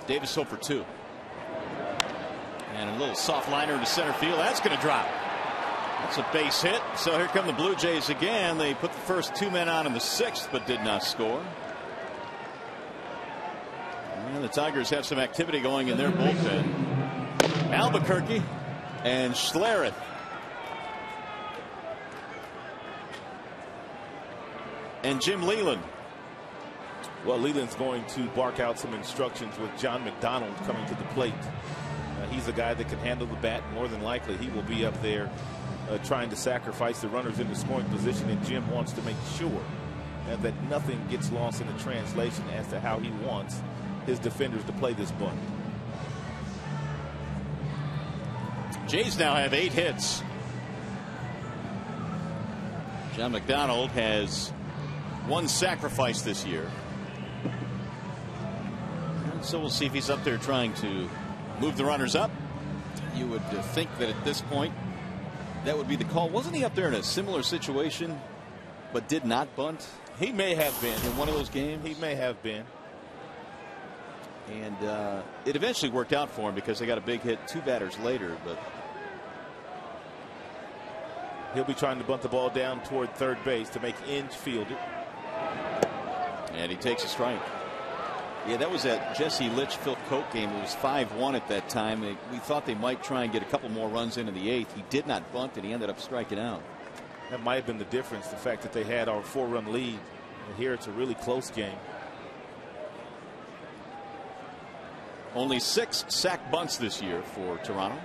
Davis 0 for 2. And a little soft liner into center field. That's going to drop. That's a base hit. So here come the Blue Jays again. They put the first 2 men on in the 6th, but did not score. And the Tigers have some activity going in their bullpen. Albuquerque and Schlereth. And Jim Leland. Well, Leland's going to bark out some instructions with John McDonald coming to the plate. He's a guy that can handle the bat. More than likely, he will be up there trying to sacrifice the runners into scoring position, and Jim wants to make sure that nothing gets lost in the translation as to how he wants his defenders to play this bunt. Jays now have 8 hits. John McDonald has 1 sacrifice this year. And so we'll see if he's up there trying to move the runners up. You would think that at this point that would be the call. Wasn't he up there in a similar situation but did not bunt? He may have been in one of those games. He may have been. And it eventually worked out for him because they got a big hit 2 batters later. But he'll be trying to bunt the ball down toward third base to make Inge field it. And he takes a strike. Yeah, that was that Jesse Litchfield Coke game. It was 5-1 at that time. We thought they might try and get a couple more runs in the 8th. He did not bunt, and he ended up striking out. That might have been the difference, the fact that they had our 4-run lead. And here it's a really close game. Only 6 sack bunts this year for Toronto.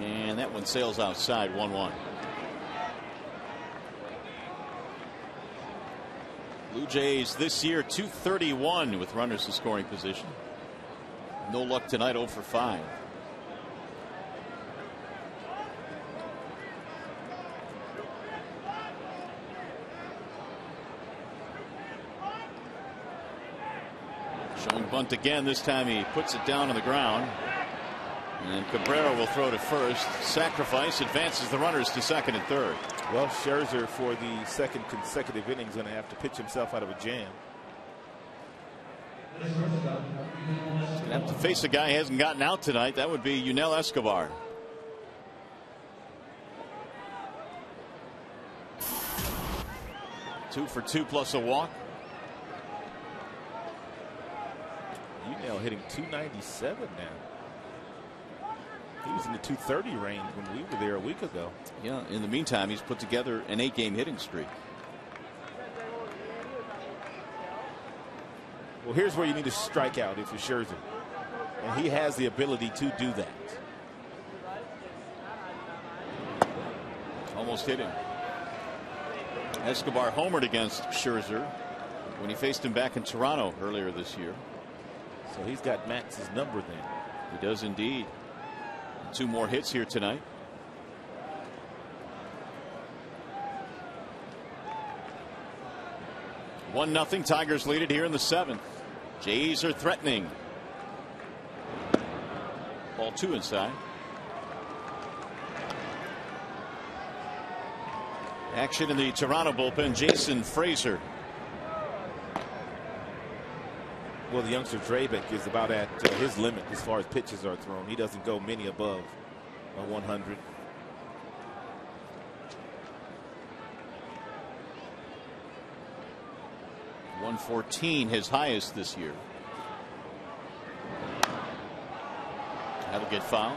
And that one sails outside, 1-1. Blue Jays this year 231 with runners in scoring position. No luck tonight, 0 for 5. Showing bunt again. This time he puts it down on the ground. And Cabrera will throw to first. Sacrifice advances the runners to second and third. Well, Scherzer for the second consecutive innings going to have to pitch himself out of a jam. He's going to have to face a guy who hasn't gotten out tonight. That would be Yunel Escobar. Two for 2 plus a walk. Yunel hitting 297 now. He was in the 230 range when we were there a week ago. Yeah, in the meantime, he's put together an 8-game hitting streak. Well, here's where you need to strike out if you're Scherzer. And he has the ability to do that. Almost hit him. Escobar homered against Scherzer when he faced him back in Toronto earlier this year. So he's got Max's number then. He does indeed. 2 more hits here tonight. One nothing. Tigers lead it here in the 7th. Jays are threatening. Ball 2 inside. Action in the Toronto bullpen. Jason Frazier. Well, the youngster Drabeck is about at his limit as far as pitches are thrown. He doesn't go many above 100. .114 his highest this year. That'll get fouled.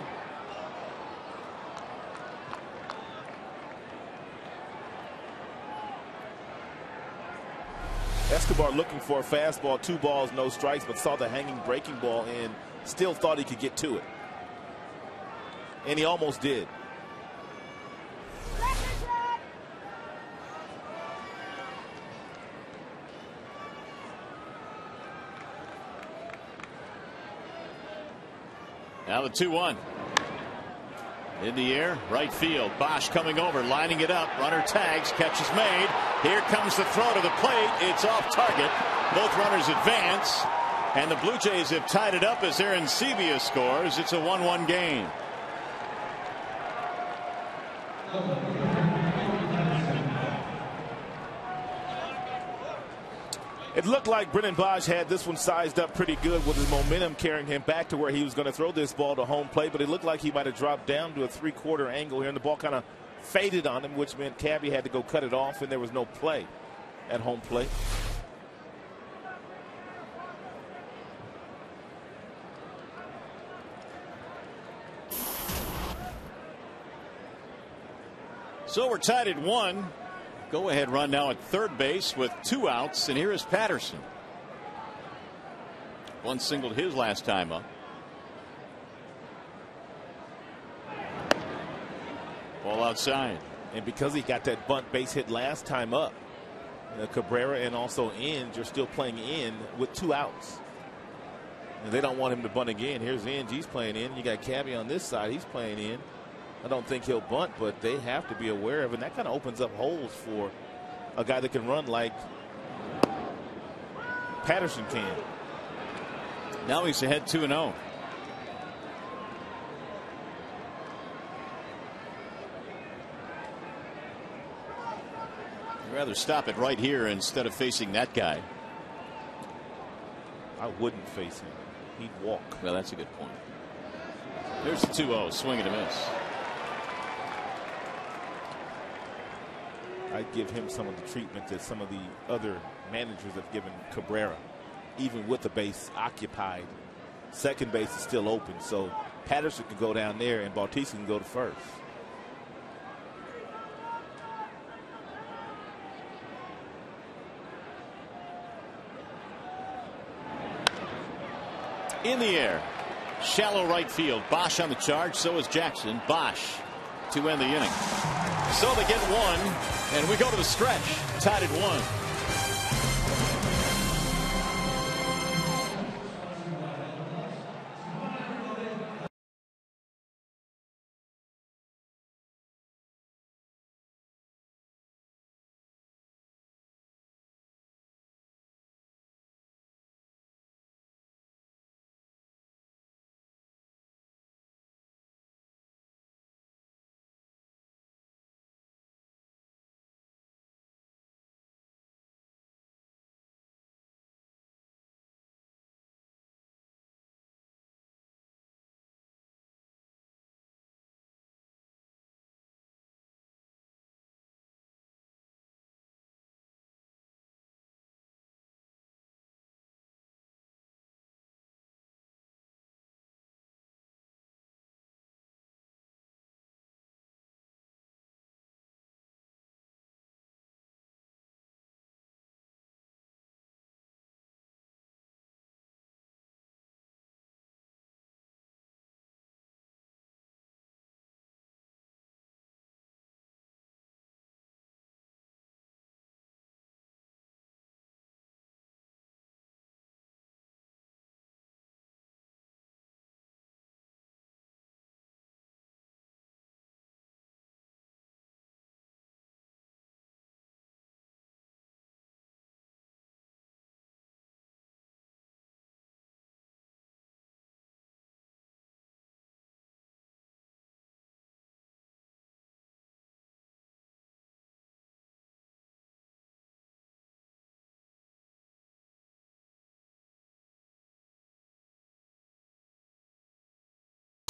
Escobar looking for a fastball, 2 balls, no strikes, but saw the hanging breaking ball and still thought he could get to it. And he almost did. Now the 2-1. In the air, right field. Bosch coming over, lining it up. Runner tags, catch is made. Here comes the throw to the plate. It's off target. Both runners advance. And the Blue Jays have tied it up as Aaron Sevilla scores. It's a 1-1 game. It looked like Brennan Bosch had this one sized up pretty good with his momentum carrying him back to where he was going to throw this ball to home plate, but it looked like he might have dropped down to a 3/4 angle here, and the ball kind of faded on him, which meant Cabby had to go cut it off, and there was no play at home plate. So we're tied at 1. Go ahead run now at third base with 2 outs, and here is Patterson. One singled his last time up. Ball outside. And because he got that bunt base hit last time up, Cabrera and also Inge are still playing in with 2 outs. And they don't want him to bunt again. Here's Inge. He's playing in. You got Cabby on this side. He's playing in. I don't think he'll bunt, but they have to be aware of it. And that kind of opens up holes for a guy that can run like Patterson can. Now he's ahead 2-0. I'd rather stop it right here instead of facing that guy. I wouldn't face him. He'd walk. Well, that's a good point. There's the 2-0. Swing and a miss. I'd give him some of the treatment that some of the other managers have given Cabrera. Even with the base occupied, second base is still open, so Patterson can go down there and Bautista can go to first. In the air, shallow right field. Bosch on the charge, so is Jackson. Bosch to end the inning. So they get one, and we go to the stretch, tied at 1.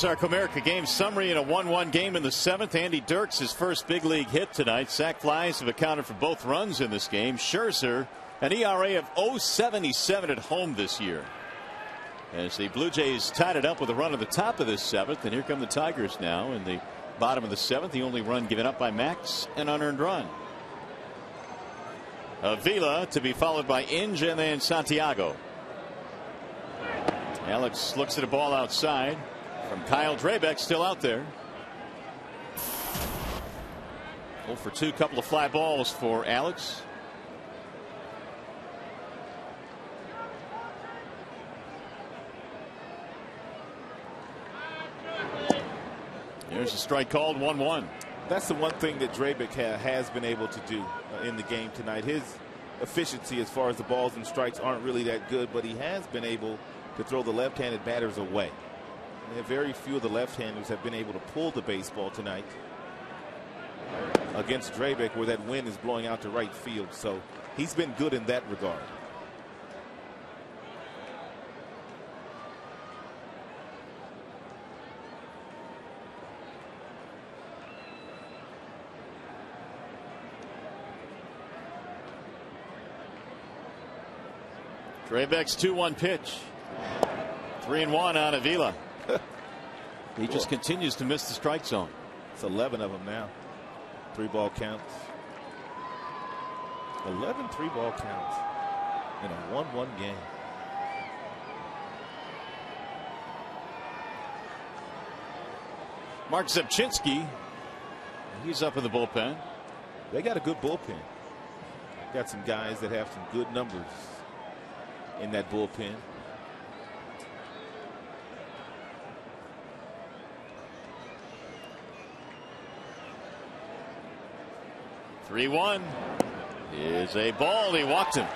Our Comerica game summary in a 1-1 game in the 7th. Andy Dirks, his first big league hit tonight. Sac flies have accounted for both runs in this game. Scherzer, an ERA of 0.77 at home this year. As the Blue Jays tied it up with a run at the top of this 7th. And here come the Tigers now in the bottom of the 7th. The only run given up by Max, an unearned run. Avila to be followed by Inge and then Santiago. Alex looks at a ball outside. From Kyle Drabeck, still out there. 0 for 2, couple of fly balls for Alex. Here's a strike called, 1-1. That's the one thing that Drabeck has been able to do in the game tonight. His efficiency as far as the balls and strikes aren't really that good, but he has been able to throw the left-handed batters away. Very few of the left-handers have been able to pull the baseball tonight against Drabeck, where that wind is blowing out to right field. So he's been good in that regard. Drabeck's 2-1 pitch. 3-1 on Avila. He just continues to miss the strike zone. It's 11 of them now. 3-ball counts. 11 3-ball counts in a 1-1 game. Mark Zepchinski, he's up in the bullpen. They got a good bullpen. Got some guys that have some good numbers in that bullpen. (3-1) is a ball. He walked him.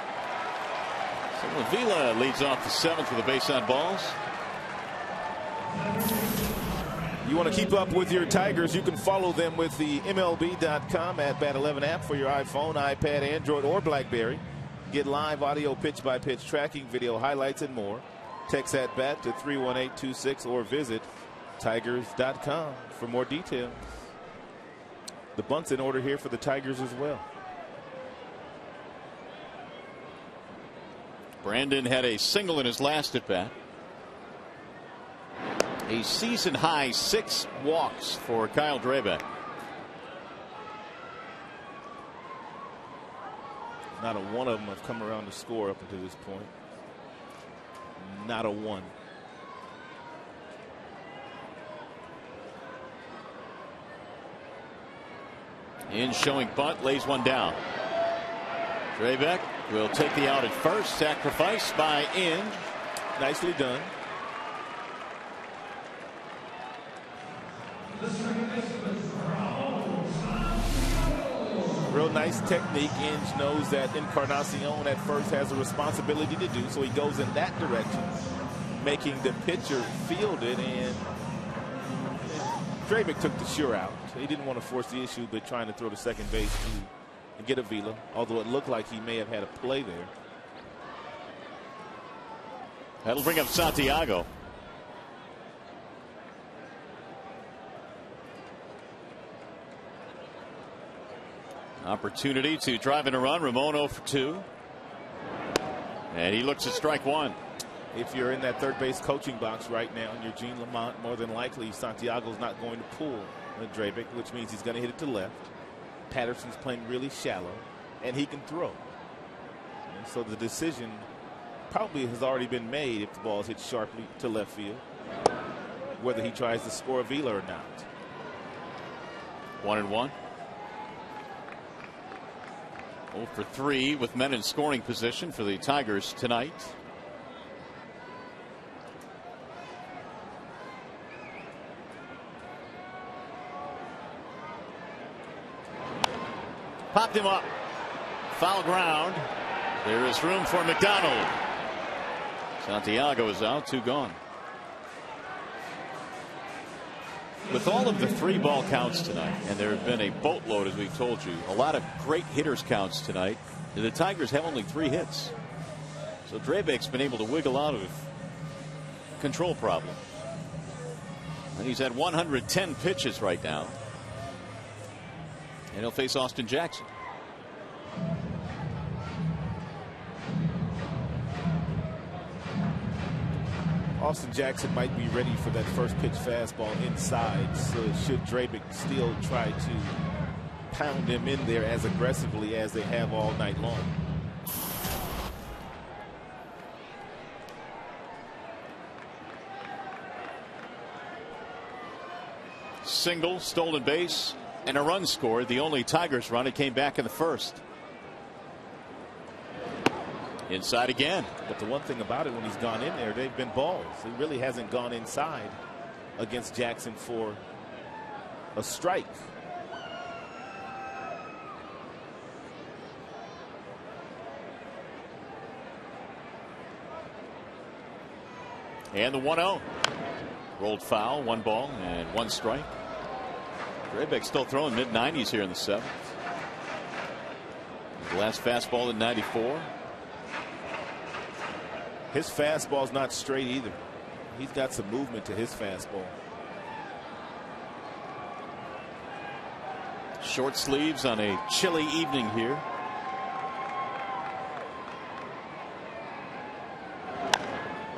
So Avila leads off the 7th with a base on balls. You want to keep up with your Tigers? You can follow them with the MLB.com at Bat11 app for your iPhone, iPad, Android, or BlackBerry. Get live audio pitch-by-pitch tracking, video highlights, and more. Text at bat to 31826 or visit Tigers.com for more details. The bunt's in order here for the Tigers as well. Brandon had a single in his last at bat. A season high 6 walks for Kyle Drabek. Not a one of them have come around to score up until this point. Not a one. In showing bunt, lays one down. Drabek will take the out at first. Sacrifice by In. Nicely done. Real nice technique. Inge knows that Encarnacion at first has a responsibility to do, so he goes in that direction, making the pitcher field it, and Drabek took the sure out. He didn't want to force the issue, but trying to throw to second base to get a velo, although it looked like he may have had a play there. That'll bring up Santiago. Opportunity to drive in a run. Ramon 0 for 2. And he looks at strike one. If you're in that third base coaching box right now and you're Gene Lamont, more than likely Santiago's not going to pull Drabek, which means he's going to hit it to left. Patterson's playing really shallow, and he can throw. And so the decision probably has already been made if the ball is hit sharply to left field, whether he tries to score a velo or not. 1-1. 0 for 3 with men in scoring position for the Tigers tonight. Popped him up. Foul ground. There is room for McDonald. Santiago is out, 2 gone. With all of the 3-ball counts tonight, and there have been a boatload, as we've told you, a lot of great hitters counts tonight, the Tigers have only 3 hits. So Drabek's been able to wiggle out of control problem. And he's had 110 pitches right now. And he'll face Austin Jackson. Austin Jackson might be ready for that first pitch fastball inside, so should Drabek still try to pound him in there as aggressively as they have all night long. Single, stolen base, and a run scored. The only Tigers run. It came back in the first. Inside again. But the one thing about it, when he's gone in there, they've been balls. He really hasn't gone inside against Jackson for a strike. And the 1-0. Rolled foul, 1 ball and 1 strike. Drabek still throwing mid-90s here in the 7th. His last fastball in 94. His fastball's not straight either. He's got some movement to his fastball. Short sleeves on a chilly evening here.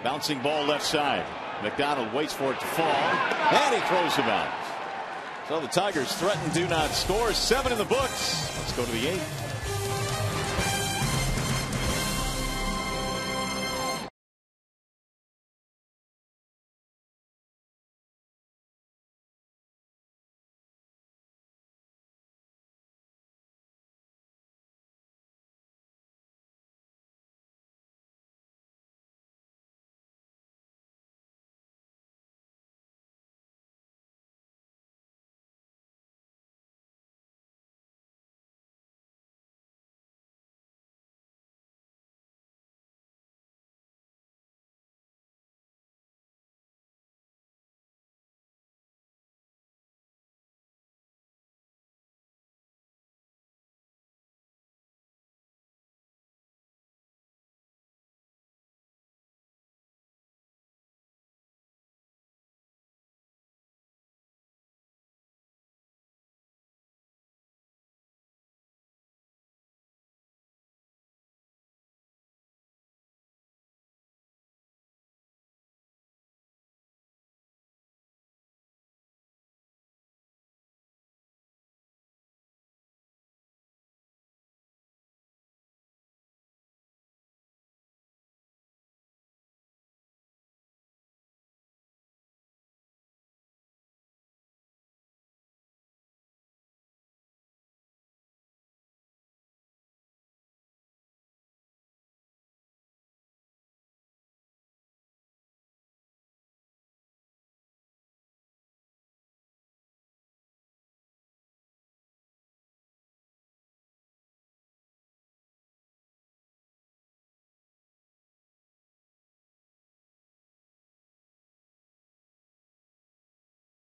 Bouncing ball left side. McDonald waits for it to fall, and he throws him out. So the Tigers threaten, do not score. 7 in the books. Let's go to the 8th.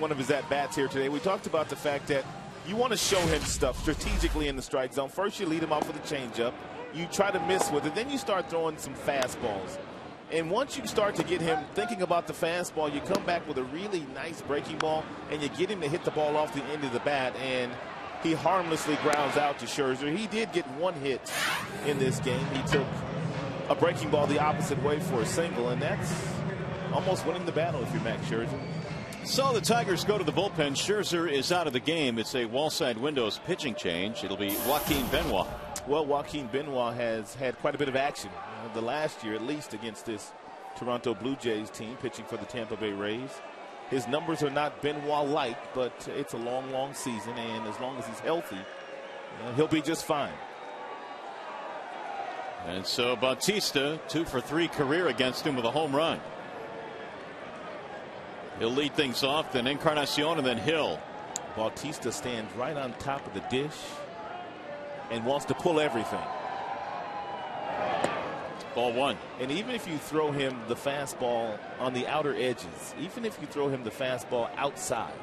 One of his at-bats here today. We talked about the fact that you want to show him stuff strategically in the strike zone. First, you lead him off with a changeup. You try to miss with it. Then you start throwing some fastballs. And once you start to get him thinking about the fastball, you come back with a really nice breaking ball, and you get him to hit the ball off the end of the bat, and he harmlessly grounds out to Scherzer. He did get one hit in this game. He took a breaking ball the opposite way for a single, and that's almost winning the battle if you're Max Scherzer. So the Tigers go to the bullpen. Scherzer is out of the game. It's a wall-side windows pitching change. It'll be Joaquin Benoit. Well, Joaquin Benoit has had quite a bit of action the last year, at least, against this Toronto Blue Jays team, pitching for the Tampa Bay Rays. His numbers are not Benoit-like, but it's a long, long season, and as long as he's healthy, he'll be just fine. And so Bautista, 2 for 3 career against him with a home run. He'll lead things off, then Encarnacion, and then Hill. Bautista stands right on top of the dish and wants to pull everything. Ball 1. And even if you throw him the fastball on the outer edges, even if you throw him the fastball outside,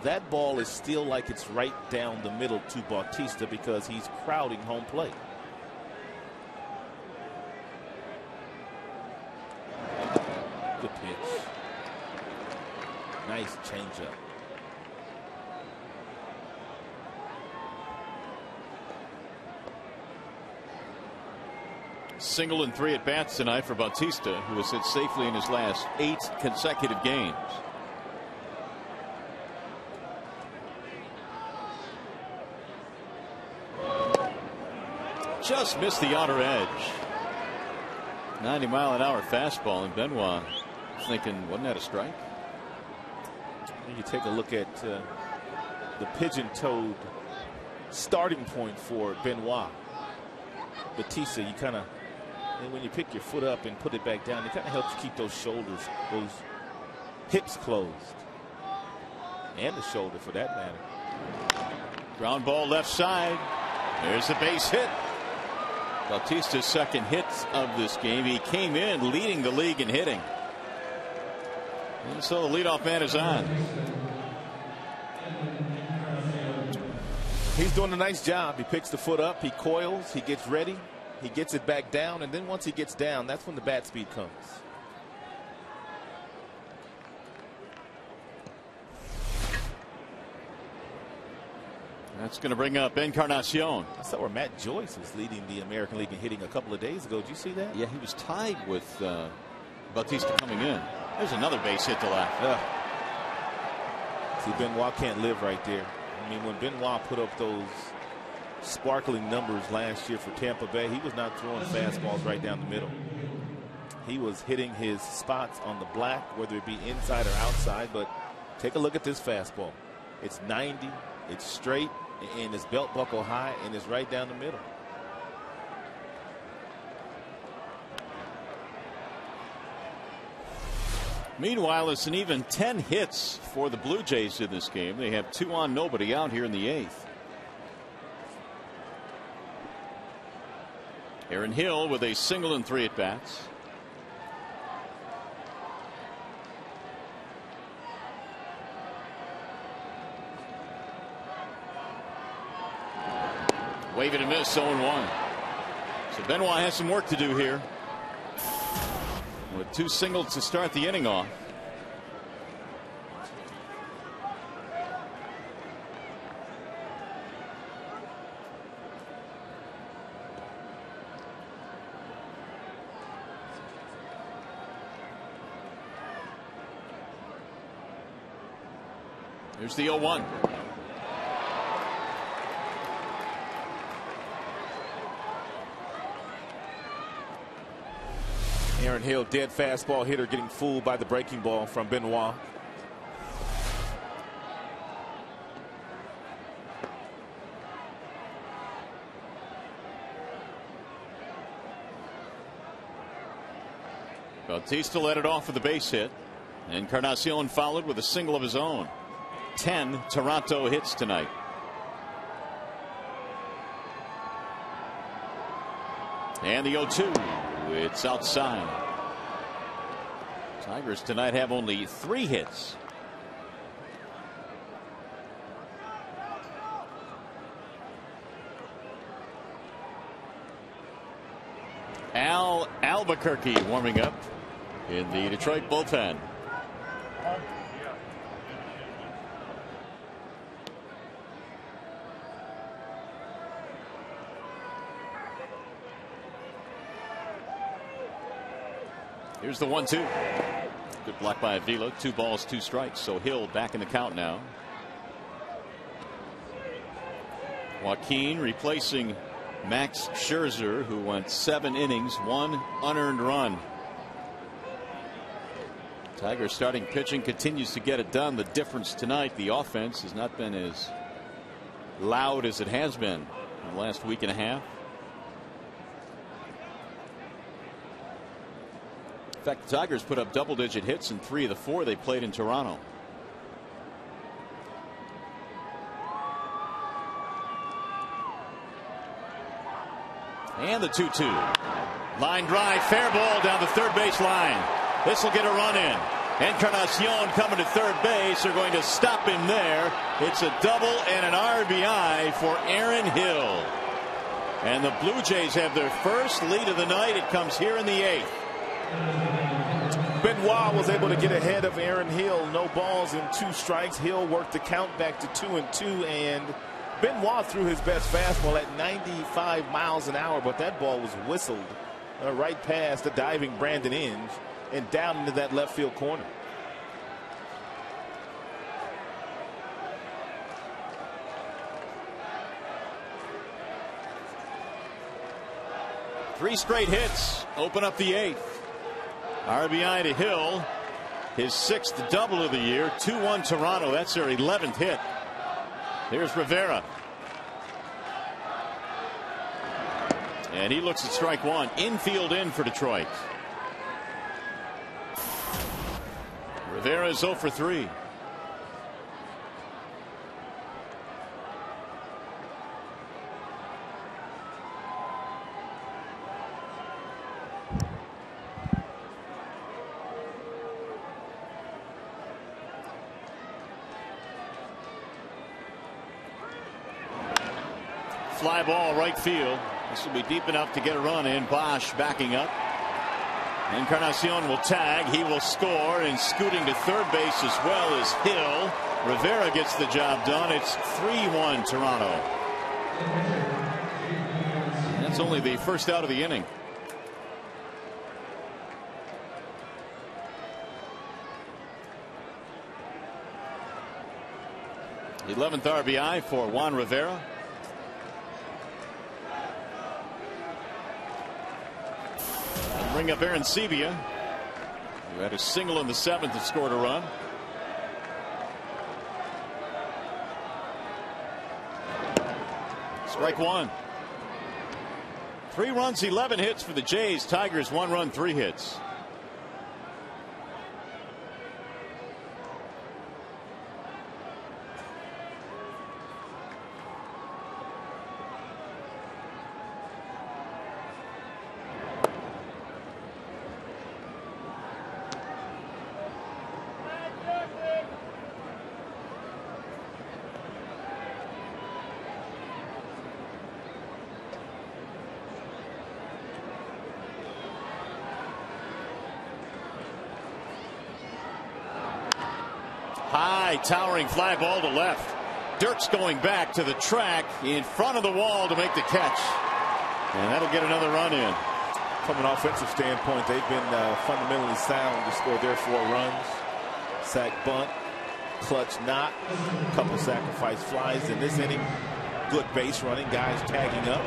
that ball is still like it's right down the middle to Bautista because he's crowding home plate. Good pitch. Nice changeup. Single and 3 at bats tonight for Bautista, who has hit safely in his last 8 consecutive games. Just missed the outer edge. 90-mile-an-hour fastball, and Benoit thinking, wasn't that a strike? You take a look at the pigeon-toed starting point for Benoit. Bautista, you kind of, when you pick your foot up and put it back down, it kind of helps keep those shoulders, those hips closed, and the shoulder for that matter. Ground ball left side. There's a base hit. Bautista's second hit of this game. He came in leading the league in hitting. And so the leadoff man is on. He's doing a nice job. He picks the foot up, he coils, he gets ready, he gets it back down, and then once he gets down, that's when the bat speed comes. That's going to bring up Encarnacion. I saw where Matt Joyce was leading the American League in hitting a couple of days ago. Did you see that? Yeah, he was tied with Bautista coming in. There's another base hit to left. See, Benoit can't live right there. I mean, when Benoit put up those sparkling numbers last year for Tampa Bay, he was not throwing fastballs right down the middle. He was hitting his spots on the black, whether it be inside or outside. But take a look at this fastball. It's 90, it's straight, and it's belt buckle high, and it's right down the middle. Meanwhile, it's an even 10 hits for the Blue Jays in this game. They have 2 on, nobody out here in the 8th. Aaron Hill with a single and 3 at bats. Wave it and miss, 0-1. So Benoit has some work to do here, with 2 singles to start the inning off. Here's the 0-1. Aaron Hill, dead fastball hitter, getting fooled by the breaking ball from Benoit. Bautista led it off with a base hit. Encarnacion followed with a single of his own. 10 Toronto hits tonight. And the 0-2. It's outside. Tigers tonight have only 3 hits. Al Albuquerque warming up in the Detroit bullpen. Here's the 1-2. Good block by Avila. 2 balls, 2 strikes. So Hill back in the count now. Joaquin replacing Max Scherzer, who went 7 innings, 1 unearned run. Tigers starting pitching continues to get it done. The difference tonight, the offense has not been as loud as it has been in the last week and a half. In fact, the Tigers put up double-digit hits in 3 of the 4 they played in Toronto. And the 2-2. Line drive, fair ball down the third base line. This will get a run in. Encarnacion coming to third base. They're going to stop him there. It's a double and an RBI for Aaron Hill. And the Blue Jays have their first lead of the night. It comes here in the 8th. Benoit was able to get ahead of Aaron Hill. No balls and 2 strikes. Hill worked the count back to 2-2, and Benoit threw his best fastball at 95 miles an hour, but that ball was whistled right past the diving Brandon Inge and down into that left field corner. Three straight hits open up the 8th. RBI to Hill, his 6th double of the year. 2-1 Toronto. That's their 11th hit. Here's Rivera. And he looks at strike 1. Infield in for Detroit. Rivera is 0 for 3. Fly ball right field. This will be deep enough to get a run in. Bosch backing up. Encarnacion will tag. He will score, and scooting to third base as well as Hill. Rivera gets the job done. It's 3-1 Toronto. And that's only the first out of the inning. The 11th RBI for Juan Rivera. Bring up Aaron Sebia, who had a single in the 7th and scored a run. Strike 1. 3 runs, 11 hits for the Jays. Tigers 1 run, 3 hits. High towering fly ball to left. Dirks going back to the track in front of the wall to make the catch, and that'll get another run in. From an offensive standpoint, they've been fundamentally sound to score their 4 runs. Sack bunt, clutch knock, couple sacrifice flies in this inning. Good base running, guys tagging up.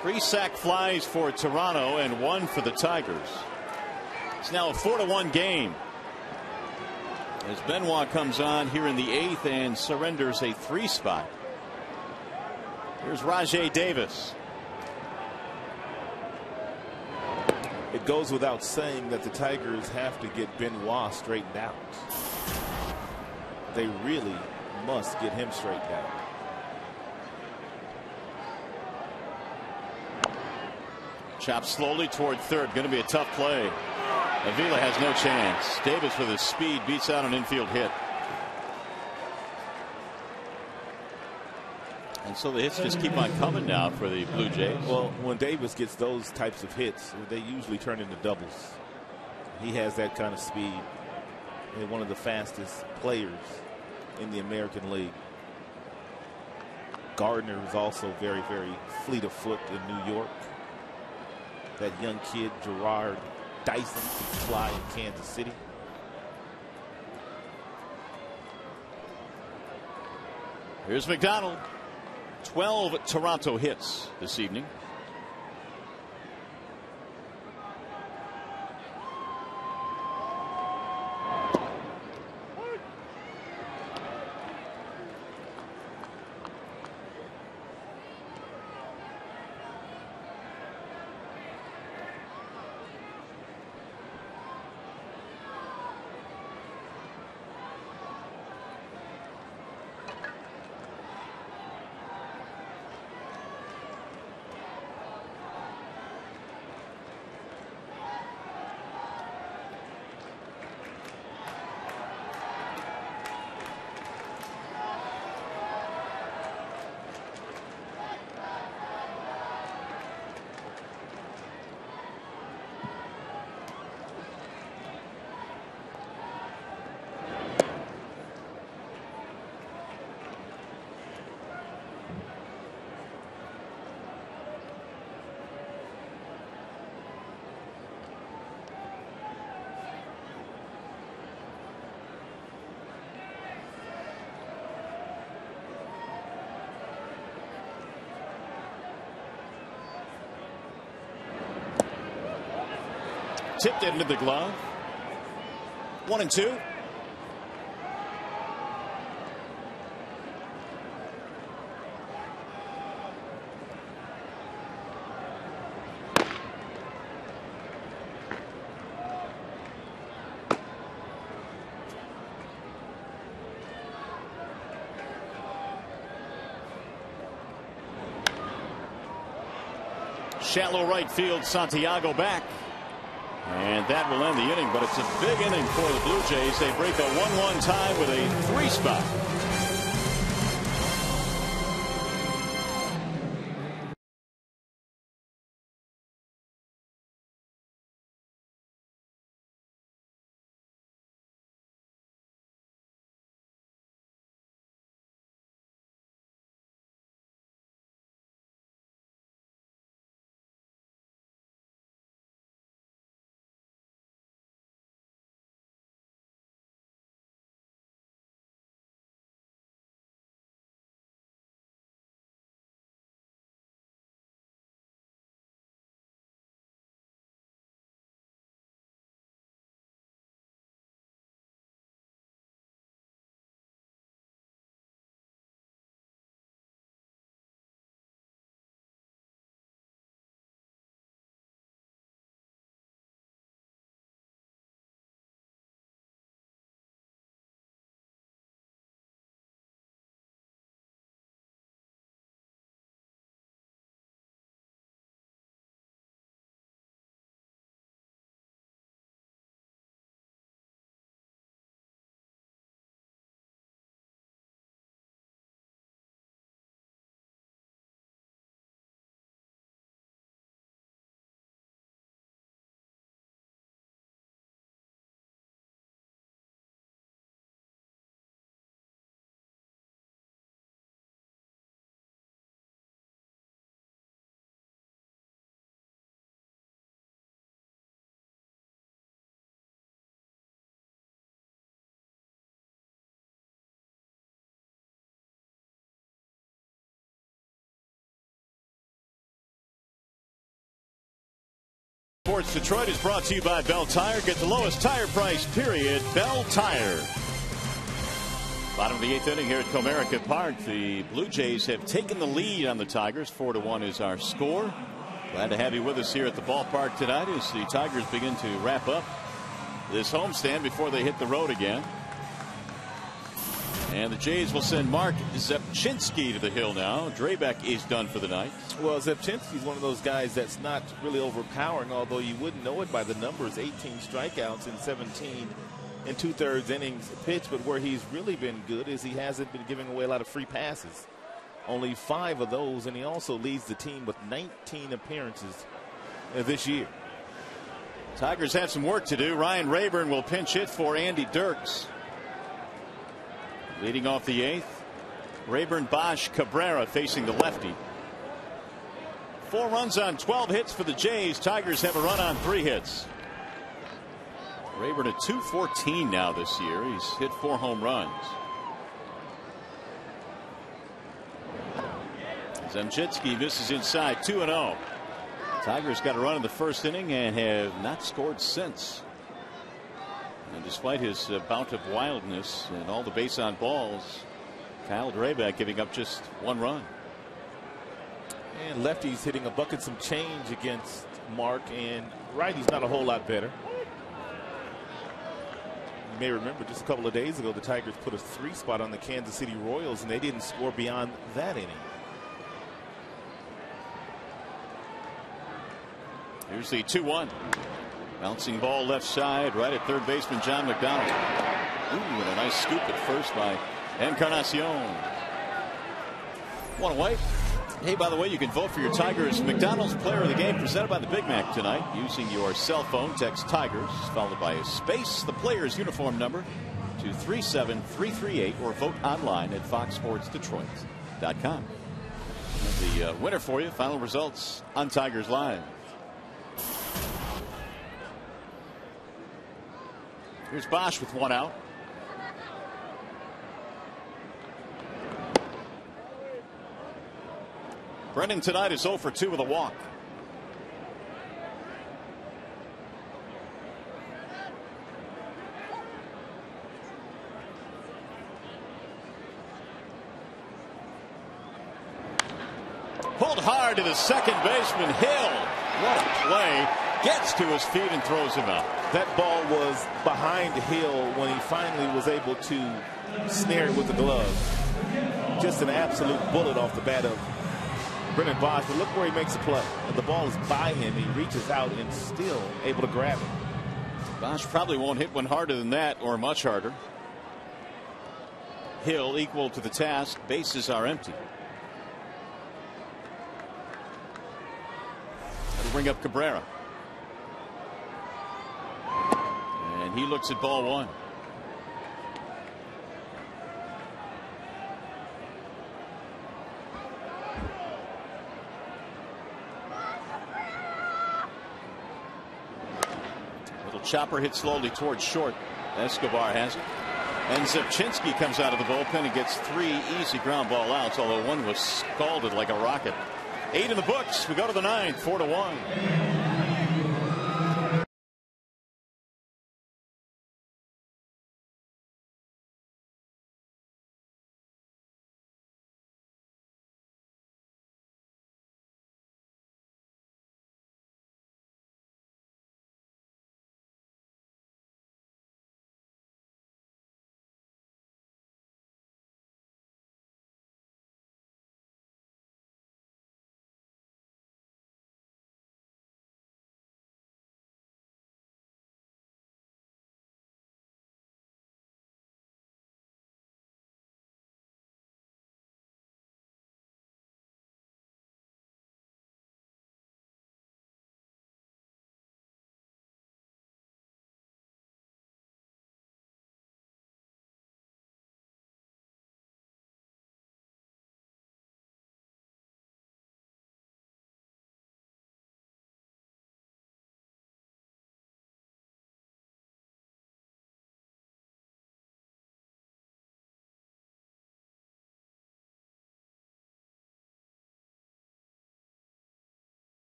3 sack flies for Toronto and 1 for the Tigers. It's now a 4-1 game as Benoit comes on here in the 8th and surrenders a 3 spot. Here's Rajai Davis. It goes without saying that the Tigers have to get Benoit straightened out. They really must get him straightened out. Chopped slowly toward third. Going to be a tough play. Avila has no chance. Davis with his speed beats out an infield hit. And And so the hits just keep on coming now for the Blue Jays. Well, when Davis gets those types of hits, they usually turn into doubles. He has that kind of speed. And one of the fastest players in the American League. Gardner is also very, very fleet of foot in New York. That young kid, Gerard Dyson, can fly in Kansas City. Here's McDonald. 12 Toronto hits this evening. Tipped into the glove. 1-2. Shallow right field, Santiago back. And that will end the inning, but it's a big inning for the Blue Jays. They break a 1-1 tie with a 3-spot. Sports Detroit is brought to you by Bell Tire. Get the lowest tire price, period. Bell Tire. Bottom of the 8th inning here at Comerica Park. The Blue Jays have taken the lead on the Tigers. 4-1 is our score. Glad to have you with us here at the ballpark tonight as the Tigers begin to wrap up this homestand before they hit the road again. And the Jays will send Mark Zepchinski to the hill now. Drabek is done for the night. Well, Zepchinski's one of those guys that's not really overpowering, although you wouldn't know it by the numbers. 18 strikeouts in 17 and 2/3 innings pitched. But where he's really been good is he hasn't been giving away a lot of free passes. only 5 of those, and he also leads the team with 19 appearances this year. Tigers have some work to do. Ryan Rayburn will pinch hit for Andy Dirks. Leading off the 8th, Rayburn, Bosch, Cabrera facing the lefty. 4 runs on 12 hits for the Jays. Tigers have a run on 3 hits. Rayburn at .214 now this year. He's hit 4 home runs. Zemchitsky misses inside, 2-0. Tigers got a run in the first inning and have not scored since. And despite his bout of wildness and all the base on balls, Kyle Drabek giving up just 1 run. And lefty's hitting a bucket some change against Mark, and righty's not a whole lot better. You may remember just a couple of days ago the Tigers put a 3 spot on the Kansas City Royals, and they didn't score beyond that inning. Here's the 2-1. Bouncing ball left side, right at third baseman John McDonald. Ooh, and a nice scoop at first by Encarnacion. 1 away. Hey, by the way, you can vote for your Tigers McDonald's Player of the Game presented by the Big Mac tonight using your cell phone. Text Tigers followed by a space, the player's uniform number to 37338, or vote online at foxsportsdetroit.com. The winner for you. Final results on Tigers Live. Here's Bosch with 1 out. Brennan tonight is 0 for 2 with a walk. Pulled hard to the second baseman, Hill. What a play. Gets to his feet and throws him out. That ball was behind Hill when he finally was able to snare it with the glove. Just an absolute bullet off the bat of Brennan Bosch. But look where he makes the play. And the ball is by him. He reaches out and still able to grab it. Bosch probably won't hit one harder than that, or much harder. Hill equal to the task. Bases are empty. That'll bring up Cabrera. And he looks at ball 1. Little chopper hit slowly towards short. Escobar has it. And Zemchitsky comes out of the bullpen and gets 3 easy ground ball outs, although one was scalded like a rocket. 8 in the books. We go to the 9th, 4-1.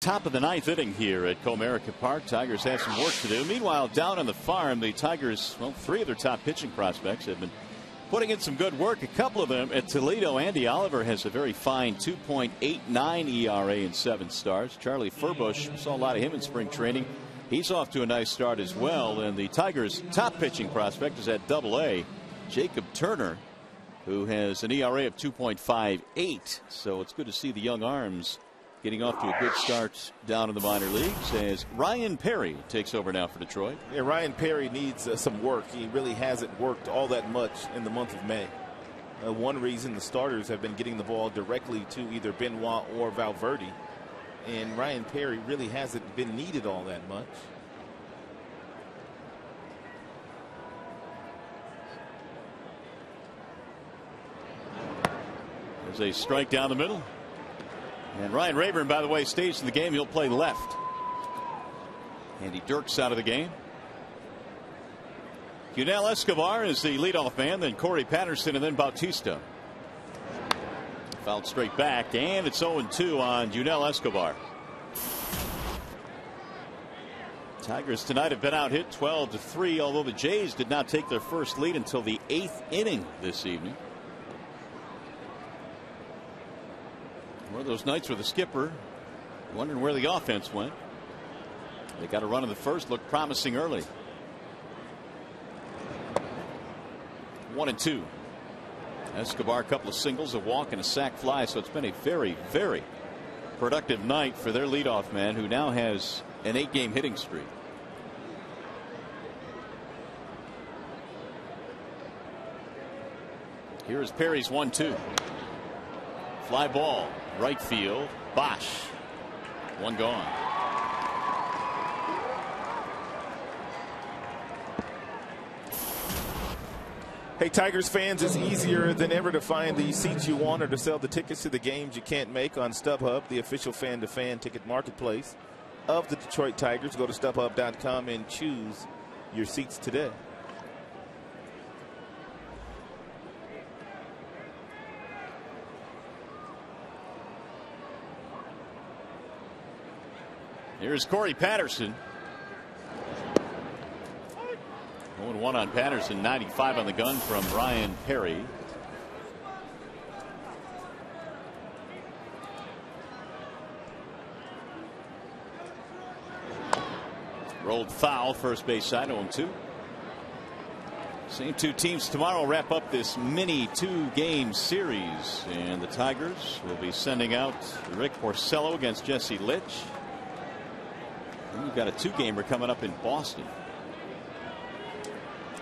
Top of the 9th inning here at Comerica Park. Tigers have some work to do. Meanwhile, down on the farm, the Tigers, well, 3 of their top pitching prospects have been putting in some good work. A couple of them at Toledo. Andy Oliver has a very fine 2.89 ERA in 7 starts. Charlie Furbush, saw a lot of him in spring training. He's off to a nice start as well. And the Tigers' top pitching prospect is at Double-A, Jacob Turner, who has an ERA of 2.58. So it's good to see the young arms getting off to a good start down in the minor leagues as Ryan Perry takes over now for Detroit. Yeah, Ryan Perry needs some work. He really hasn't worked all that much in the month of May. One reason the starters have been getting the ball directly to either Benoit or Valverde, and Ryan Perry really hasn't been needed all that much. There's a strike down the middle. And Ryan Rayburn, by the way, stays in the game. He'll play left. Andy Dirks out of the game. Yunel Escobar is the leadoff man, then Corey Patterson, and then Bautista. Fouled straight back, and it's 0-2 on Yunel Escobar. Tigers tonight have been out hit 12-3, although the Jays did not take their first lead until the 8th inning this evening. One of those nights where the skipper wondering where the offense went. They got a run in the first, looked promising early. 1-2. Escobar, a couple of singles, a walk, and a sac fly. So it's been a very, very productive night for their leadoff man, who now has an 8-game hitting streak. Here's Perry's 1-2. Fly ball, right field, Bosch. One gone. Hey, Tigers fans, it's easier than ever to find the seats you want or to sell the tickets to the games you can't make on StubHub, the official fan-to-fan ticket marketplace of the Detroit Tigers. Go to StubHub.com and choose your seats today. Here's Corey Patterson. 0-1 on Patterson, 95 on the gun from Ryan Perry. Rolled foul, first base side, 0-2. Same two teams tomorrow wrap up this mini 2-game series, and the Tigers will be sending out Rick Porcello against Jesse Litch. And we've got a 2-gamer coming up in Boston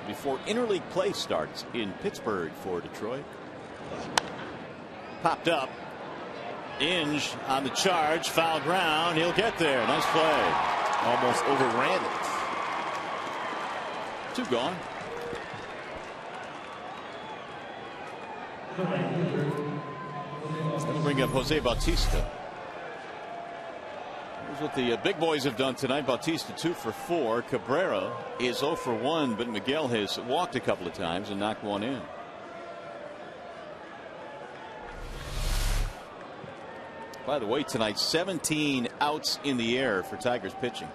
before interleague play starts in Pittsburgh for Detroit. Popped up. Inge on the charge, foul ground. He'll get there. Nice play. Almost overran it. 2 gone. That'll bring up Jose Bautista. Here's what the big boys have done tonight. Bautista 2 for 4. Cabrera is 0 for 1, but Miguel has walked a couple of times and knocked one in. By the way, tonight 17 outs in the air for Tigers pitching.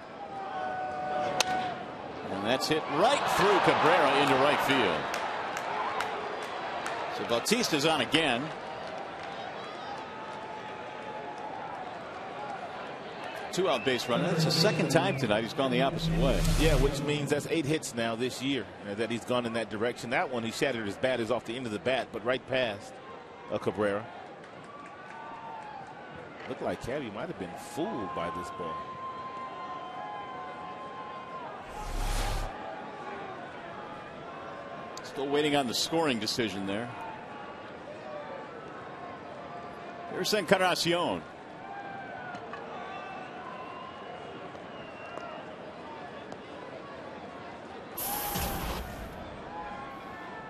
And that's hit right through Cabrera into right field. So Bautista's on again. 2-out base runner. That's the second time tonight he's gone the opposite way. Yeah, which means that's 8 hits now this year that he's gone in that direction. That one, he shattered his bat, is off the end of the bat, but right past Cabrera. Looked like Caddy might have been fooled by this ball. Still waiting on the scoring decision there. Here's Encarnacion.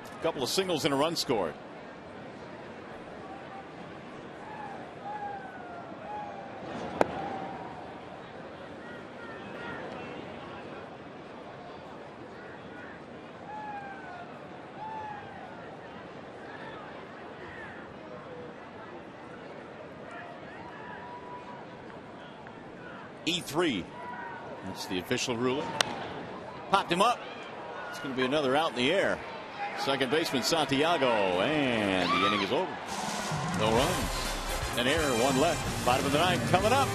A couple of singles and a run scored. E3. That's the official ruling. Popped him up. It's going to be another out in the air. Second baseman Santiago, and the inning is over. No runs. An error, one left. Bottom of the ninth coming up.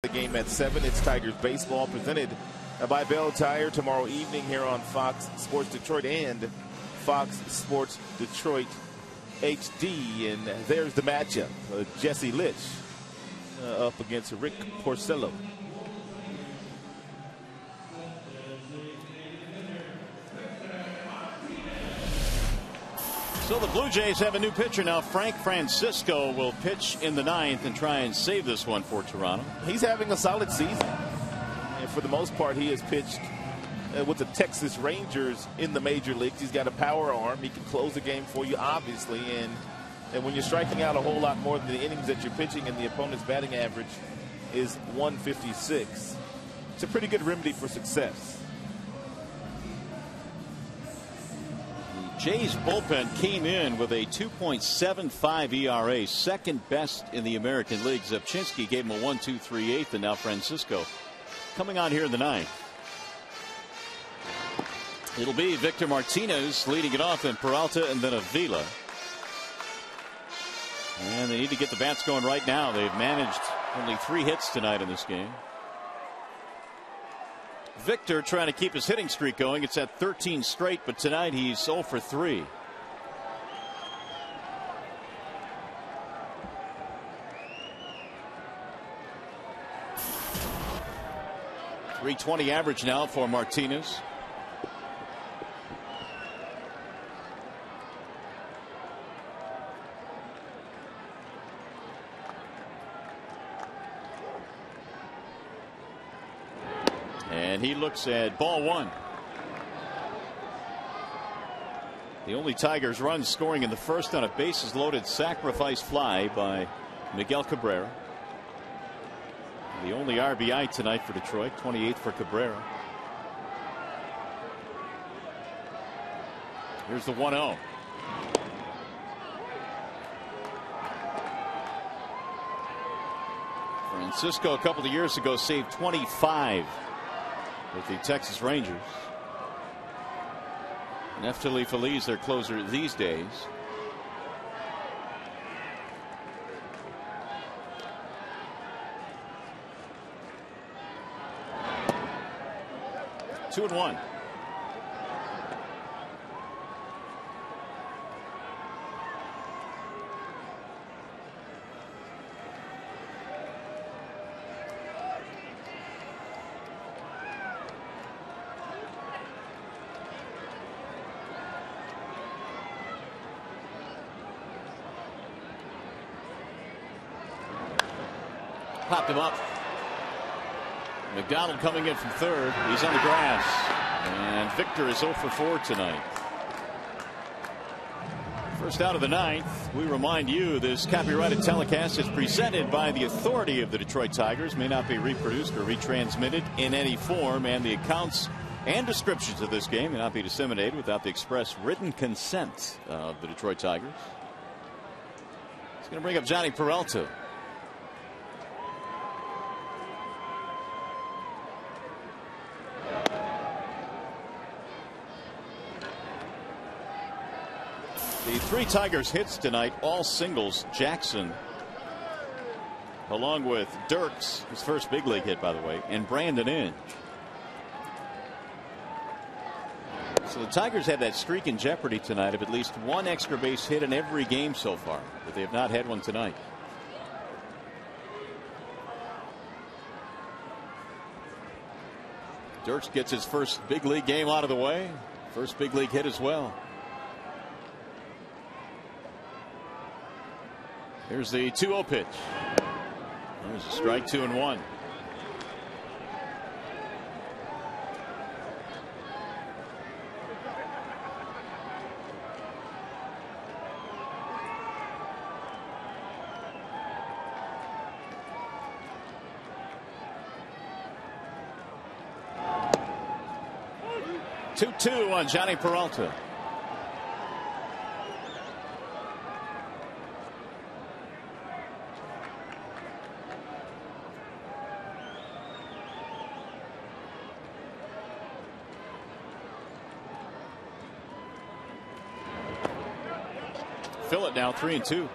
The game at 7. It's Tigers baseball presented by Bell Tire tomorrow evening here on Fox Sports Detroit and Fox Sports Detroit HD. And there's the matchup. Jesse Litch up against Rick Porcello. So the Blue Jays have a new pitcher now. Frank Francisco will pitch in the ninth and try and save this one for Toronto. He's having a solid season. And for the most part, he has pitched with the Texas Rangers in the major leagues. He's got a power arm. He can close the game for you, obviously. And when you're striking out a whole lot more than the innings that you're pitching and the opponent's batting average is 156, it's a pretty good remedy for success. Jays bullpen came in with a 2.75 ERA, second best in the American League. Zepchinski gave him a 1.238, and now Francisco coming on here in the ninth. It'll be Victor Martinez leading it off, and Peralta, and then Avila. And they need to get the bats going right now. They've managed only 3 hits tonight in this game. Victor trying to keep his hitting streak going. It's at 13 straight, but tonight he's 0 for 3. .320 average now for Martinez. And he looks at ball 1. The only Tigers run scoring in the first on a bases loaded sacrifice fly by Miguel Cabrera. The only RBI tonight for Detroit, 28th for Cabrera. Here's the 1-0. Francisco a couple of years ago saved 25 with the Texas Rangers. Neftali Feliz, their closer these days. Two and one. Popped him up. McDonald coming in from third. He's on the grass. And Victor is 0 for 4 tonight. First out of the ninth. We remind you this copyrighted telecast is presented by the authority of the Detroit Tigers, may not be reproduced or retransmitted in any form, and the accounts and descriptions of this game may not be disseminated without the express written consent of the Detroit Tigers. He's going to bring up Johnny Peralta. The three Tigers hits tonight, all singles. Jackson, along with Dirks, his first big league hit, by the way, and Brandon Inge. So the Tigers have that streak in jeopardy tonight of at least one extra base hit in every game so far, but they have not had one tonight. Dirks gets his first big league game out of the way, first big league hit as well. Here's the 2-0 pitch. There's a strike, 2-1. Two on Johnny Peralta. Fill it now, 3-2.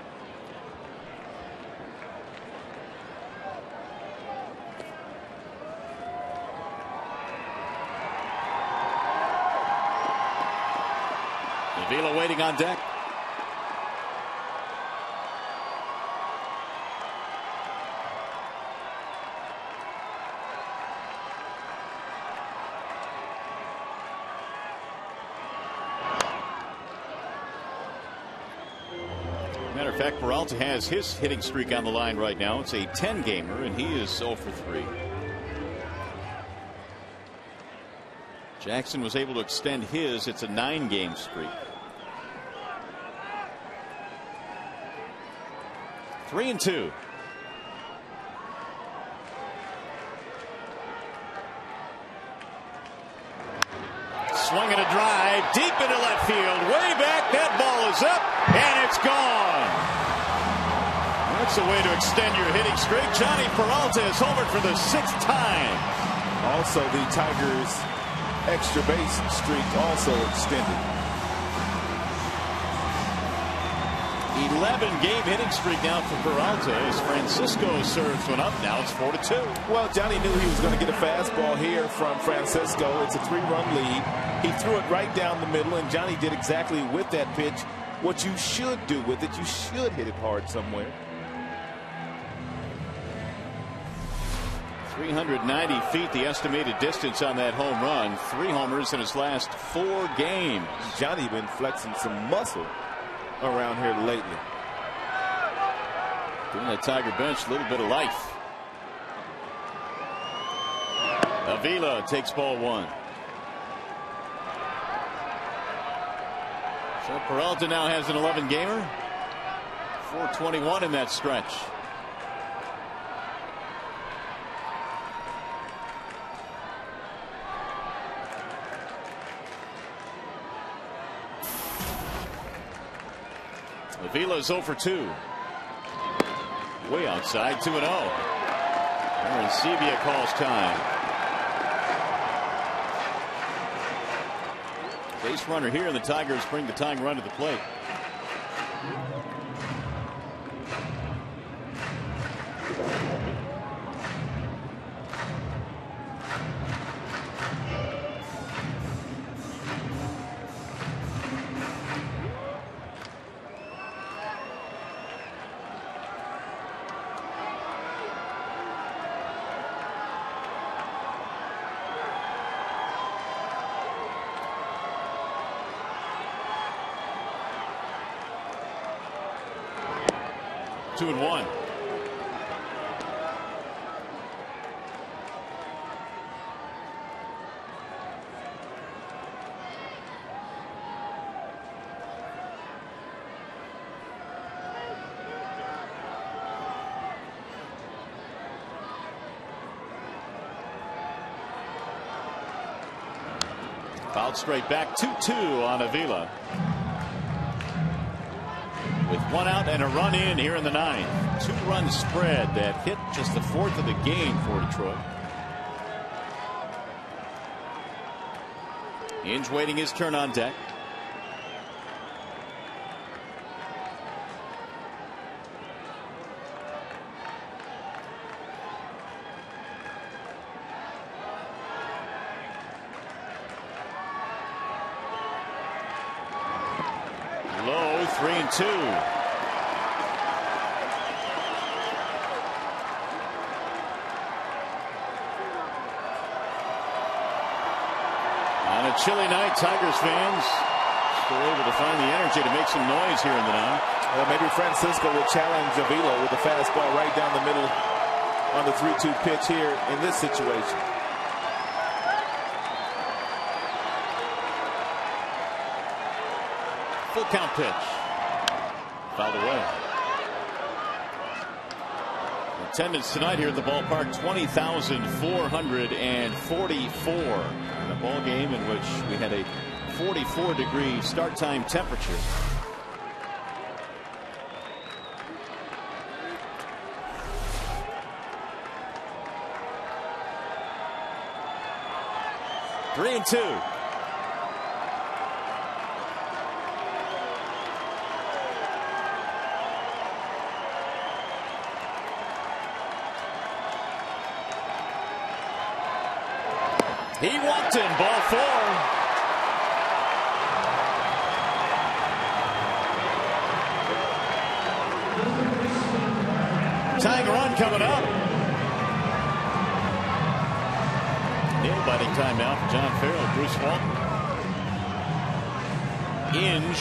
Avila waiting on deck. Matter of fact, Peralta has his hitting streak on the line right now. It's a 10-gamer, and he is 0 for 3. Jackson was able to extend his. It's a 9-game streak. 3-2. Swing and a drive deep into left field. Way back. That ball is up, and it's gone. That's a way to extend your hitting streak. Johnny Peralta has homered for the 6th time. Also, the Tigers' extra base streak also extended. 11-game hitting streak now for Peralta as Francisco serves one up. Now it's 4-2. Well, Johnny knew he was going to get a fastball here from Francisco. It's a 3-run lead. He threw it right down the middle, and Johnny did exactly with that pitch what you should do with it. You should hit it hard somewhere. 390 feet, the estimated distance on that home run. 3 homers in his last 4 games. Johnny been flexing some muscle around here lately. Giving that Tiger bench a little bit of life. Avila takes ball 1. So Peralta now has an 11-gamer. 421 in that stretch. Avila's 0 for 2. Way outside, 2-0. Aaron Sevilla calls time. Base runner here, and the Tigers bring the tying run to the plate. Two and one. Fouled straight back. 2-2 on Avila. With one out and a run in here in the ninth. 2-run spread that hit just the fourth of the game for Detroit. Inge waiting his turn on deck. Low, 3-2. On a chilly night, Tigers fans still able to find the energy to make some noise here in the ninth. Well, maybe Francisco will challenge Avila with a fastball right down the middle on the 3-2 pitch here in this situation. Full count pitch. Fouled away. Attendance tonight here at the ballpark, 20,444. In a ball game in which we had a 44-degree start time temperature. Three and two. He walked in, ball four. Tying run coming up. Nail-biting time now for John Farrell. Bruce Walton. Inge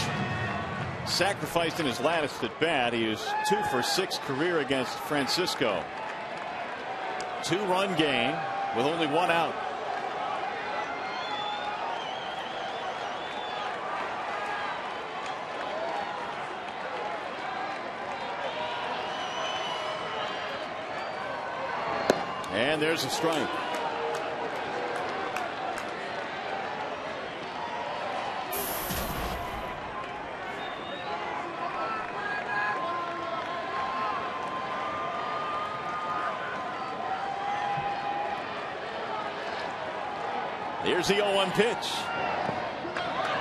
sacrificed in his last at bat. He is 2 for 6 career against Francisco. 2-run game with only one out. And there's a strike. Here's the 0-1 pitch.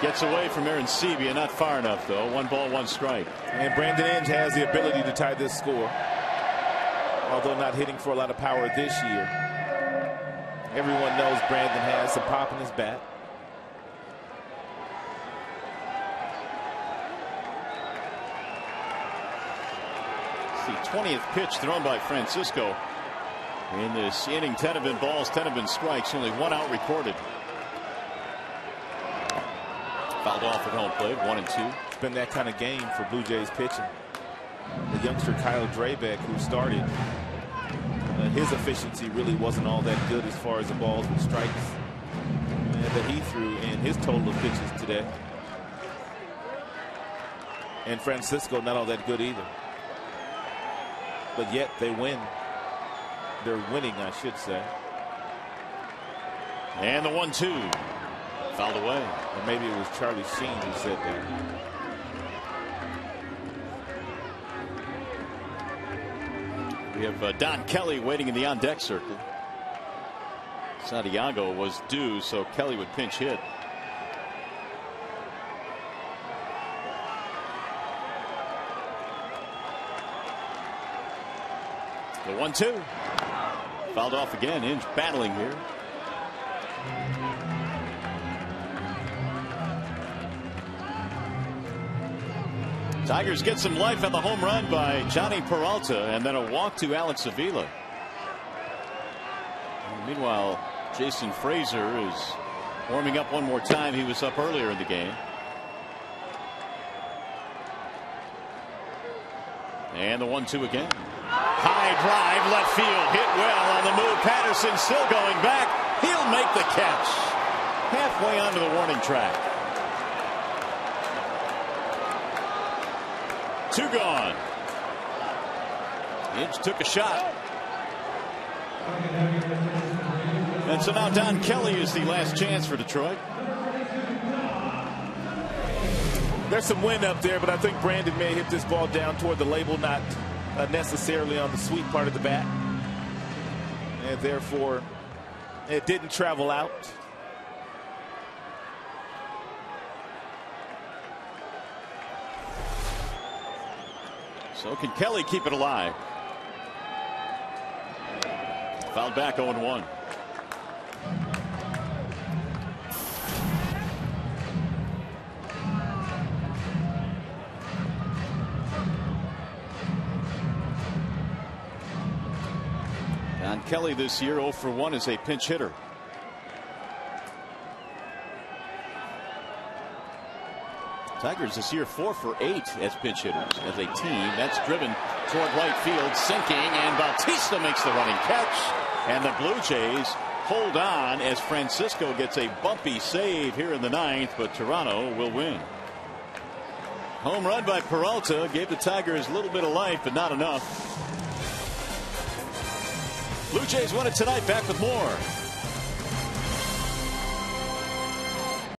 Gets away from Aaron Sebia, not far enough though. 1 ball, 1 strike. And Brandon Inge has the ability to tie this score. Although not hitting for a lot of power this year. Everyone knows Brandon has some pop in his bat. It's the 20th pitch thrown by Francisco in this inning. 10 have been balls, 10 have been strikes. Only 1 out recorded. Fouled off at home plate. 1 and 2. It's been that kind of game for Blue Jays pitching. The youngster Kyle Drabeck, who started, his efficiency really wasn't all that good as far as the balls and strikes that he threw in his total of pitches today. And Francisco not all that good either. But yet they win. They're winning, I should say. And the 1-2 fouled away. Or maybe it was Charlie Sheen who said that. We have Don Kelly waiting in the on-deck circle. Santiago was due, so Kelly would pinch hit. The 1-2. Fouled off again. Inge battling here. Tigers get some life on the home run by Johnny Peralta, and then a walk to Alex Avila. And meanwhile, Jason Frazier is warming up one more time. He was up earlier in the game. And the 1-2 again. High drive, left field, hit well on the move. Patterson still going back. He'll make the catch. Halfway onto the warning track. 2 gone. Inge took a shot. And so now Don Kelly is the last chance for Detroit. There's some wind up there, but I think Brandon may hit this ball down toward the label, not necessarily on the sweet part of the bat. And therefore, it didn't travel out. So can Kelly keep it alive? Fouled back 0-1. Don Kelly this year 0 for 1 as a pinch hitter. Tigers this year 4 for 8 as pinch hitters as a team. That's driven toward right field, sinking, and Bautista makes the running catch. And the Blue Jays hold on as Francisco gets a bumpy save here in the 9th, but Toronto will win. Home run by Peralta gave the Tigers a little bit of life, but not enough. Blue Jays win it tonight. Back with more